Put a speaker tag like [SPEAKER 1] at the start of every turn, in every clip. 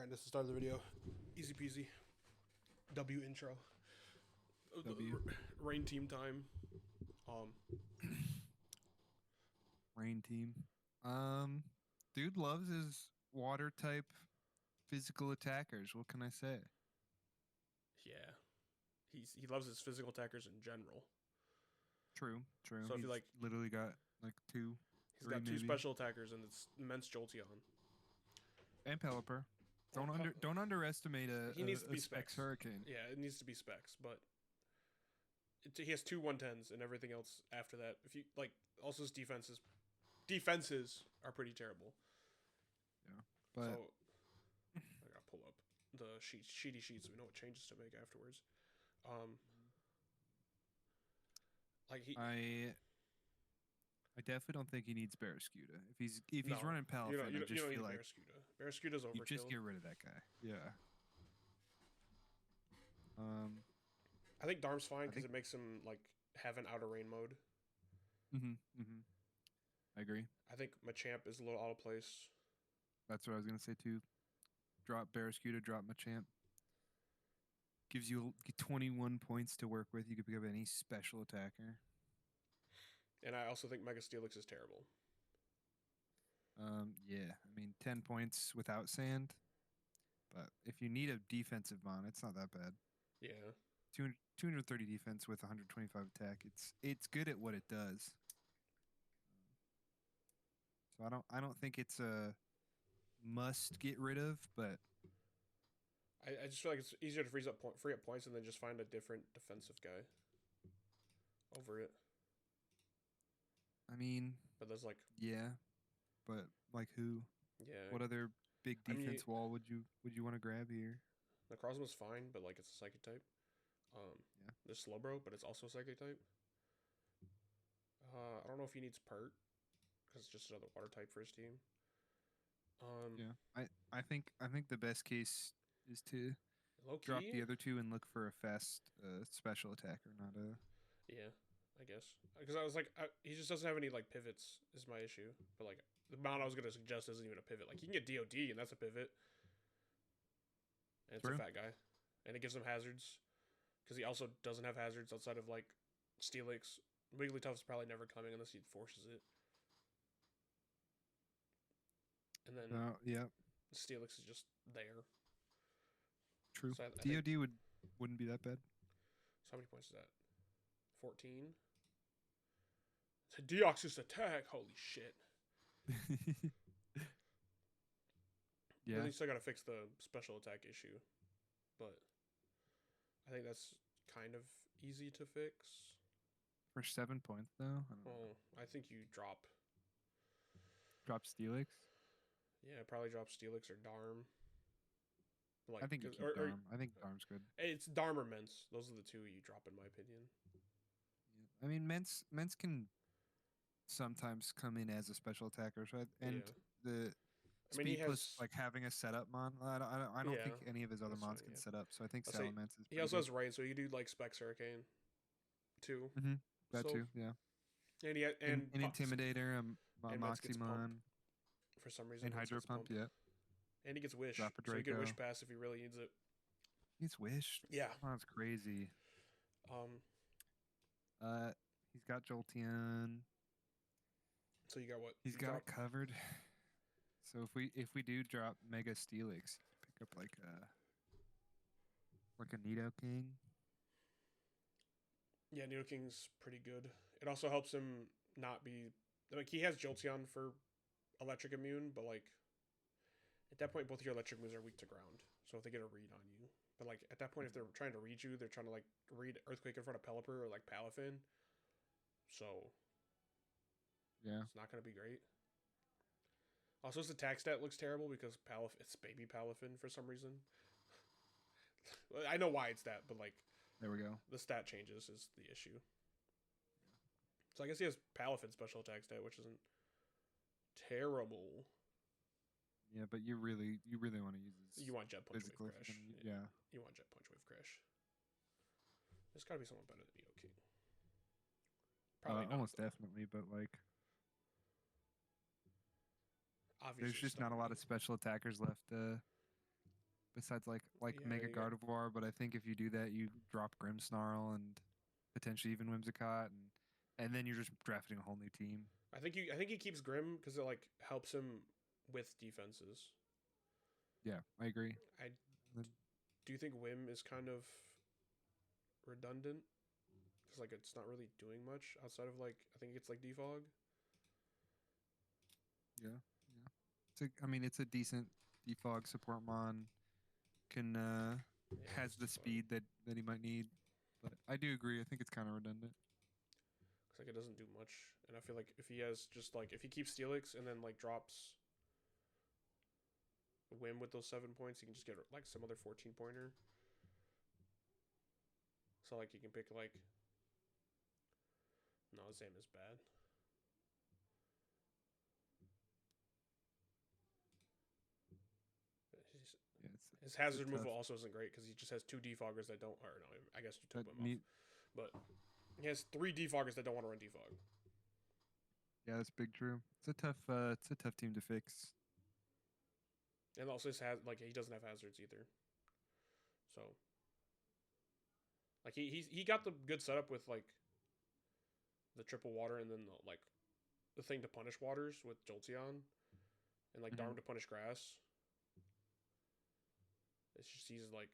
[SPEAKER 1] Alright, this is the start of the video. Easy peasy. W intro.
[SPEAKER 2] W.
[SPEAKER 1] Rain team time.
[SPEAKER 2] Rain team. Dude loves his water type physical attackers. What can I say?
[SPEAKER 1] Yeah. He loves his physical attackers in general.
[SPEAKER 2] True.
[SPEAKER 1] So if
[SPEAKER 2] He's
[SPEAKER 1] you like,
[SPEAKER 2] literally got like two,
[SPEAKER 1] he's
[SPEAKER 2] three
[SPEAKER 1] got two
[SPEAKER 2] maybe.
[SPEAKER 1] special attackers and it's immense Jolteon.
[SPEAKER 2] And Pelipper. Don't underestimate
[SPEAKER 1] He needs to
[SPEAKER 2] a
[SPEAKER 1] be
[SPEAKER 2] Specs
[SPEAKER 1] specs.
[SPEAKER 2] Hurricane.
[SPEAKER 1] Yeah, it needs to be specs, but he has two 110s and everything else after that. If you like, also his defenses are pretty terrible.
[SPEAKER 2] Yeah, but
[SPEAKER 1] So I gotta pull up the sheety sheets so we know what changes to make afterwards. Like
[SPEAKER 2] I definitely don't think he needs Barraskewda. If he's
[SPEAKER 1] no,
[SPEAKER 2] running Palafin,
[SPEAKER 1] you
[SPEAKER 2] I just
[SPEAKER 1] don't
[SPEAKER 2] feel
[SPEAKER 1] need
[SPEAKER 2] like
[SPEAKER 1] Barraskewda. Barraskewda's overkill.
[SPEAKER 2] you just get rid of that guy. Yeah.
[SPEAKER 1] I think Darm's fine because it makes him like have an outer rain mode.
[SPEAKER 2] I agree.
[SPEAKER 1] I think Machamp is a little out of place.
[SPEAKER 2] That's what I was gonna say too. Drop Barraskewda, drop Machamp. Gives you 21 points to work with. You could pick up any special attacker.
[SPEAKER 1] And I also think Mega Steelix is terrible.
[SPEAKER 2] Yeah. I mean, 10 points without sand. But if you need a defensive mon, it's not that bad.
[SPEAKER 1] Yeah.
[SPEAKER 2] 230 defense with 125 attack. It's good at what it does. So I don't think it's a must get rid of, but
[SPEAKER 1] I just feel like it's easier to free up points and then just find a different defensive guy over it.
[SPEAKER 2] I mean,
[SPEAKER 1] but there's like
[SPEAKER 2] but like who?
[SPEAKER 1] Yeah.
[SPEAKER 2] What other big defense wall would you want to grab here?
[SPEAKER 1] Necrozma's fine, but like it's a psychic type.
[SPEAKER 2] Yeah.
[SPEAKER 1] There's Slowbro, but it's also a psychic type. I don't know if he needs Pert because it's just another water type for his team.
[SPEAKER 2] Yeah. I think the best case is to
[SPEAKER 1] low-key?
[SPEAKER 2] Drop the other two and look for a fast special attacker, not a.
[SPEAKER 1] Yeah, I guess because I was like, he just doesn't have any like pivots. Is my issue. But like the mount I was gonna suggest isn't even a pivot. Like you can get DOD and that's a pivot. And it's a fat guy, and it gives him hazards because he also doesn't have hazards outside of like Steelix. Wigglytuff's probably never coming unless he forces it. And then Steelix is just there.
[SPEAKER 2] True. So DOD wouldn't be that bad.
[SPEAKER 1] So how many points is that? 14. It's a Deoxys attack. Holy shit.
[SPEAKER 2] Yeah.
[SPEAKER 1] Really still got to fix the special attack issue, but I think that's kind of easy to fix.
[SPEAKER 2] For 7 points though.
[SPEAKER 1] I think you drop
[SPEAKER 2] Steelix.
[SPEAKER 1] Yeah, probably drop Steelix or Darm.
[SPEAKER 2] Like, I think you keep Darm. I think Darm's good.
[SPEAKER 1] It's Darm or Mence. Those are the two you drop, in my opinion.
[SPEAKER 2] Yeah. I mean, Mence can sometimes come in as a special attacker, so the speed plus like having a setup mon. I don't think any of his other mons can set up. So I think Salamence is.
[SPEAKER 1] He also has rain, so you do like Specs Hurricane, too.
[SPEAKER 2] That too, yeah.
[SPEAKER 1] And
[SPEAKER 2] an Intimidator, a Moximon.
[SPEAKER 1] For some reason,
[SPEAKER 2] and Hydro Pump, yeah.
[SPEAKER 1] And he gets Wish, so you get Wish Pass if he really needs it.
[SPEAKER 2] He's Wish?
[SPEAKER 1] Yeah.
[SPEAKER 2] Oh, that's crazy. He's got Jolteon.
[SPEAKER 1] So you got what?
[SPEAKER 2] He's got it covered. So if we do drop Mega Steelix, pick up like a Nidoking.
[SPEAKER 1] Yeah, Nidoking's pretty good. It also helps him not be like he has Jolteon for electric immune, but like at that point both of your electric moves are weak to ground. So if they get a read on you. But like at that point if they're trying to read you, they're trying to like read Earthquake in front of Pelipper or like Palafin. So
[SPEAKER 2] yeah.
[SPEAKER 1] It's not gonna be great. Also his attack stat looks terrible because it's baby Palafin for some reason. I know why it's that, but like
[SPEAKER 2] there we go.
[SPEAKER 1] The stat changes is the issue. So I guess he has Palafin special attack stat, which isn't terrible.
[SPEAKER 2] Yeah, but you really want to use this.
[SPEAKER 1] You want Jet Punch Wave Crash.
[SPEAKER 2] Yeah.
[SPEAKER 1] You want Jet Punch Wave Crash. There's got to be someone better than Nidoking.
[SPEAKER 2] Probably almost definitely, but like obviously there's just not a lot of special attackers left besides like Mega Gardevoir. But I think if you do that, you drop Grimmsnarl and potentially even Whimsicott, and then you're just drafting a whole new team.
[SPEAKER 1] I think he keeps Grimm because it like helps him with defenses.
[SPEAKER 2] Yeah, I agree.
[SPEAKER 1] Do you think Whim is kind of redundant? Because like it's not really doing much outside of like I think it's like defog.
[SPEAKER 2] Yeah. It's a decent defog support mon. Has the speed that he might need, but I do agree. I think it's kind of redundant.
[SPEAKER 1] Cause like it doesn't do much, and I feel like if he has just like if he keeps Steelix and then like drops Whim with those 7 points, he can just get like some other 14-pointer. So like you can pick like no, Zam is bad. His hazard removal also isn't great because he just has 2 defoggers that don't. Or no, I guess you took him off. But he has 3 defoggers that don't want to run defog.
[SPEAKER 2] Yeah, that's big true. It's a tough team to fix.
[SPEAKER 1] And also he doesn't have hazards either. So like he got the good setup with like the triple water and then the thing to punish waters with Jolteon and like Darm to punish grass. It's just he's like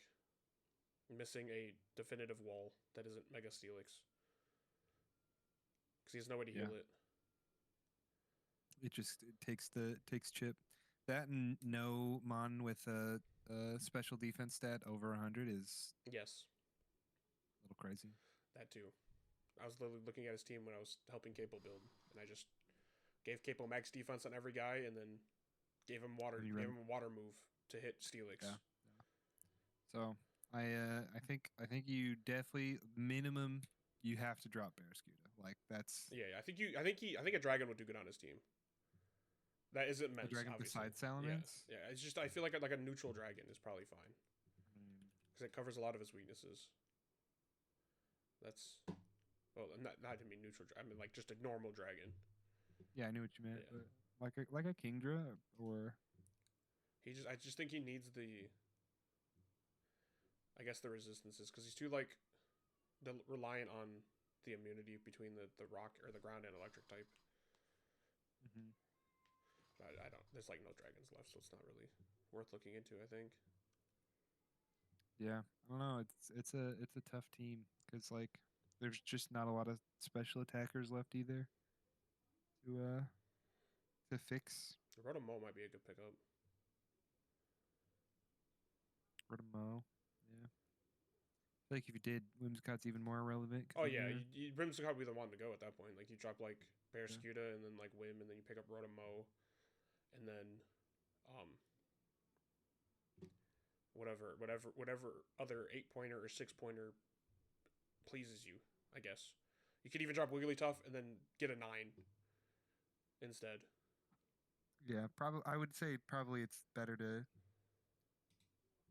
[SPEAKER 1] missing a definitive wall that isn't Mega Steelix. Because he has no way to heal it.
[SPEAKER 2] It takes chip. That and no mon with a special defense stat over 100 is
[SPEAKER 1] a
[SPEAKER 2] little crazy.
[SPEAKER 1] That too. I was literally looking at his team when I was helping Kaypo build, and I just gave Kaypo max defense on every guy, and then gave him a water move to hit Steelix. Yeah.
[SPEAKER 2] So I think you definitely minimum you have to drop Barraskewda. Like that's
[SPEAKER 1] I think a dragon would do good on his team. That isn't meant.
[SPEAKER 2] A dragon besides Salamence.
[SPEAKER 1] Yeah. It's just I feel like a neutral dragon is probably fine because it covers a lot of his weaknesses. That's not to mean neutral. I mean like just a normal dragon.
[SPEAKER 2] Yeah, I knew what you meant. Yeah. But like a Kingdra or
[SPEAKER 1] I just think he needs the. I guess the resistances because he's too like reliant on the immunity between the rock or the ground and electric type. I don't. There's like no dragons left, so it's not really worth looking into. I think.
[SPEAKER 2] Yeah, I don't know. It's a tough team because like there's just not a lot of special attackers left either. To fix.
[SPEAKER 1] Rotomo might be a good pickup.
[SPEAKER 2] Rotomo, yeah. I feel like if you did, Whimsicott's even more relevant.
[SPEAKER 1] Oh yeah, Whimsicott would be the one to go at that point. Like you drop like Barraskewda and then like Whim, and then you pick up Rotomo, and then whatever other 8-pointer or 6-pointer pleases you. I guess you could even drop Wigglytuff and then get a 9 instead.
[SPEAKER 2] Yeah, probably. I would say probably it's better to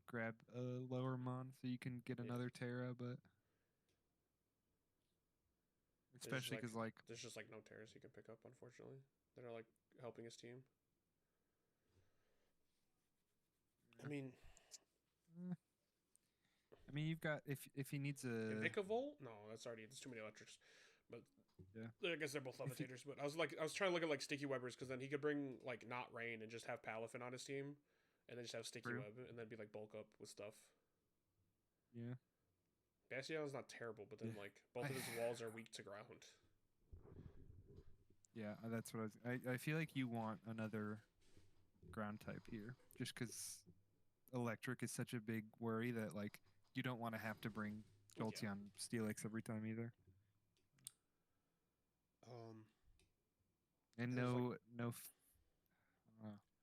[SPEAKER 2] grab a lower mon so you can get another Terra, but especially because like
[SPEAKER 1] there's just like no Terras you can pick up, unfortunately, that are like helping his team. I mean,
[SPEAKER 2] you've got if he needs a
[SPEAKER 1] Vikavolt? No, that's too many electrics. But yeah, I guess they're both levitators. But I was trying to look at like Sticky Webbers because then he could bring like not Rain and just have Palafin on his team, and then just have Sticky Web and then be like bulk up with stuff.
[SPEAKER 2] Yeah.
[SPEAKER 1] Bastion's not terrible, but then like both of his walls are weak to ground.
[SPEAKER 2] Yeah, that's what I feel like you want another ground type here, just because electric is such a big worry that like you don't want to have to bring Jolteon Steelix every time either. And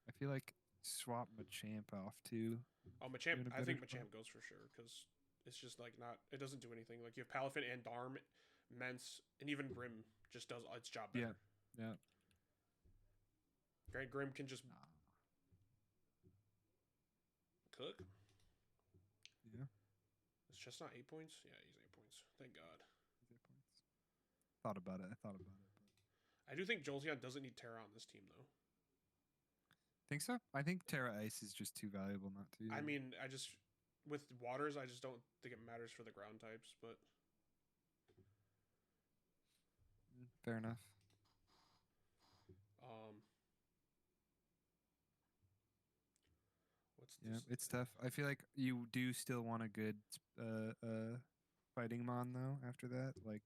[SPEAKER 2] I feel like swap Machamp off too.
[SPEAKER 1] Oh, Machamp! I think Machamp goes for sure because it's just like not. It doesn't do anything. Like you have Palafin and Darm, Mence, and even Grim just does its job better.
[SPEAKER 2] Yeah.
[SPEAKER 1] Great Grim can just cook.
[SPEAKER 2] Yeah.
[SPEAKER 1] Is Chestnut 8 points? Yeah, he's 8 points. Thank God.
[SPEAKER 2] 8 points. Thought about it.
[SPEAKER 1] I do think Jolteon doesn't need Terra on this team though.
[SPEAKER 2] Think so? I think Terra Ice is just too valuable not to.
[SPEAKER 1] I mean, with waters, I just don't think it matters for the ground types, but
[SPEAKER 2] fair enough.
[SPEAKER 1] What's this?
[SPEAKER 2] Yeah, it's tough. I feel like you do still want a good fighting mon though. After that, like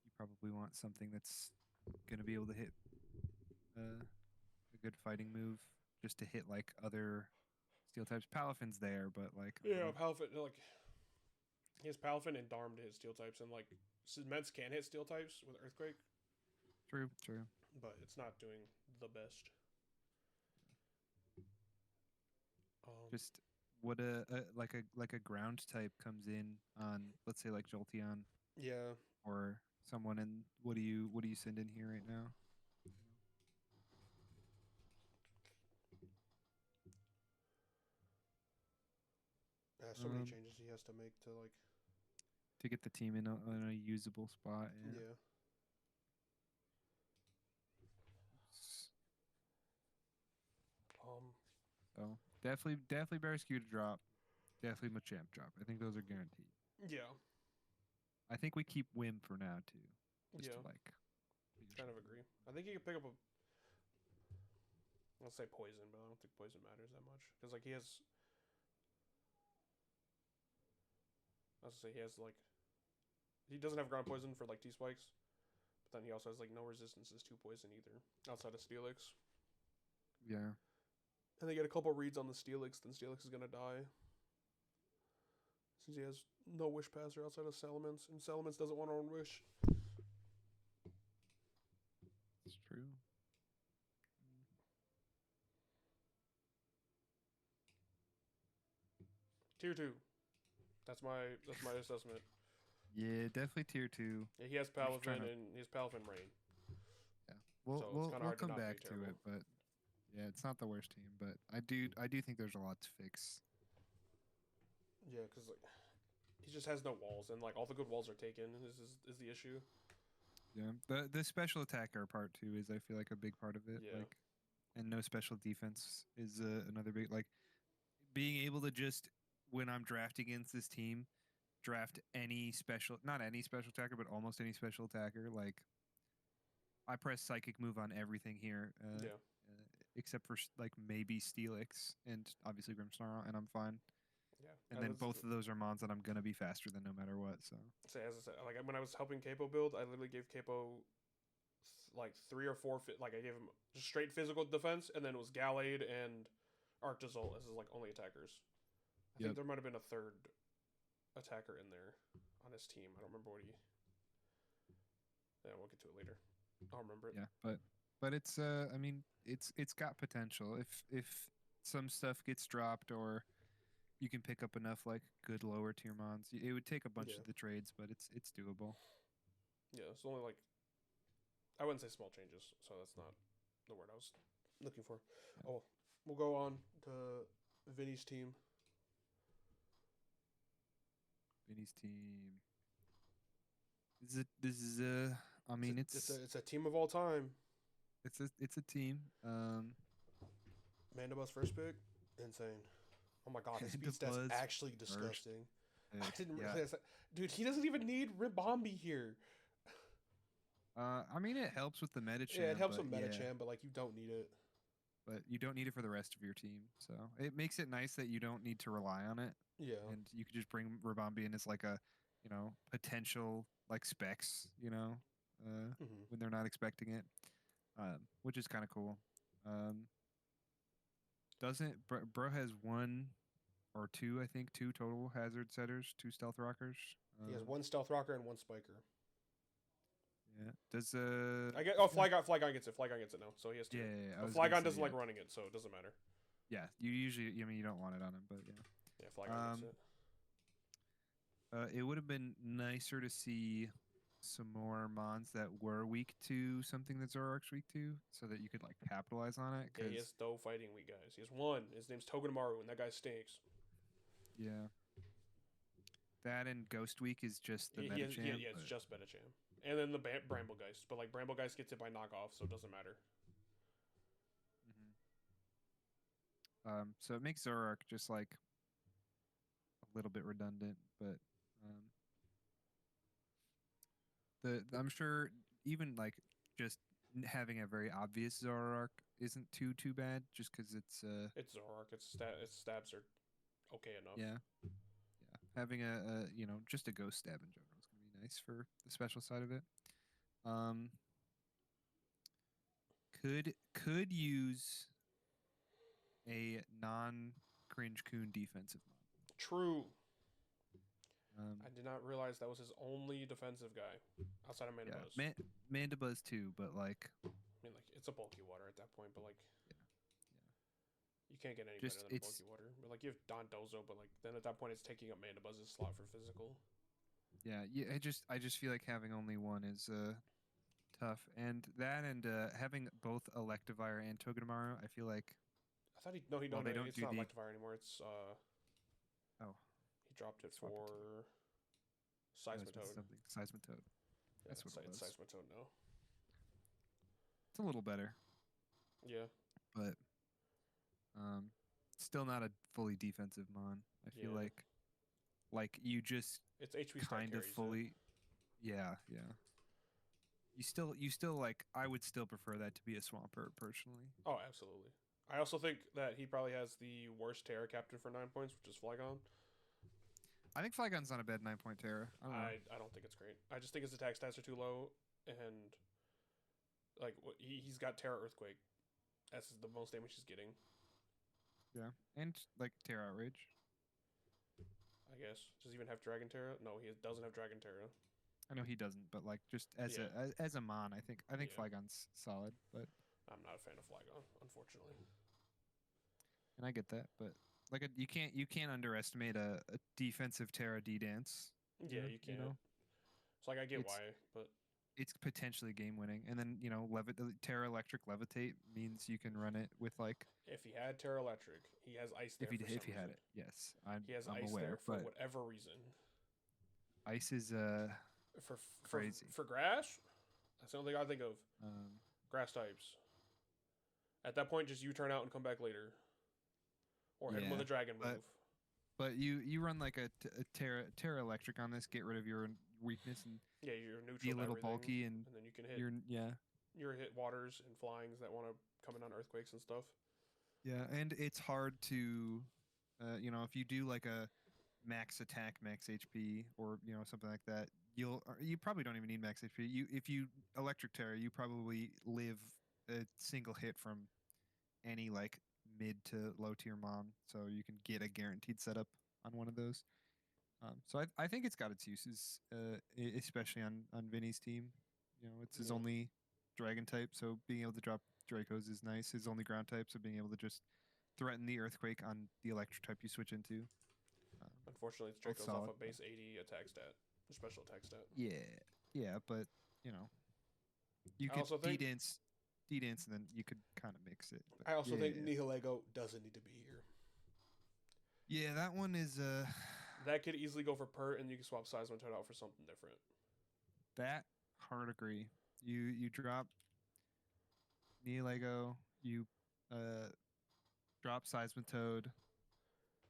[SPEAKER 2] you probably want something that's gonna be able to hit a good fighting move, just to hit like other steel types. Palafin's there, but like
[SPEAKER 1] Palafin, like he has Palafin and Darm to hit steel types, and like Mets can hit steel types with Earthquake.
[SPEAKER 2] True.
[SPEAKER 1] But it's not doing the best.
[SPEAKER 2] Just what a ground type comes in on, let's say like Jolteon.
[SPEAKER 1] Yeah.
[SPEAKER 2] Or someone in what do you send in here right now?
[SPEAKER 1] So many changes he has to make
[SPEAKER 2] to get the team in a usable spot.
[SPEAKER 1] Yeah.
[SPEAKER 2] So definitely Berescue to drop. Definitely Machamp drop. I think those are guaranteed.
[SPEAKER 1] Yeah.
[SPEAKER 2] I think we keep Whim for now too.
[SPEAKER 1] Just to kind of agree. I think he could pick up I'll say Poison, but I don't think Poison matters that much because like he has. He doesn't have ground poison for like T-Spikes, but then he also has like no resistances to poison either outside of Steelix.
[SPEAKER 2] Yeah.
[SPEAKER 1] And they get a couple reads on the Steelix, then Steelix is gonna die. Since he has no Wish Passer outside of Salamence, and Salamence doesn't want to own Wish.
[SPEAKER 2] It's true.
[SPEAKER 1] Tier 2. That's my assessment.
[SPEAKER 2] Yeah, definitely tier 2.
[SPEAKER 1] Yeah, he has Palafin and he has Palafin Rain.
[SPEAKER 2] Yeah, we'll come back to it, but yeah, it's not the worst team. But I do think there's a lot to fix.
[SPEAKER 1] Yeah, because like he just has no walls, and like all the good walls are taken. Is the issue.
[SPEAKER 2] Yeah, the special attacker part too is I feel like a big part of it.
[SPEAKER 1] Yeah.
[SPEAKER 2] Like, and no special defense is another big, like being able to just when I'm drafting against this team, draft not any special attacker, but almost any special attacker. Like I press psychic move on everything here. Except for like maybe Steelix and obviously Grimmsnarl, and I'm fine.
[SPEAKER 1] Yeah.
[SPEAKER 2] And then both of those are mons that I'm gonna be faster than no matter what. So
[SPEAKER 1] as I said, like when I was helping Kaypo build, I literally gave Kaypo like 3 or 4 like I gave him just straight physical defense, and then it was Gallade and Arctazol as his like only attackers. I think there might have been a third attacker in there on his team. I don't remember what he. Yeah, we'll get to it later. I'll remember it.
[SPEAKER 2] Yeah, but it's I mean it's got potential if some stuff gets dropped or you can pick up enough like good lower tier mons. It would take a bunch of the trades, but it's doable.
[SPEAKER 1] Yeah, it's only like I wouldn't say small changes, so that's not the word I was looking for. Yeah. Oh, we'll go on to Vinny's team.
[SPEAKER 2] Vinny's team. This is a. I mean,
[SPEAKER 1] it's a team of all time.
[SPEAKER 2] It's a team.
[SPEAKER 1] Mandibus first pick, insane. Oh my god, his speed stat's actually disgusting. I didn't realize that. Dude, he doesn't even need Ribombee here.
[SPEAKER 2] I mean, it helps with the Medicham.
[SPEAKER 1] Yeah, it helps with Medicham, but like you don't need it.
[SPEAKER 2] But you don't need it for the rest of your team, so it makes it nice that you don't need to rely on it.
[SPEAKER 1] Yeah,
[SPEAKER 2] and you could just bring Ribombee in as like a, potential like specs, when they're not expecting it, which is kind of cool. Doesn't bro has 1 or 2, I think 2 total hazard setters, 2 stealth rockers.
[SPEAKER 1] He has 1 stealth rocker and 1 spiker.
[SPEAKER 2] Yeah. Does
[SPEAKER 1] Flygon gets it. Flygon gets it now, so he has 2.
[SPEAKER 2] Yeah.
[SPEAKER 1] Flygon doesn't like running it, so it doesn't matter.
[SPEAKER 2] Yeah, you usually, you don't want it on him, but yeah.
[SPEAKER 1] Yeah, Flygon gets it.
[SPEAKER 2] It would have been nicer to see some more mons that were weak to something that Zoroark's weak to, so that you could like capitalize on it.
[SPEAKER 1] Yeah, he has no fighting weak guys. He has 1. His name's Togedemaru, and that guy stinks.
[SPEAKER 2] Yeah. That and Ghost Week is just the Medicham.
[SPEAKER 1] Yeah, it's just Medicham. And then the Bramblegeist. But like Bramblegeist gets it by knockoff, so it doesn't matter.
[SPEAKER 2] So it makes Zoroark just like a little bit redundant, but I'm sure even like just having a very obvious Zoroark isn't too bad, just because it's
[SPEAKER 1] Zoroark. Its stabs are okay enough.
[SPEAKER 2] Yeah. Having a just a ghost stab in general is gonna be nice for the special side of it. Could use a non-cringe coon defensive mod.
[SPEAKER 1] True. I did not realize that was his only defensive guy outside of Mandibuzz.
[SPEAKER 2] Yeah, Mandibuzz too, but like,
[SPEAKER 1] I mean, like it's a bulky water at that point, but like, you can't get any better than a bulky water. But like you have Don Dozo, but like then at that point it's taking up Mandibuzz's slot for physical.
[SPEAKER 2] Yeah. I just feel like having only one is tough, and having both Electivire and Togedemaru, I feel like.
[SPEAKER 1] I thought he don't. It's not Electivire anymore. It's
[SPEAKER 2] Oh.
[SPEAKER 1] He dropped it for Seismitoad.
[SPEAKER 2] Seismitoad.
[SPEAKER 1] Yeah, that's what it was. Seismitoad now.
[SPEAKER 2] It's a little better.
[SPEAKER 1] Yeah.
[SPEAKER 2] But still not a fully defensive mon. I feel like you just
[SPEAKER 1] it's HP
[SPEAKER 2] kind of fully. Yeah. You still like, I would still prefer that to be a Swampert personally.
[SPEAKER 1] Oh, absolutely. I also think that he probably has the worst Terra captain for 9 points, which is Flygon.
[SPEAKER 2] I think Flygon's not a bad 9-point Terra.
[SPEAKER 1] I don't think it's great. I just think his attack stats are too low, and like he's got Terra Earthquake. That's the most damage he's getting.
[SPEAKER 2] Yeah, and like Terra Outrage.
[SPEAKER 1] I guess. Does he even have Dragon Terra? No, he doesn't have Dragon Terra.
[SPEAKER 2] I know he doesn't, but like just as a mon, I think Flygon's solid, but
[SPEAKER 1] I'm not a fan of Flygon, unfortunately.
[SPEAKER 2] And I get that, but like you can't underestimate a defensive Terra D dance.
[SPEAKER 1] Yeah, you can't. It's like I get why, but
[SPEAKER 2] it's potentially game winning. And then Terra Electric Levitate means you can run it with like.
[SPEAKER 1] If he had Terra Electric, he has Ice there.
[SPEAKER 2] If he had it, yes,
[SPEAKER 1] he has
[SPEAKER 2] I'm
[SPEAKER 1] Ice
[SPEAKER 2] aware,
[SPEAKER 1] there for whatever reason.
[SPEAKER 2] Ice is crazy
[SPEAKER 1] for grass. That's the only thing I think of. Grass types. At that point, just U-turn out and come back later. Or hit him with a dragon move.
[SPEAKER 2] But you run like a Terra Electric on this, get rid of your weakness, and
[SPEAKER 1] you're neutral.
[SPEAKER 2] Be a little bulky, and
[SPEAKER 1] then you can hit. Your hit waters and flyings that want to come in on earthquakes and stuff.
[SPEAKER 2] Yeah, and it's hard to, if you do like a max attack, max HP, or something like that, you probably don't even need max HP. If you Electric Terra, you probably live a single hit from any like mid to low tier mon, so you can get a guaranteed setup on one of those. So I think it's got its uses, especially on Vinny's team. It's his only dragon type, so being able to drop Dracos is nice. His only ground type, so being able to just threaten the earthquake on the electric type you switch into.
[SPEAKER 1] Unfortunately, it's Dracos off a base 80 attack stat, special attack stat.
[SPEAKER 2] Yeah, but you could D-dance, and then you could kind of mix it.
[SPEAKER 1] But I also think Nihilego doesn't need to be here.
[SPEAKER 2] Yeah, that one is
[SPEAKER 1] that could easily go for Pert, and you can swap Seismitoad out for something different.
[SPEAKER 2] That hard agree. You drop Nihilego, you drop Seismitoad,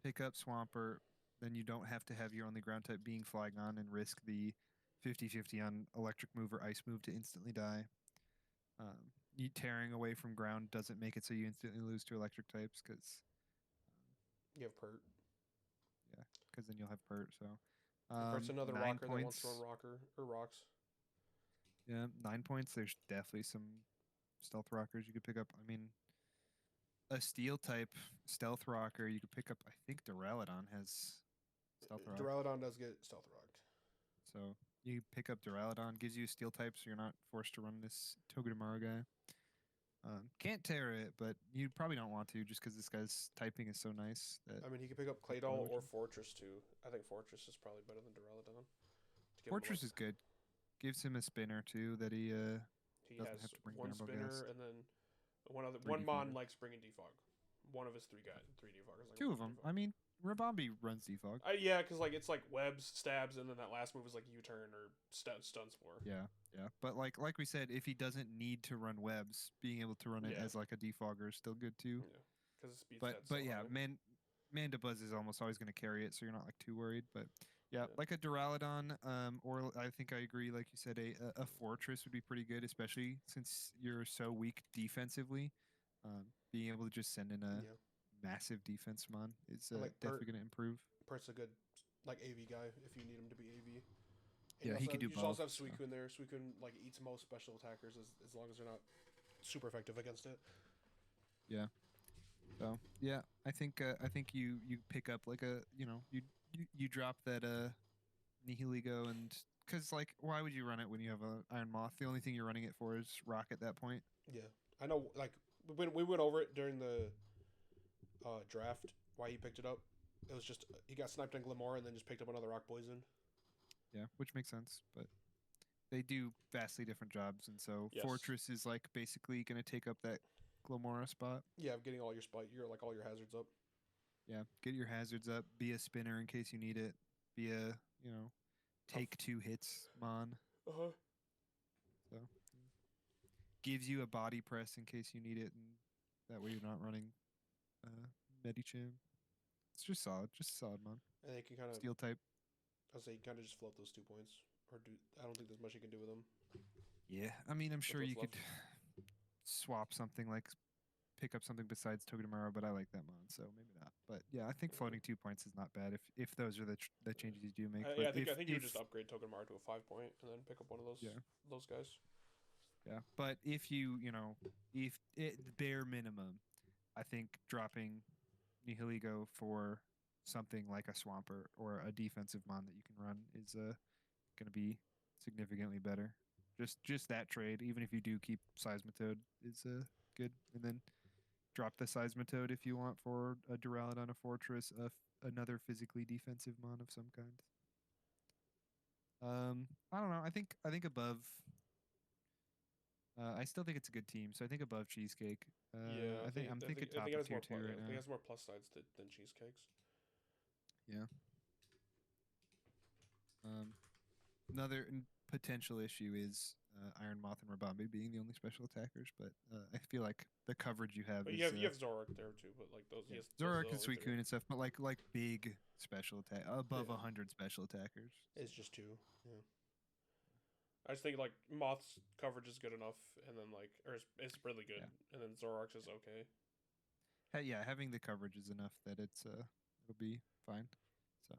[SPEAKER 2] pick up Swampert, then you don't have to have your only ground type being Flygon and risk the 50-50 on electric move or ice move to instantly die. You tearing away from ground doesn't make it so you instantly lose to electric types because
[SPEAKER 1] you have Pert.
[SPEAKER 2] Yeah, because then you'll have Pert. So
[SPEAKER 1] Pert's another rocker that wants to run rocker or rocks.
[SPEAKER 2] Yeah, 9 points. There's definitely some stealth rockers you could pick up. I mean, a steel type stealth rocker you could pick up. I think Duraludon has stealth rock.
[SPEAKER 1] Duraludon does get stealth rocked.
[SPEAKER 2] So you pick up Duraludon, gives you a steel type, so you're not forced to run this Togedemaru guy. Can't tear it, but you probably don't want to just because this guy's typing is so nice.
[SPEAKER 1] I mean, he could pick up Claydol or Fortress too. I think Fortress is probably better than Duraludon.
[SPEAKER 2] Fortress is good. Gives him a spinner too that he doesn't have to bring
[SPEAKER 1] one spinner
[SPEAKER 2] gas.
[SPEAKER 1] And then one mon likes bringing defog. One of his three defoggers. Like
[SPEAKER 2] two of them. Defog. I mean, Rabambi runs defog.
[SPEAKER 1] Yeah, because like it's like webs, stabs, and then that last move is like U-turn or stun spore.
[SPEAKER 2] Yeah. But like we said, if he doesn't need to run webs, being able to run it as like a defogger is still good too.
[SPEAKER 1] Yeah. because speed
[SPEAKER 2] but
[SPEAKER 1] stat's so
[SPEAKER 2] yeah,
[SPEAKER 1] high.
[SPEAKER 2] Mandibuzz is almost always going to carry it, so you're not like too worried. But yeah, like a Duraludon, or I think I agree, like you said, a Fortress would be pretty good, especially since you're so weak defensively. Being able to just send in a massive defense mon is definitely going to improve.
[SPEAKER 1] Pert's a good like AV guy if you need him to be AV. And
[SPEAKER 2] yeah, he could do both. You
[SPEAKER 1] also have Suicune there. Suicune like eats most special attackers as long as they're not super effective against it.
[SPEAKER 2] Yeah. So yeah, I think you pick up like you drop that Nihiligo, and because like why would you run it when you have a Iron Moth? The only thing you're running it for is Rock at that point.
[SPEAKER 1] Yeah, I know. Like we went over it during the draft. Why he picked it up? It was just he got sniped on Glamora and then just picked up another Rock Poison.
[SPEAKER 2] Yeah, which makes sense, but they do vastly different jobs, and so Fortress is like basically going to take up that Glamora spot.
[SPEAKER 1] Yeah, getting all your all your hazards up.
[SPEAKER 2] Yeah, get your hazards up. Be a spinner in case you need it. Be a take 2 hits mon. So gives you a body press in case you need it, and that way you're not running Medicham. It's just solid mon.
[SPEAKER 1] And they can kind of
[SPEAKER 2] steel type.
[SPEAKER 1] I'll say you kind of just float those 2 points, or do I don't think there's much you can do with them.
[SPEAKER 2] Yeah, I mean I'm sure you could swap something like pick up something besides Togedemaru, but I like that mon, so maybe not. But yeah, I think floating 2 points is not bad if those are the changes you do make.
[SPEAKER 1] Yeah, I think you just upgrade Togedemaru to a 5 point and then pick up one of those guys.
[SPEAKER 2] Yeah, but if if it bare minimum, I think dropping Nihiligo for something like a Swampert or a defensive mon that you can run is going to be significantly better. Just that trade, even if you do keep Seismitoad, is good, and then drop the Seismitoad if you want for a Duraludon, a Fortress, another physically defensive mon of some kind. I don't know. I think above. I still think it's a good team, so I think above Cheesecake. I'm thinking top of tier 2 right now.
[SPEAKER 1] He has more plus sides than Cheesecakes.
[SPEAKER 2] Yeah. Another potential issue is Iron Moth and Rabambi being the only special attackers, but I feel like the coverage you have.
[SPEAKER 1] But you have Zoroark there too, but like those.
[SPEAKER 2] Yeah. Zoroark and Suicune and stuff, but like big special attack above 100 special attackers.
[SPEAKER 1] It's just 2. Yeah. I just think like Moth's coverage is good enough, and then it's really good, and then Zoroark's is okay.
[SPEAKER 2] Yeah, having the coverage is enough that it'll be fine. So.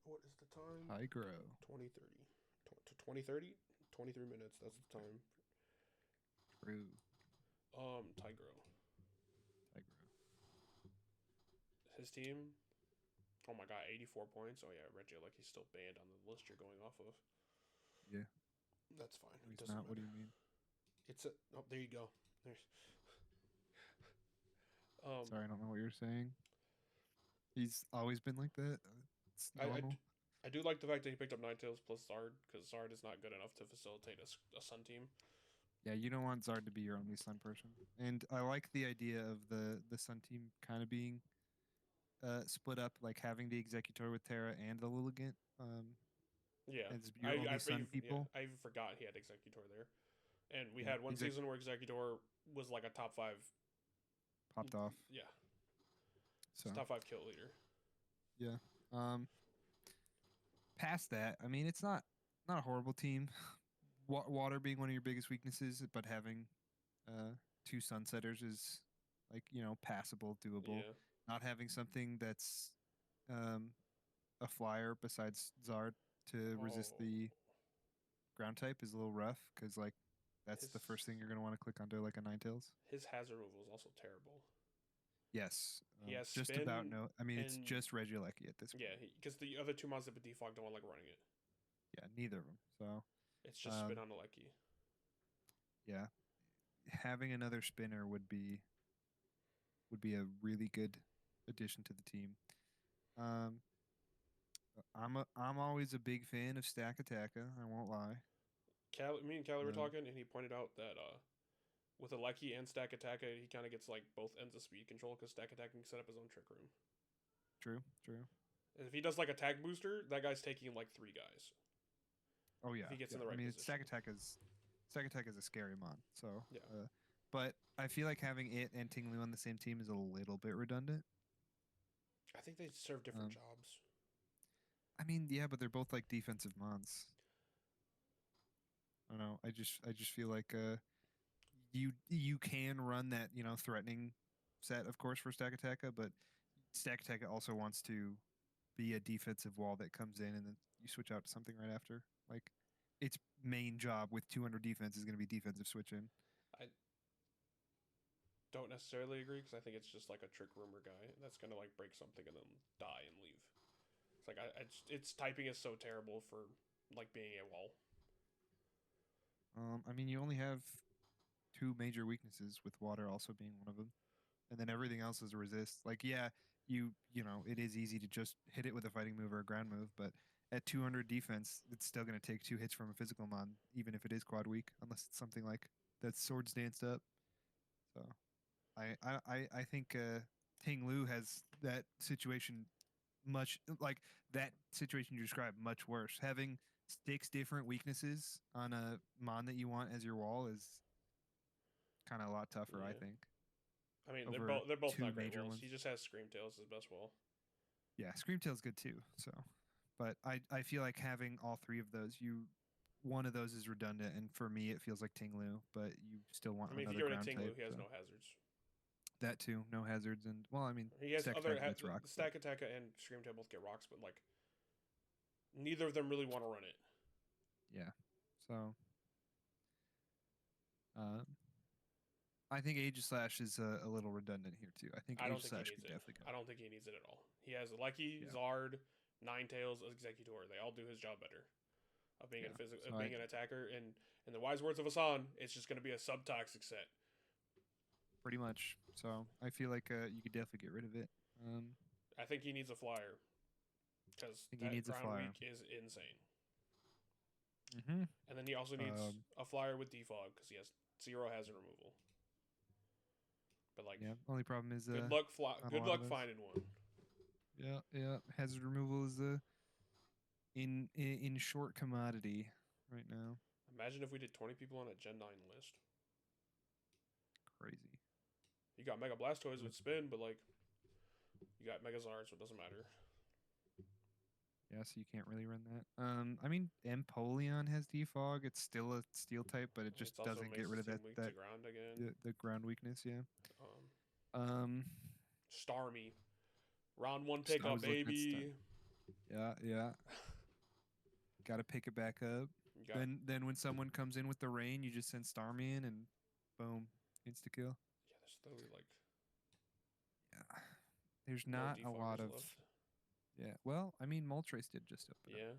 [SPEAKER 1] What is the time?
[SPEAKER 2] Tygro.
[SPEAKER 1] 2030. 2030? 23 minutes. That's the time.
[SPEAKER 2] True.
[SPEAKER 1] Tygro. His team. Oh my god, 84 points. Oh yeah, Regieleki he's still banned on the list you're going off of.
[SPEAKER 2] Yeah.
[SPEAKER 1] That's fine.
[SPEAKER 2] He's not. Matter. What do you mean?
[SPEAKER 1] It's there you go. There's.
[SPEAKER 2] Sorry, I don't know what you're saying. He's always been like that. It's normal.
[SPEAKER 1] I do like the fact that he picked up Ninetales plus Zard, because Zard is not good enough to facilitate a Sun team.
[SPEAKER 2] Yeah, you don't want Zard to be your only Sun person. And I like the idea of the Sun team kind of being split up, like having the Executor with Terra and the Lilligant. As your only Sun people.
[SPEAKER 1] Yeah, I even forgot he had Executor there. And we had one season where Executor was like a top 5.
[SPEAKER 2] Popped off.
[SPEAKER 1] Yeah.
[SPEAKER 2] So
[SPEAKER 1] top 5 kill leader.
[SPEAKER 2] Yeah. Past that, I mean, it's not a horrible team. Water being one of your biggest weaknesses, but having 2 Sunsetters is passable, doable.
[SPEAKER 1] Yeah.
[SPEAKER 2] Not having something that's a flyer besides Zard to resist the ground type is a little rough, because that's the first thing you're going to want to click onto, like a Ninetales.
[SPEAKER 1] His hazard removal is also terrible.
[SPEAKER 2] Yes.
[SPEAKER 1] He has
[SPEAKER 2] just
[SPEAKER 1] spin
[SPEAKER 2] about no. I mean, it's just Regieleki at this point.
[SPEAKER 1] Yeah, because the other 2 mods that defog don't like running it.
[SPEAKER 2] Yeah, neither of them. So
[SPEAKER 1] it's just spin on Alecki.
[SPEAKER 2] Yeah, having another spinner would be a really good addition to the team. I'm always a big fan of Stack Attacka. I won't lie.
[SPEAKER 1] Me and Callie were talking, and he pointed out that with Alecki and Stack Attacka, he kind of gets both ends of speed control, because Stack Attacka can set up his own trick room.
[SPEAKER 2] True.
[SPEAKER 1] And if he does a tag booster, that guy's taking 3 guys.
[SPEAKER 2] Oh yeah.
[SPEAKER 1] If he gets in the right position.
[SPEAKER 2] Stack Attacka's Stakataka is a scary mon. So
[SPEAKER 1] yeah.
[SPEAKER 2] But I feel like having it and Tinglu on the same team is a little bit redundant.
[SPEAKER 1] I think they serve different jobs.
[SPEAKER 2] I mean, yeah, but they're both like defensive mons. I don't know. I just feel like you can run that, threatening set, of course, for Stakataka, but Stakataka also wants to be a defensive wall that comes in and then you switch out to something right after. Like its main job with 200 defense is going to be defensive switching.
[SPEAKER 1] I don't necessarily agree because I think it's just like a trick rumor guy that's gonna like break something and then die and leave. It's like its typing is so terrible for like being a wall.
[SPEAKER 2] I mean, you only have 2 major weaknesses, with water also being one of them, and then everything else is a resist. Like, yeah, it is easy to just hit it with a fighting move or a ground move, but at 200 defense, it's still going to take 2 hits from a physical mon, even if it is quad weak, unless it's something like that swords danced up. So, I think Ting Lu has that situation much like that situation you described much worse. Having 6 different weaknesses on a mon that you want as your wall is kind of a lot tougher,
[SPEAKER 1] Yeah.
[SPEAKER 2] I think.
[SPEAKER 1] I mean, they're both not great walls.
[SPEAKER 2] Ones.
[SPEAKER 1] He just has Screamtail's his best wall.
[SPEAKER 2] Yeah, Screamtail's good too. So, but I feel like having all 3 of those, one of those is redundant, and for me it feels like Tinglu, but you still want.
[SPEAKER 1] I mean, if you get rid of Tinglu, he has no hazards.
[SPEAKER 2] That too, no hazards, and well, I mean,
[SPEAKER 1] he has other Stakataka and Screamtail both get rocks, but like neither of them really want to run it.
[SPEAKER 2] Yeah, so I think Aegislash is a little redundant here too. I think Aegislash could definitely go.
[SPEAKER 1] I don't think he needs it at all. He has Lucky, Zard, Ninetales, Executor. They all do his job better of being being an attacker. And in the wise words of Hassan, it's just going to be a subtoxic set.
[SPEAKER 2] Pretty much. So I feel like you could definitely get rid of it.
[SPEAKER 1] I think he needs a flyer because that ground week is insane.
[SPEAKER 2] Mm-hmm.
[SPEAKER 1] And then he also needs a flyer with defog because he has 0 hazard removal. But like,
[SPEAKER 2] yeah, only problem is
[SPEAKER 1] good luck finding one.
[SPEAKER 2] Yeah. Hazard removal is in short commodity right now.
[SPEAKER 1] Imagine if we did 20 people on a Gen 9 list.
[SPEAKER 2] Crazy.
[SPEAKER 1] You got Mega Blastoise with spin, but like, you got Megazard, so it doesn't matter.
[SPEAKER 2] Yeah, so you can't really run that. I mean, Empoleon has defog. It's still a steel type, but it just doesn't get rid of that
[SPEAKER 1] ground again.
[SPEAKER 2] The ground weakness. Yeah.
[SPEAKER 1] Starmie, round 1 pickup, baby.
[SPEAKER 2] Yeah. Got to pick it back up. Then when someone comes in with the rain, you just send Starmie in, and boom, insta kill.
[SPEAKER 1] Yeah, there's literally like.
[SPEAKER 2] Yeah, there's not a lot of. Left. Yeah, well, I mean, Moltres did just open.
[SPEAKER 1] Yeah,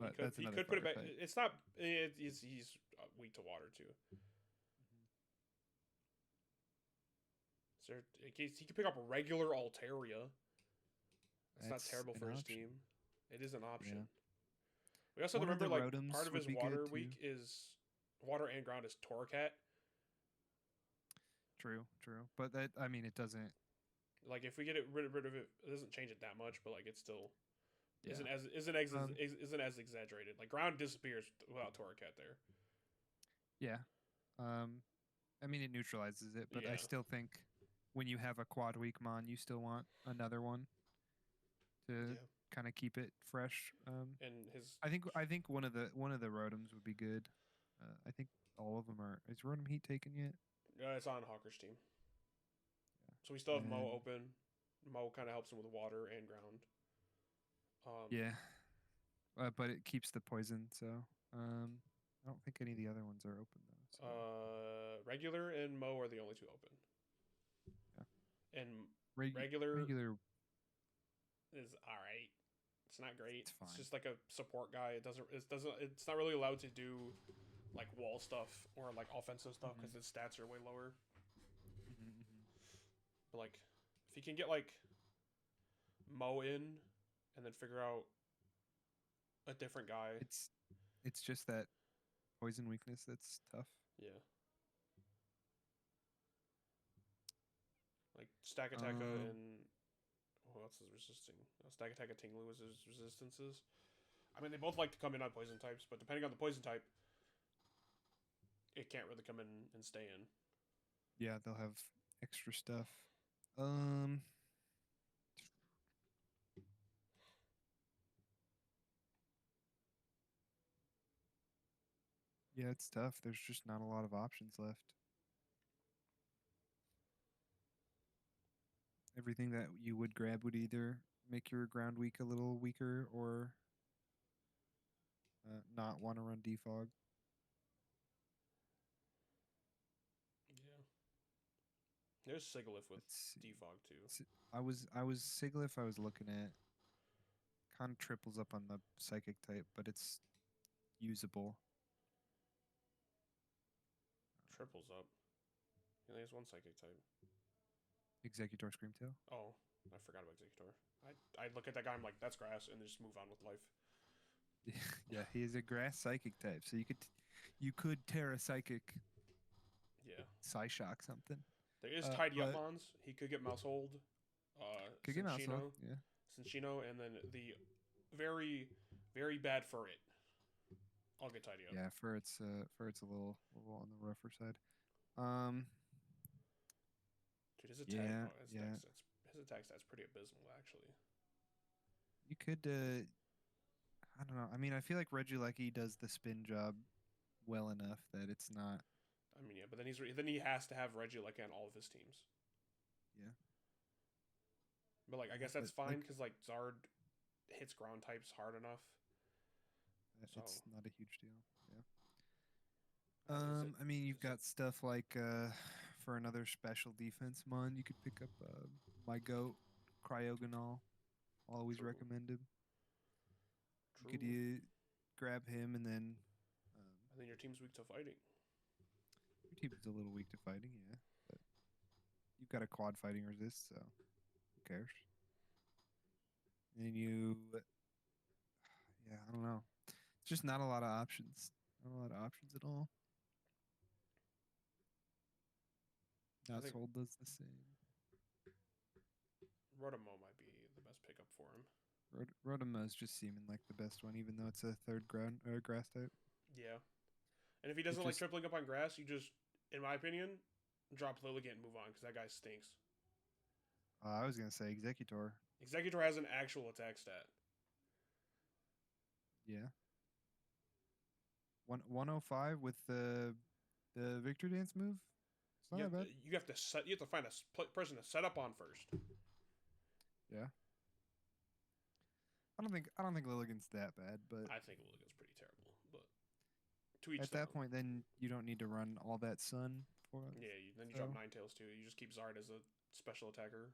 [SPEAKER 2] but that's another.
[SPEAKER 1] He could put it back. It's not. He's weak to water too. So he could pick up a regular Altaria. That's not terrible for his team. It is an option. Yeah. We also remember like part of his water week is water and ground is Torracat.
[SPEAKER 2] True, but that it doesn't.
[SPEAKER 1] Like if we get rid of it, it doesn't change it that much. But like it still isn't as exaggerated. Like ground disappears without Torracat there.
[SPEAKER 2] Yeah, I mean it neutralizes it, but I still think when you have a quad weak mon, you still want another one to kind of keep it fresh.
[SPEAKER 1] And his,
[SPEAKER 2] I think one of the Rotoms would be good. I think all of them are. Is Rotom Heat taken yet?
[SPEAKER 1] It's on Hawker's team. Yeah. So we still have Mo open. Mo kind of helps him with water and ground.
[SPEAKER 2] Yeah, but it keeps the poison. So I don't think any of the other ones are open though.
[SPEAKER 1] So. Regular and Mo are the only 2 open. Yeah. And regular is all right. It's not great. It's just like a support guy. It's not really allowed to do like wall stuff or like offensive stuff because its stats are way lower. But like, if you can get like Mo in and then figure out a different guy,
[SPEAKER 2] it's just that poison weakness that's tough.
[SPEAKER 1] Yeah. Like Stakataka and who else is resisting? Stakataka Tinglu was his resistances. I mean, they both like to come in on poison types, but depending on the poison type, it can't really come in and stay in.
[SPEAKER 2] Yeah, they'll have extra stuff. Yeah, it's tough. There's just not a lot of options left. Everything that you would grab would either make your ground weak a little weaker or not want to run defog.
[SPEAKER 1] Yeah. There's Sigilyph with defog too.
[SPEAKER 2] I was Sigilyph I was looking at. Kind of triples up on the psychic type, but it's usable.
[SPEAKER 1] Triples up. He only has one psychic type.
[SPEAKER 2] Executor Screamtail.
[SPEAKER 1] Oh, I forgot about Executor. I look at that guy, I'm like, that's grass, and just move on with life.
[SPEAKER 2] Yeah, he is a grass psychic type, so you could Terra Psychic.
[SPEAKER 1] Yeah.
[SPEAKER 2] Psyshock something.
[SPEAKER 1] There is Tidy Up Mons. He could get Mousehold.
[SPEAKER 2] Could get Mousehold, yeah.
[SPEAKER 1] Cinccino, and then the very, very bad for it. I'll get Tidy Up.
[SPEAKER 2] Yeah, for it's a little on the rougher side.
[SPEAKER 1] Dude, his attack, his attack stat's pretty abysmal, actually.
[SPEAKER 2] You could, I don't know. I mean, I feel like Regieleki does the spin job well enough that it's not.
[SPEAKER 1] I mean, yeah, but then he has to have Regieleki on all of his teams.
[SPEAKER 2] Yeah.
[SPEAKER 1] But like, I guess that's fine because like Zard hits ground types hard enough.
[SPEAKER 2] It's not a huge deal. Yeah. I mean, you've got stuff like for another special defense mon, you could pick up my goat, Cryogonal. Always recommend him. You could grab him and then.
[SPEAKER 1] And then your team's weak to fighting.
[SPEAKER 2] Your team's a little weak to fighting, yeah. But you've got a quad fighting resist, so who cares? And yeah, I don't know. It's just not a lot of options. Not a lot of options at all. Household does the same.
[SPEAKER 1] Rotomo might be the best pickup for him.
[SPEAKER 2] Rotomo is just seeming like the best one, even though it's a third grass type.
[SPEAKER 1] Yeah. And if he doesn't like tripling up on grass, you just, in my opinion, drop Lilligant and move on, because that guy stinks.
[SPEAKER 2] I was going to say Executor.
[SPEAKER 1] Executor has an actual attack stat.
[SPEAKER 2] Yeah. 105 with the Victory Dance move? It's not that bad.
[SPEAKER 1] You have to find a person to set up on first.
[SPEAKER 2] Yeah. I don't think Lilligant's that bad, but
[SPEAKER 1] I think Lilligant's pretty terrible. But to each
[SPEAKER 2] at that point, then you don't need to run all that sun for it.
[SPEAKER 1] Yeah, then you drop Ninetales too. You just keep Zard as a special attacker.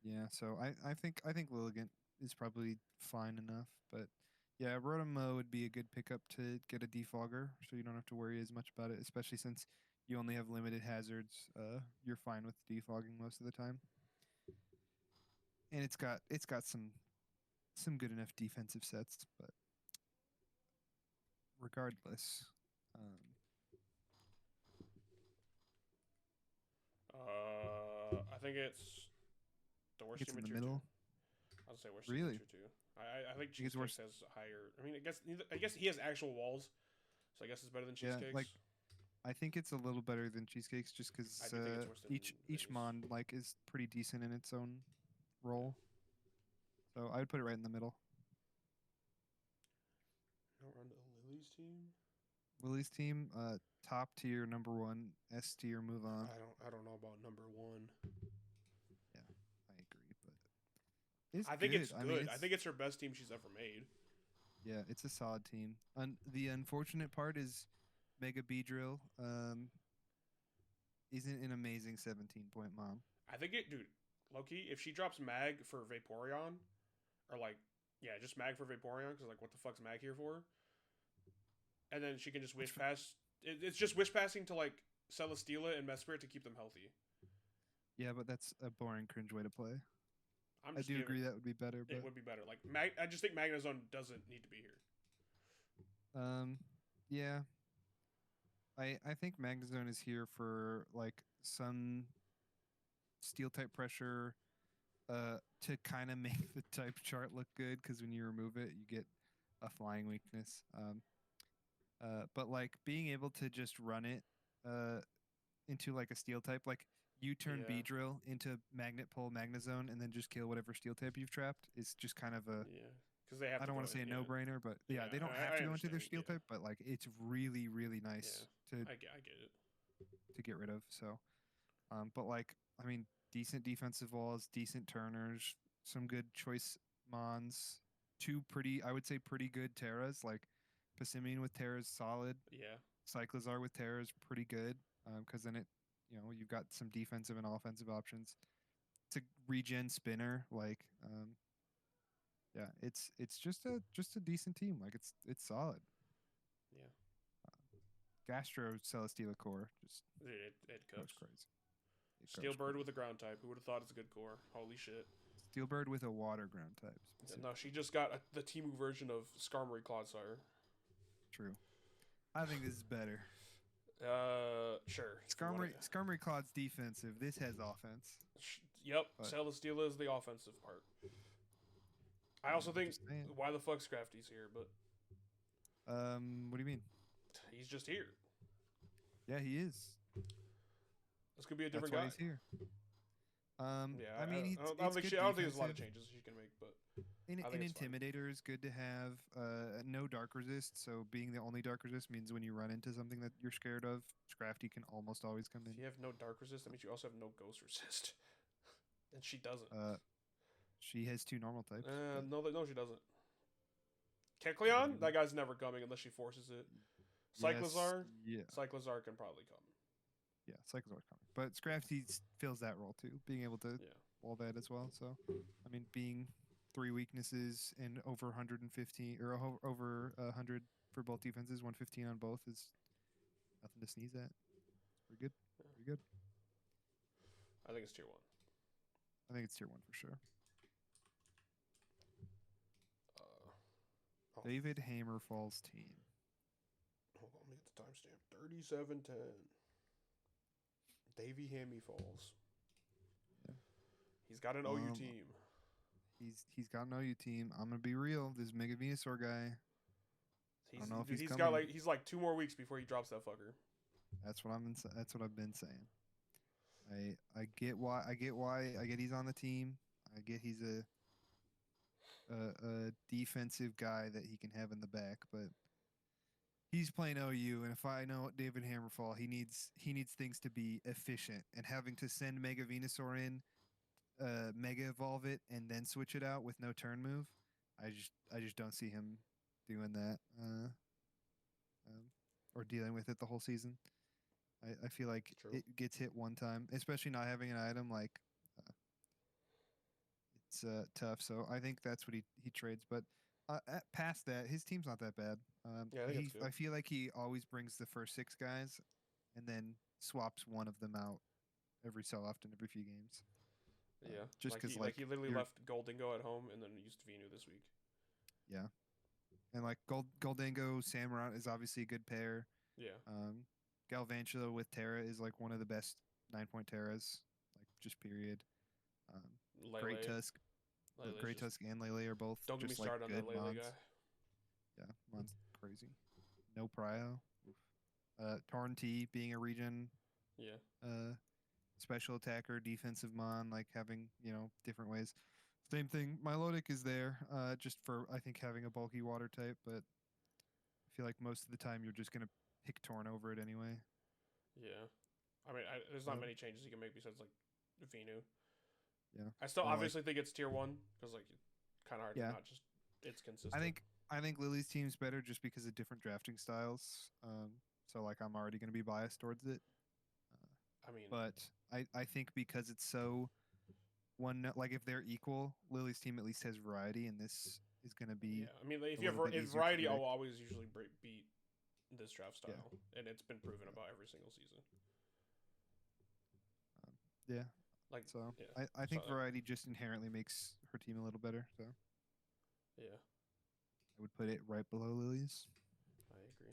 [SPEAKER 2] Yeah, so I think Lilligant is probably fine enough, but yeah, Rotomo would be a good pickup to get a defogger, so you don't have to worry as much about it, especially since you only have limited hazards. You're fine with defogging most of the time, and it's got some good enough defensive sets, but regardless.
[SPEAKER 1] I think it's the worst team
[SPEAKER 2] in the middle.
[SPEAKER 1] I'll say worst team in tier 2. I think Cheesecake has higher. I mean, I guess he has actual walls, so I guess it's better than Cheesecakes.
[SPEAKER 2] Yeah, I think it's a little better than Cheesecakes just because each mon is pretty decent in its own role. So I would put it right in the middle.
[SPEAKER 1] Don't run Lily's team.
[SPEAKER 2] Lily's team, top tier, number 1, S tier, move on.
[SPEAKER 1] I don't know about number 1.
[SPEAKER 2] Yeah, I agree, but
[SPEAKER 1] I think it's good. I mean, I think it's her best team she's ever made.
[SPEAKER 2] Yeah, it's a solid team. The unfortunate part is Mega Beedrill isn't an amazing 17-point mom.
[SPEAKER 1] I think dude, Loki, if she drops Mag for Vaporeon, or just Mag for Vaporeon, because what the fuck's Mag here for? And then she can just wish pass. It's just wish passing to Celesteela and Mesprit to keep them healthy.
[SPEAKER 2] Yeah, but that's a boring, cringe way to play. I do agree that would be better. But
[SPEAKER 1] it would be better. I just think Magnezone doesn't need to be here.
[SPEAKER 2] Yeah. I think Magnezone is here for some steel type pressure to kind of make the type chart look good, because when you remove it, you get a flying weakness. But like being able to just run it into like a steel type, like you turn B drill into magnet pull magnezone and then just kill whatever steel type you've trapped is just kind of a
[SPEAKER 1] because they have.
[SPEAKER 2] I don't want to say a no-brainer, but they don't have to go into their steel type, but like it's really really nice to
[SPEAKER 1] I get it
[SPEAKER 2] to get rid of. So, but like I mean, decent defensive walls, decent turners, some good choice mons, two pretty I would say pretty good Terras like Passimian with Terra is solid.
[SPEAKER 1] Yeah.
[SPEAKER 2] Cyclizar with Terra is pretty good because then you've got some defensive and offensive options. It's a regen spinner like it's just a decent team like it's solid.
[SPEAKER 1] Yeah.
[SPEAKER 2] Gastro Celesteela core just
[SPEAKER 1] it goes
[SPEAKER 2] crazy.
[SPEAKER 1] Steelbird with a ground type. Who would have thought it's a good core? Holy shit.
[SPEAKER 2] Steelbird with a water ground type.
[SPEAKER 1] No, she just got the Temu version of Skarmory Clodsire.
[SPEAKER 2] True. I think this is better.
[SPEAKER 1] Sure.
[SPEAKER 2] Skarmory Clod's defensive. This has offense.
[SPEAKER 1] Yep. Celesteela is the offensive part. I also think why the fuck Scrafty's here, but
[SPEAKER 2] what do you mean?
[SPEAKER 1] He's just here.
[SPEAKER 2] Yeah, he is.
[SPEAKER 1] This could be a different guy.
[SPEAKER 2] He's here.
[SPEAKER 1] Yeah,
[SPEAKER 2] I mean,
[SPEAKER 1] I don't think there's a lot of changes she can make, but
[SPEAKER 2] an Intimidator fine. Is good to have. No dark resist, so being the only dark resist means when you run into something that you're scared of, Scrafty can almost always come in.
[SPEAKER 1] If you have no dark resist, that means you also have no ghost resist, and she doesn't.
[SPEAKER 2] She has 2 normal types.
[SPEAKER 1] No, she doesn't. Kecleon, that guy's never coming unless she forces it. Cyclizar, Cyclizar can probably come.
[SPEAKER 2] Yeah, Cyclizar's coming. But Scrafty fills that role too, being able to wall that as well. So, I mean, being 3 weaknesses and over 115 or over 100 for both defenses, 115 on both is nothing to sneeze at. Pretty good. Pretty good.
[SPEAKER 1] I think it's tier 1.
[SPEAKER 2] I think it's tier 1 for sure. David Hammerfall's team.
[SPEAKER 1] Hold on, let me get the timestamp. 3710. Davey Hammy Falls. Yeah. He's got an OU team.
[SPEAKER 2] He's got an OU team. I'm gonna be real. This Mega Venusaur guy.
[SPEAKER 1] I don't know if he's got like 2 more weeks before he drops that fucker.
[SPEAKER 2] That's what I've been saying. I get why he's on the team. I get he's a defensive guy that he can have in the back, but he's playing OU, and if I know David Hammerfall, he needs things to be efficient, and having to send Mega Venusaur in, Mega Evolve it, and then switch it out with no turn move, I just don't see him doing that, or dealing with it the whole season. I feel like it gets hit one time, especially not having an item like. It's tough, so I think that's what he trades. But past that, his team's not that bad. I feel like he always brings the first 6 guys, and then swaps one of them out every so often, every few games.
[SPEAKER 1] Yeah, just because he literally left Goldingo at home and then used Venu this week.
[SPEAKER 2] Yeah, and like Goldingo Samurott is obviously a good pair.
[SPEAKER 1] Yeah.
[SPEAKER 2] Galvantula with Terra is like one of the best 9-point Terras, like just period. Great Tusk, Great Tusk and Lele are both.
[SPEAKER 1] Don't get me started on the Lele guy.
[SPEAKER 2] Yeah, Mon's crazy. No Prio. Torn T being a regen.
[SPEAKER 1] Yeah.
[SPEAKER 2] Special attacker, defensive Mon, like having different ways. Same thing. Milotic is there, just for I think having a bulky water type, but I feel like most of the time you're just gonna pick Torn over it anyway.
[SPEAKER 1] Yeah, I mean, there's not many changes you can make besides like Venu.
[SPEAKER 2] Yeah,
[SPEAKER 1] I still obviously think it's tier 1 because like kind of hard to not just it's consistent.
[SPEAKER 2] I think Lily's team's better just because of different drafting styles. So like I'm already going to be biased towards it.
[SPEAKER 1] I mean,
[SPEAKER 2] but I think because it's so one like if they're equal, Lily's team at least has variety, and this is going to be.
[SPEAKER 1] Yeah, I mean, if you have variety, I'll always usually beat this draft style, and it's been proven about every single season.
[SPEAKER 2] Yeah.
[SPEAKER 1] Like
[SPEAKER 2] so, I think variety just inherently makes her team a little better. So,
[SPEAKER 1] yeah,
[SPEAKER 2] I would put it right below Lily's.
[SPEAKER 1] I agree.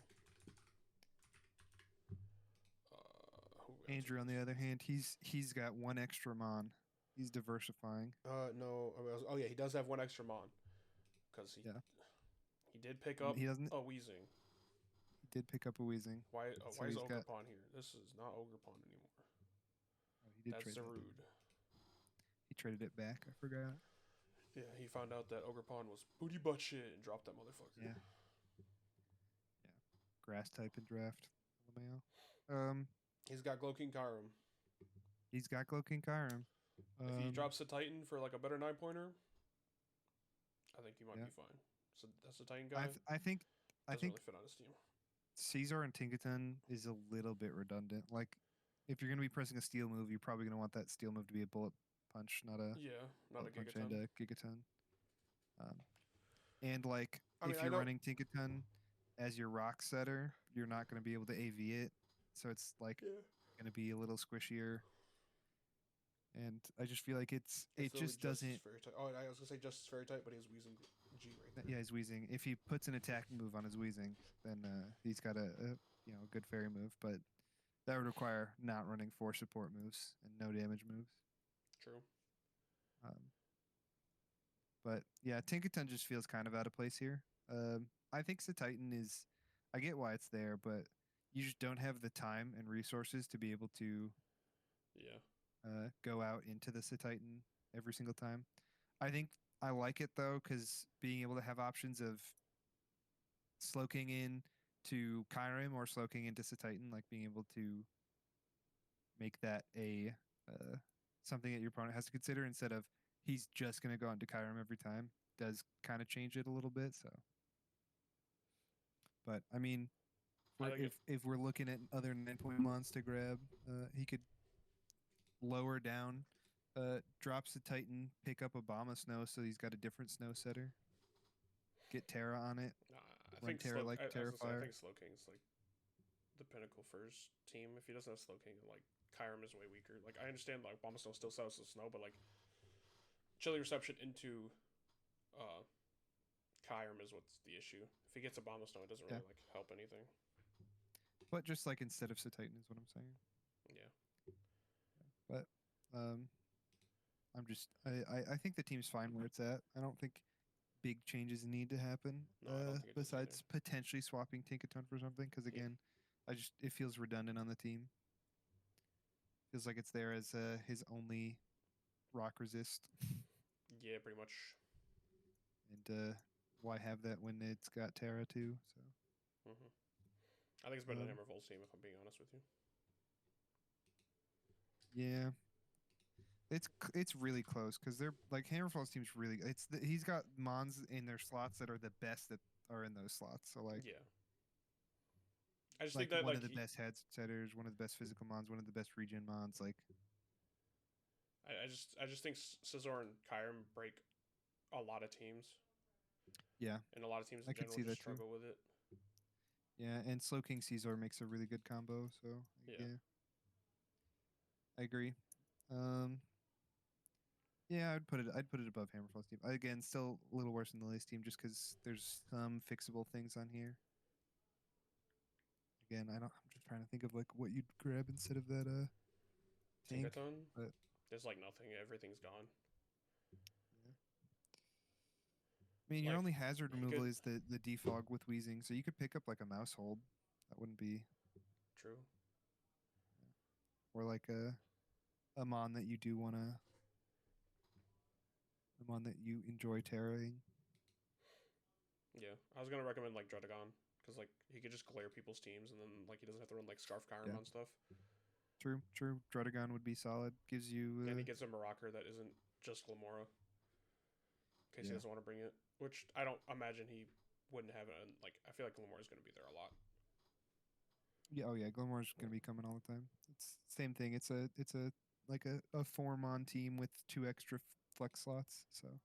[SPEAKER 2] Andrew, on the other hand, he's got 1 extra Mon. He's diversifying.
[SPEAKER 1] No. Oh yeah, he does have 1 extra Mon, because he did pick up a Weezing.
[SPEAKER 2] did pick up a Weezing.
[SPEAKER 1] Why is Ogre Pawn here? This is not Ogre Pawn anymore.
[SPEAKER 2] Oh, he did
[SPEAKER 1] That's rude.
[SPEAKER 2] He traded it back. I forgot.
[SPEAKER 1] Yeah, he found out that Ogre Pawn was booty butt shit and dropped that motherfucker.
[SPEAKER 2] Yeah. Grass type in draft. LMAO.
[SPEAKER 1] He's got Glow-King Kyurem.
[SPEAKER 2] He's got Glow-King Kyurem.
[SPEAKER 1] If he drops a Titan for like a better 9-pointer, I think he might be fine. So that's a Titan guy.
[SPEAKER 2] I think
[SPEAKER 1] really fit on his team.
[SPEAKER 2] Caesar and Tinkaton is a little bit redundant. Like, if you're going to be pressing a steel move, you're probably going to want that steel move to be a bullet punch, not a
[SPEAKER 1] Gigaton.
[SPEAKER 2] And a Gigaton. And like, if you're running Tinkaton as your rock setter, you're not going to be able to AV it, so it's like going to be a little squishier. And I just feel like it just doesn't.
[SPEAKER 1] Oh, I was gonna say Justice Fairy type, but he's Weezing G right there.
[SPEAKER 2] Yeah, he's Weezing. If he puts an attack move on his Weezing, then he's got a good fairy move. But that would require not running 4 support moves and no damage moves.
[SPEAKER 1] True.
[SPEAKER 2] But yeah, Tinkaton just feels kind of out of place here. I think Titan is. I get why it's there, but you just don't have the time and resources to be able to. Go out into the Titan every single time. I think I like it though, because being able to have options of Slowking in to Kyurem or Slowking into Titan, like being able to make that a something that your opponent has to consider instead of he's just going to go into Kyurem every time, does kind of change it a little bit. So, but I mean, if we're looking at other 9-point mons to grab, he could lower down, drops the Titan, pick up Obama Snow, so he's got a different snow setter. Get Terra on it.
[SPEAKER 1] I think Terra Terrifier. I think Slowking's like the pinnacle for his team. If he doesn't have Slowking, like Kyurem is way weaker. Like I understand like Obama Snow still sells the snow, but like Chilly Reception into Kyurem is what's the issue. If he gets Obama Snow, it doesn't really like help anything.
[SPEAKER 2] But just like instead of Titan is what I'm saying.
[SPEAKER 1] Yeah.
[SPEAKER 2] But I think the team's fine where it's at. I don't think big changes need to happen. Besides potentially swapping Tinkaton for something, because again, it feels redundant on the team. Feels like it's there as his only rock resist.
[SPEAKER 1] Yeah, pretty much.
[SPEAKER 2] And why have that when it's got Terra too? So.
[SPEAKER 1] I think it's better than Hammerfall's team, if I'm being honest with you.
[SPEAKER 2] Yeah. It's really close because they're like Hammerfall's team's really. He's got mons in their slots that are the best that are in those slots. So like
[SPEAKER 1] I just think that
[SPEAKER 2] one of the best head setters, one of the best physical mons, one of the best regen mons. Like
[SPEAKER 1] I just think Scizor and Kyurem break a lot of teams.
[SPEAKER 2] Yeah,
[SPEAKER 1] and a lot of teams in general just struggle with it.
[SPEAKER 2] Yeah, and Slowking Caesar makes a really good combo. So yeah. I agree. Yeah, I'd put it above Hammerfall's team. Again, still a little worse than the Lace team just because there's some fixable things on here. Again, I'm just trying to think of like what you'd grab instead of that tank.
[SPEAKER 1] But there's like nothing. Everything's gone.
[SPEAKER 2] Yeah. I mean, your only hazard removal is the defog with Weezing, so you could pick up like a mouse hold. That wouldn't be
[SPEAKER 1] true.
[SPEAKER 2] Or like a mon that you do want to. The one that you enjoy terroring.
[SPEAKER 1] Yeah, I was gonna recommend like Drudagon because like he could just glare people's teams and then like he doesn't have to run like Scarf Kyurem on stuff.
[SPEAKER 2] True. Drudagon would be solid. Gives you.
[SPEAKER 1] And he gets a Marauder that isn't just Glamora. In case he doesn't want to bring it, which I don't imagine he wouldn't have it. Like I feel like Glamora's gonna be there a lot.
[SPEAKER 2] Yeah. Oh yeah, Glamora's gonna be coming all the time. It's same thing. It's a like a 4-mon team with 2 extra flex slots. So,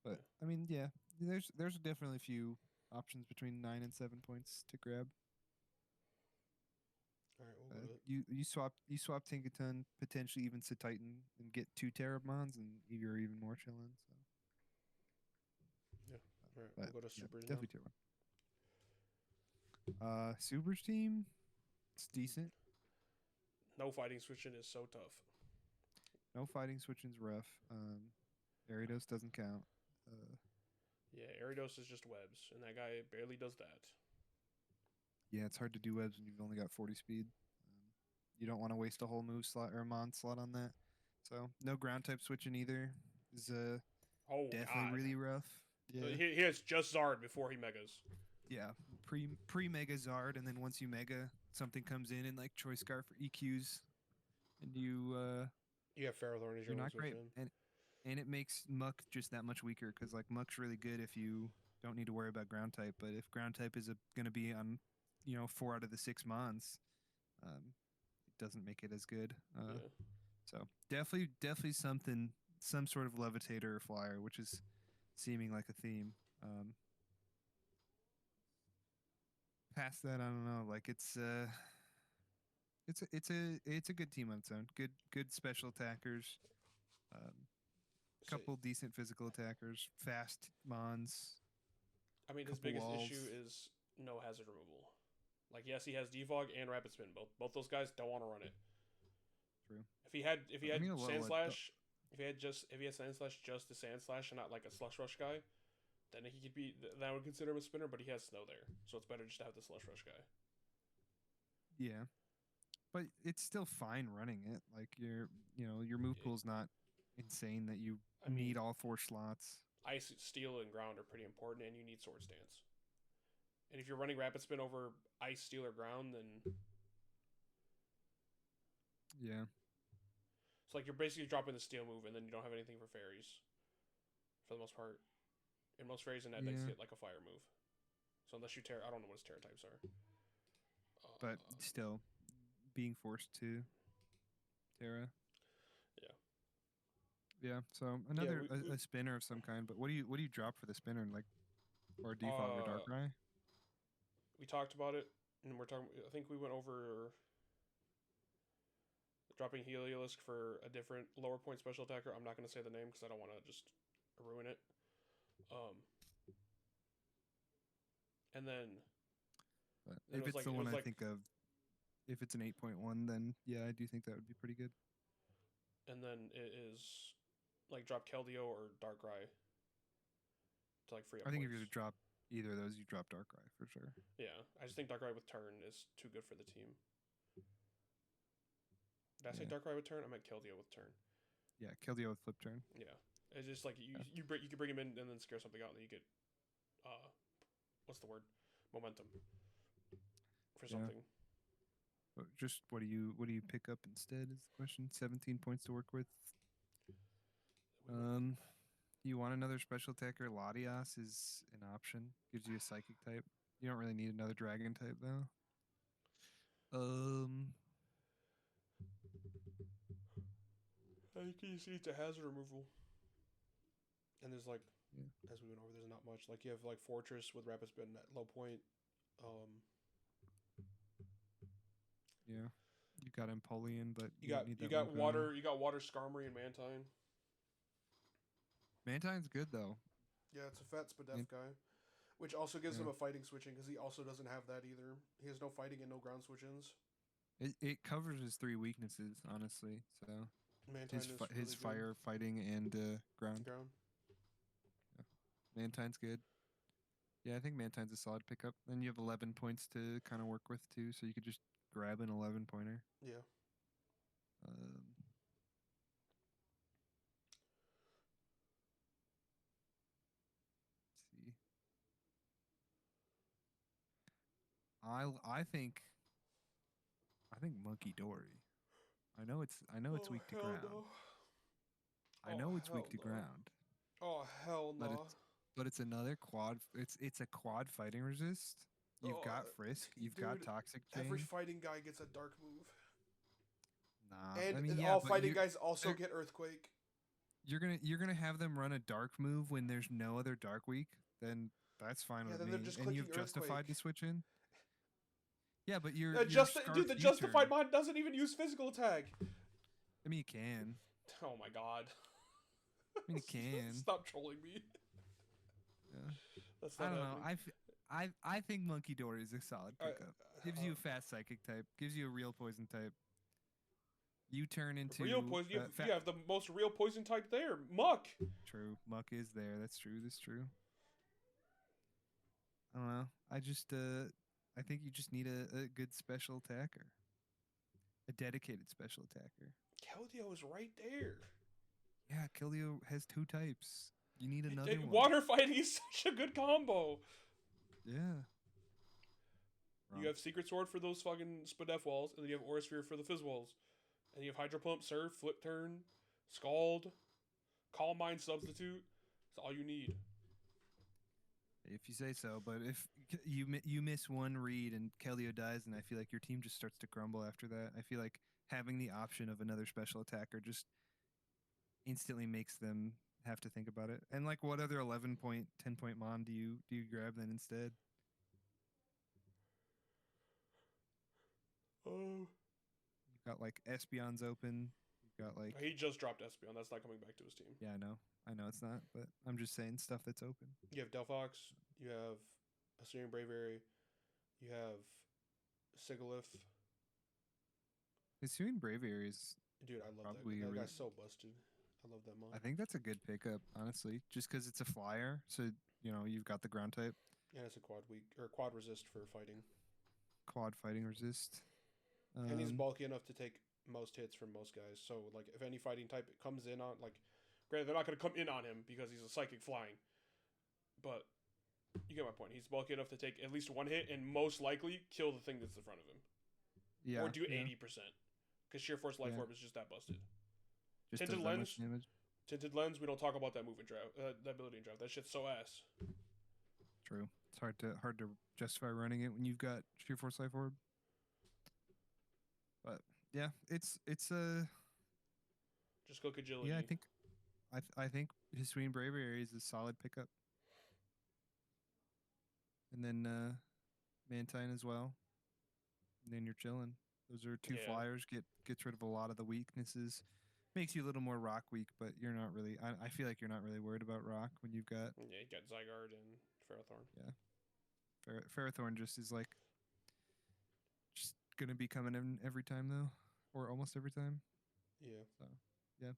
[SPEAKER 2] but I mean, yeah, there's definitely a few options between 9 and 7 points to grab.
[SPEAKER 1] All right, we'll go to it.
[SPEAKER 2] You swap Tinkaton, potentially even Titan, and get 2 Terramons, and you're even more chilling. So.
[SPEAKER 1] Yeah. All right, we'll go to Supr.
[SPEAKER 2] Definitely tier 1. Supr's team, it's decent.
[SPEAKER 1] No fighting switching is so tough.
[SPEAKER 2] No fighting switching's rough. Aridos doesn't count.
[SPEAKER 1] Yeah, Aridos is just webs, and that guy barely does that.
[SPEAKER 2] Yeah, it's hard to do webs when you've only got 40 speed. You don't want to waste a whole move slot or a mon slot on that. So no ground type switching either is definitely really rough. Yeah,
[SPEAKER 1] he has just Zard before he megas.
[SPEAKER 2] Yeah, pre mega Zard, and then once you mega, something comes in and like Choice Scarf for EQs, and you
[SPEAKER 1] have Ferrothorn as your
[SPEAKER 2] not great, and it makes Muck just that much weaker because like Muck's really good if you don't need to worry about ground type, but if ground type is going to be on 4 out of the 6 mons, it doesn't make it as good. So definitely some sort of levitator or flyer, which is seeming like a theme. Past that, I don't know. Like it's a good team on its own. Good special attackers. Couple decent physical attackers. Fast mons.
[SPEAKER 1] I mean, his biggest issue is no hazard removal. Like, yes, he has Defog and Rapid Spin. Both those guys don't want to run it.
[SPEAKER 2] True.
[SPEAKER 1] If he had Sand Slash, if he had Sand Slash just the Sand Slash and not like a Slush Rush guy, then he could be. Then I would consider him a spinner. But he has Snow there, so it's better just to have the Slush Rush guy.
[SPEAKER 2] Yeah, but it's still fine running it. Like your move pool's not insane that you need all 4 slots.
[SPEAKER 1] Ice, Steel, and Ground are pretty important, and you need Swords Dance. And if you're running Rapid Spin over Ice, Steel, or Ground, then
[SPEAKER 2] yeah.
[SPEAKER 1] So like you're basically dropping the Steel move, and then you don't have anything for fairies, for the most part. And most fairies in that decks hit like a fire move. So unless you Terra, I don't know what his Terra types are.
[SPEAKER 2] But still, being forced to Terra.
[SPEAKER 1] Yeah.
[SPEAKER 2] Yeah. So another a spinner of some kind. But what do you drop for the spinner? Like, or Defog or Darkrai?
[SPEAKER 1] We talked about it, and we're talking. I think we went over dropping Heliolisk for a different lower point special attacker. I'm not going to say the name because I don't want to just ruin it. And then
[SPEAKER 2] if it's the one I think of, if it's an 8.1, then yeah, I do think that would be pretty good.
[SPEAKER 1] And then it is like drop Keldeo or Darkrai to like free up.
[SPEAKER 2] I think if you drop either of those, you drop Darkrai for sure.
[SPEAKER 1] Yeah, I just think Darkrai with turn is too good for the team. Did I say Darkrai with turn? I meant Keldeo with turn.
[SPEAKER 2] Yeah, Keldeo with flip turn.
[SPEAKER 1] Yeah, it's just like you can bring him in and then scare something out, and then you get what's the word? Momentum for something.
[SPEAKER 2] Just what do you pick up instead is the question. 17 points to work with. You want another special attacker? Latias is an option. Gives you a psychic type. You don't really need another dragon type though.
[SPEAKER 1] I think you see it's a hazard removal. And there's like as we went over, there's not much. Like you have like Fortress with Rapid Spin at low point.
[SPEAKER 2] Yeah. You got Empoleon, but
[SPEAKER 1] you got water. You got Water, Skarmory, and Mantine.
[SPEAKER 2] Mantine's good though.
[SPEAKER 1] Yeah, it's a fat Spadef guy, which also gives him a fighting switching because he also doesn't have that either. He has no fighting and no ground switch-ins.
[SPEAKER 2] It covers his 3 weaknesses, honestly. So his fire, fighting, and ground. Yeah. Mantine's good. Yeah, I think Mantine's a solid pickup. Then you have 11 points to kind of work with too, so you could just grab an 11-pointer.
[SPEAKER 1] Yeah.
[SPEAKER 2] See. I think Monkey Dory. I know it's weak to ground.
[SPEAKER 1] No.
[SPEAKER 2] I know it's weak to ground.
[SPEAKER 1] Oh hell no!
[SPEAKER 2] But it's another quad. It's a quad fighting resist. You've got Frisk. You've got Toxic Chain.
[SPEAKER 1] Every fighting guy gets a dark move.
[SPEAKER 2] Nah,
[SPEAKER 1] and all fighting guys also get Earthquake.
[SPEAKER 2] You're gonna have them run a dark move when there's no other dark weak. Then that's fine with me. And you've justified to switch in. Yeah, but the
[SPEAKER 1] justified mod doesn't even use physical attack.
[SPEAKER 2] I mean, you can.
[SPEAKER 1] Oh my god.
[SPEAKER 2] I mean, you can.
[SPEAKER 1] Stop trolling me.
[SPEAKER 2] Yeah. I don't know. I think Monkey Dory is a solid pickup. Gives you a fast psychic type. Gives you a real poison type. You turn into
[SPEAKER 1] real poison. You have the most real poison type there. Muck.
[SPEAKER 2] True. Muck is there. That's true. I don't know. I think you just need a good special attacker. A dedicated special attacker.
[SPEAKER 1] Keldeo is right there.
[SPEAKER 2] Yeah, Keldeo has 2 types. You need another one.
[SPEAKER 1] Water fighting is such a good combo.
[SPEAKER 2] Yeah.
[SPEAKER 1] You have Secret Sword for those fucking Spadef walls, and then you have Aura Sphere for the Fizz walls. And you have Hydro Pump, Surf, Flip Turn, Scald, Calm Mind Substitute. That's all you need.
[SPEAKER 2] If you say so, but if you miss one read and Keldeo dies, and I feel like your team just starts to crumble after that. I feel like having the option of another special attacker just instantly makes them have to think about it. And like, what other 11-point, 10-point mon do you grab then instead?
[SPEAKER 1] Oh.
[SPEAKER 2] You've got like Espeon's open. You've got like
[SPEAKER 1] he just dropped Espeon. That's not coming back to his team.
[SPEAKER 2] Yeah, I know it's not, but I'm just saying stuff that's open.
[SPEAKER 1] You have Delphox. You have Assyrian Braviary. You have Sigalith.
[SPEAKER 2] Assyrian Braviary is.
[SPEAKER 1] Dude, I love that guy's so busted. I love that mon.
[SPEAKER 2] I think that's a good pickup, honestly, just because it's a flyer. So you've got the ground type.
[SPEAKER 1] Yeah, it's a quad resist for fighting.
[SPEAKER 2] Quad fighting resist.
[SPEAKER 1] And he's bulky enough to take most hits from most guys. So like, if any fighting type comes in on, like, granted they're not going to come in on him because he's a psychic flying, but you get my point. He's bulky enough to take at least one hit and most likely kill the thing that's in front of him.
[SPEAKER 2] Yeah.
[SPEAKER 1] Or do 80%. Because Sheer Force Life Orb is just that busted.
[SPEAKER 2] Just
[SPEAKER 1] Tinted Lens, we don't talk about that move in draft, that ability in draft. That shit's so ass.
[SPEAKER 2] True. It's hard to justify running it when you've got Sheer Force Life Orb. But yeah, it's a.
[SPEAKER 1] Just click agility.
[SPEAKER 2] Yeah, I think Hisuian Braviary is a solid pickup. And then Mantine as well. And then you're chilling. Those are 2 flyers. Gets rid of a lot of the weaknesses. Makes you a little more rock weak, but you're not really. I feel like you're not really worried about rock when you've got.
[SPEAKER 1] Yeah, you got Zygarde and Ferrothorn.
[SPEAKER 2] Yeah, Ferrothorn just is like. Just gonna be coming in every time though, or almost every time.
[SPEAKER 1] Yeah.
[SPEAKER 2] So, yeah.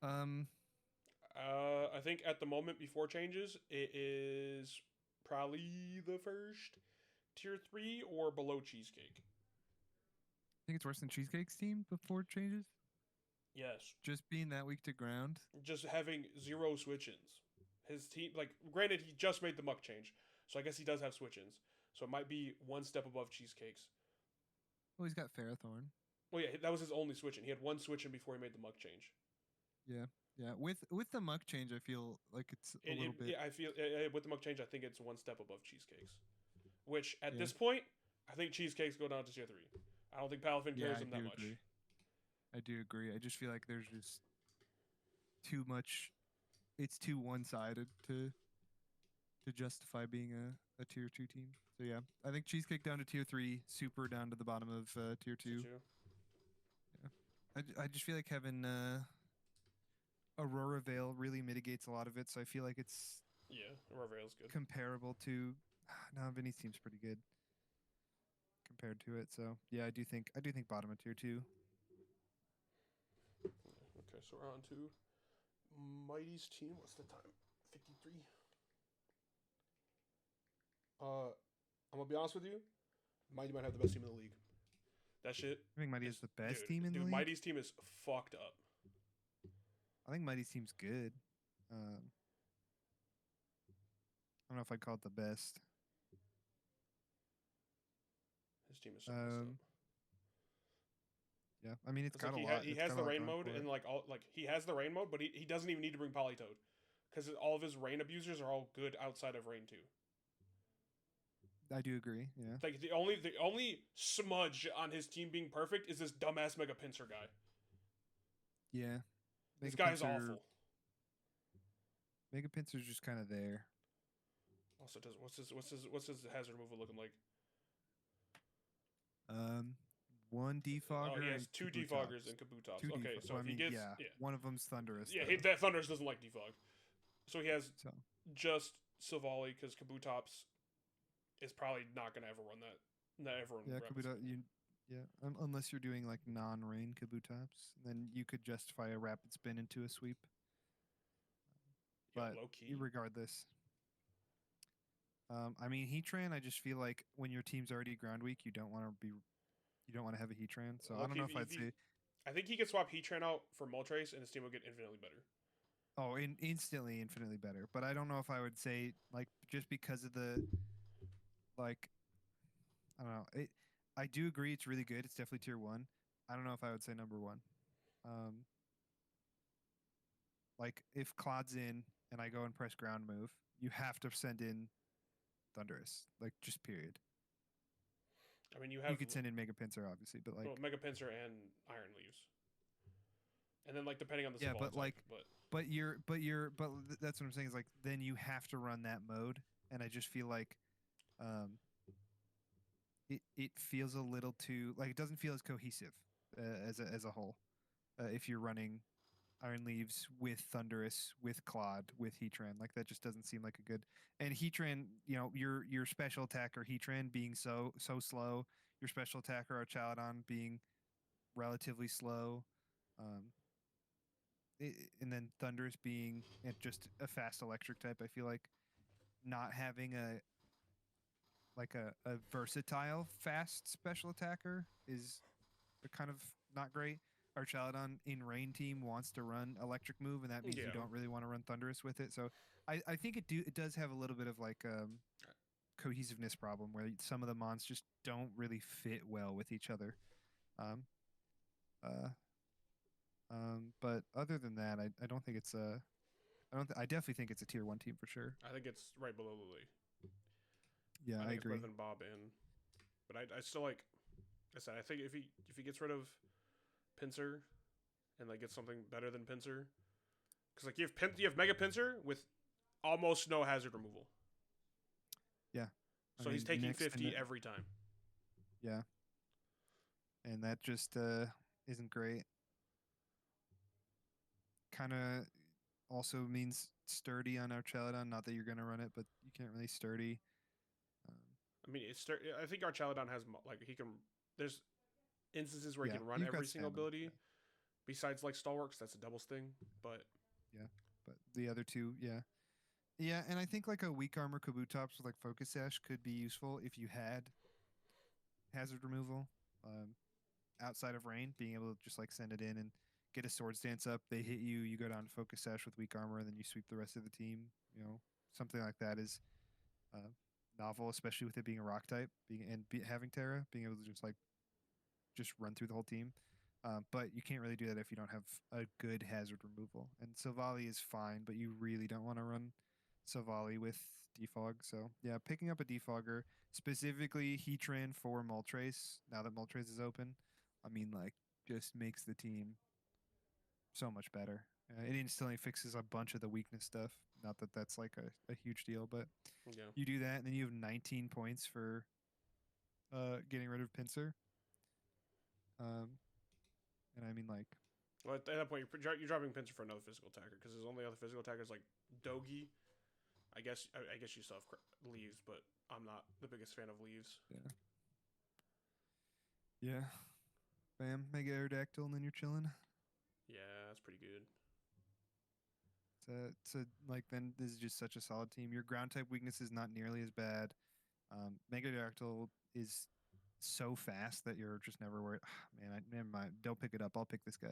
[SPEAKER 1] I think at the moment before changes, it is probably the first tier 3 or below Cheesecake.
[SPEAKER 2] I think it's worse than Cheesecake's team before changes.
[SPEAKER 1] Yes.
[SPEAKER 2] Just being that weak to ground.
[SPEAKER 1] Just having 0 switch-ins. His team, like, granted, he just made the muck change, so I guess he does have switch-ins. So it might be one step above Cheesecake's.
[SPEAKER 2] Well, he's got Ferrothorn.
[SPEAKER 1] Well, yeah, that was his only switch-in. He had one switch-in before he made the muck change.
[SPEAKER 2] Yeah. With the muck change, I feel like it's a little bit.
[SPEAKER 1] Yeah, I feel with the muck change, I think it's one step above Cheesecake's. Which, at this point, I think Cheesecake's go down to tier 3. I don't think Palafin cares him that much.
[SPEAKER 2] I do agree. I just feel like there's just too much. It's too one-sided to justify being a tier 2 team. So yeah, I think Cheesecake down to tier 3, Supr down to the bottom of tier 2. Yeah, I just feel like having Aurora Veil really mitigates a lot of it. So I feel like it's
[SPEAKER 1] Aurora Veil's good.
[SPEAKER 2] Comparable to no, Vinny's team's pretty good compared to it. So yeah, I do think bottom of tier 2.
[SPEAKER 1] Okay, so we're on to Mighty's team. What's the time? 53. I'm gonna be honest with you. Mighty might have the best team in the league. That shit.
[SPEAKER 2] I think Mighty is the best team in the league.
[SPEAKER 1] Mighty's team is fucked up.
[SPEAKER 2] I think Mighty's team's good. I don't know if I'd call it the best.
[SPEAKER 1] His team is so messed up.
[SPEAKER 2] Yeah, I mean it's got a lot.
[SPEAKER 1] He has the rain mode and he has the rain mode, but he doesn't even need to bring Polytoad because all of his rain abusers are all good outside of rain too.
[SPEAKER 2] I do agree. Yeah.
[SPEAKER 1] Like the only smudge on his team being perfect is this dumbass Mega Pinsir guy.
[SPEAKER 2] Yeah.
[SPEAKER 1] This guy is awful.
[SPEAKER 2] Mega Pinsir's just kind of there.
[SPEAKER 1] Also, what's his hazard removal looking like?
[SPEAKER 2] One defogger.
[SPEAKER 1] Oh, he has 2 defoggers and Kabutops. Okay, so if he gets
[SPEAKER 2] one of them's Thunderous.
[SPEAKER 1] Yeah, that Thunderous doesn't like defog. So he has just Silvally because Kabutops is probably not going to ever run that. Not ever run.
[SPEAKER 2] Yeah, Kabutops. Unless you're doing like non-rain Kabutops, then you could justify a rapid spin into a sweep. But
[SPEAKER 1] low key.
[SPEAKER 2] regardless, I mean, Heatran, I just feel like when your team's already ground weak, you don't want to have a Heatran. So I don't know if I'd say.
[SPEAKER 1] I think he could swap Heatran out for Moltres, and his team will get infinitely better.
[SPEAKER 2] Oh, instantly, infinitely better. But I don't know if I would say like just because of the like. I don't know. I do agree it's really good. It's definitely tier 1. I don't know if I would say number 1. Like if Claude's in and I go and press ground move, you have to send in Thunderous. Like just period.
[SPEAKER 1] I mean, you
[SPEAKER 2] could send in Mega Pinsir, obviously, but like
[SPEAKER 1] Mega Pinsir and Iron Leaves, and then like depending on the
[SPEAKER 2] but like but that's what I'm saying is like then you have to run that mode, and I just feel like it feels a little too like it doesn't feel as cohesive as a whole if you're running Iron Leaves with Thunderous, with Claude, with Heatran. Like that just doesn't seem like a good. And Heatran, your special attacker Heatran being so slow, your special attacker Archaladon being relatively slow, and then Thunderous being just a fast electric type. I feel like not having a versatile fast special attacker is kind of not great. Archaladon in Rain Team wants to run Electric Move, and that means you don't really want to run Thunderous with it. So I think it does have a little bit of like cohesiveness problem where some of the mons just don't really fit well with each other. But other than that, I don't think it's a. I definitely think it's a tier 1 team for sure.
[SPEAKER 1] I think it's right below Lily.
[SPEAKER 2] Yeah, I agree.
[SPEAKER 1] It's better than Bob in, but I still like. I said I think if he gets rid of Pinsir and like gets something better than Pinsir, because like you have Mega Pinsir with almost no hazard removal.
[SPEAKER 2] Yeah.
[SPEAKER 1] So he's taking 50 every time.
[SPEAKER 2] Yeah. And that just isn't great. Kind of also means sturdy on Archaladon. Not that you're going to run it, but you can't really sturdy.
[SPEAKER 1] I mean, I think Archaladon has like he can. There's instances where he can run every single ability. Besides like Stalwarts, that's a doubles thing. But
[SPEAKER 2] the other two, yeah, and I think like a weak armor Kabutops with like Focus Sash could be useful if you had hazard removal. Outside of rain, being able to just like send it in and get a Swords Dance up, they hit you, you go down to Focus Sash with weak armor, and then you sweep the rest of the team. Something like that is novel, especially with it being a rock type, having Terra, being able to just run through the whole team. But you can't really do that if you don't have a good hazard removal. And Silvally is fine, but you really don't want to run Silvally with Defog. So yeah, picking up a Defogger, specifically Heatran for Moltres, now that Moltres is open, I mean, like, just makes the team so much better. It instantly fixes a bunch of the weakness stuff. Not that that's like a huge deal, but you do that, and then you have 19 points for getting rid of Pinsir. And I mean, like,
[SPEAKER 1] well, at that point, you're dropping Pinsir for another physical attacker because his only other physical attacker is like Dogi. I guess you still have Leaves, but I'm not the biggest fan of Leaves.
[SPEAKER 2] Yeah. Bam, Mega Aerodactyl, and then you're chilling.
[SPEAKER 1] Yeah, that's pretty good.
[SPEAKER 2] So like then this is just such a solid team. Your ground type weakness is not nearly as bad. Mega Aerodactyl is so fast that you're just never worried. Man, never mind. Don't pick it up. I'll pick this guy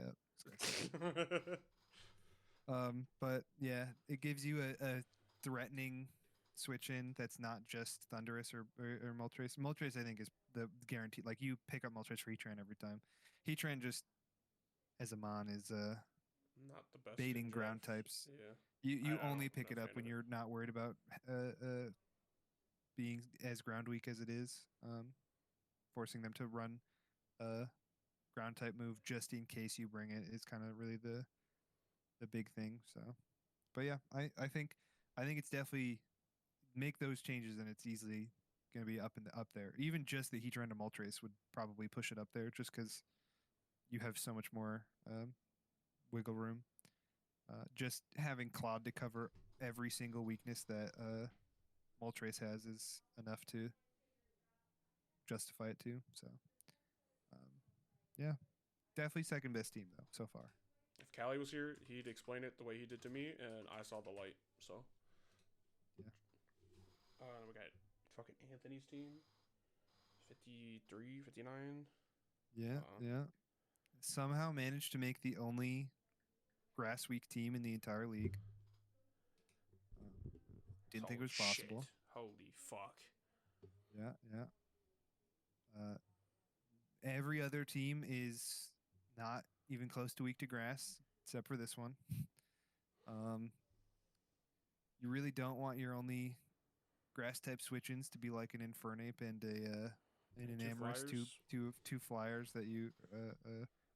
[SPEAKER 2] up. But yeah, it gives you a threatening switch in that's not just Thunderous or Moltres. Moltres, I think, is the guarantee. Like you pick up Moltres for Heatran every time. Heatran just as a mon is
[SPEAKER 1] not the best
[SPEAKER 2] baiting ground types.
[SPEAKER 1] Yeah,
[SPEAKER 2] you only pick it up when you're not worried about being as ground weak as it is. Forcing them to run a ground type move just in case you bring it is kind of really the big thing. So, but yeah, I think it's definitely make those changes and it's easily going to be up there. Even just the Heatran to Moltres would probably push it up there just because you have so much more wiggle room. Just having Claude to cover every single weakness that Moltres has is enough to justify it too. So, yeah, definitely second best team though so far.
[SPEAKER 1] If Callie was here, he'd explain it the way he did to me, and I saw the light. So, We got fucking Anthony's team. 53, 59.
[SPEAKER 2] Yeah, yeah. Somehow managed to make the only grass week team in the entire league. Didn't think it was possible.
[SPEAKER 1] Holy fuck.
[SPEAKER 2] Yeah, yeah. Every other team is not even close to weak to grass, except for this one. You really don't want your only grass type switch-ins to be like an Infernape and an Amorous, two flyers that you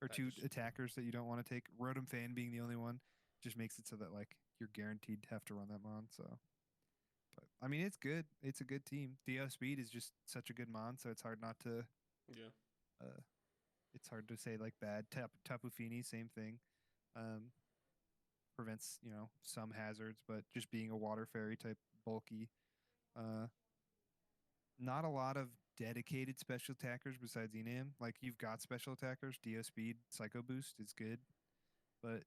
[SPEAKER 2] or two attackers that you don't want to take. Rotom Fan being the only one just makes it so that like you're guaranteed to have to run that mon. So, but I mean, it's good. It's a good team. Dio Speed is just such a good mon, so it's hard not to.
[SPEAKER 1] Yeah.
[SPEAKER 2] It's hard to say like bad. Tapu Fini, same thing. Prevents some hazards, but just being a water fairy type bulky. Not a lot of dedicated special attackers besides Enam. Like you've got special attackers, Dio Speed, Psycho Boost is good, but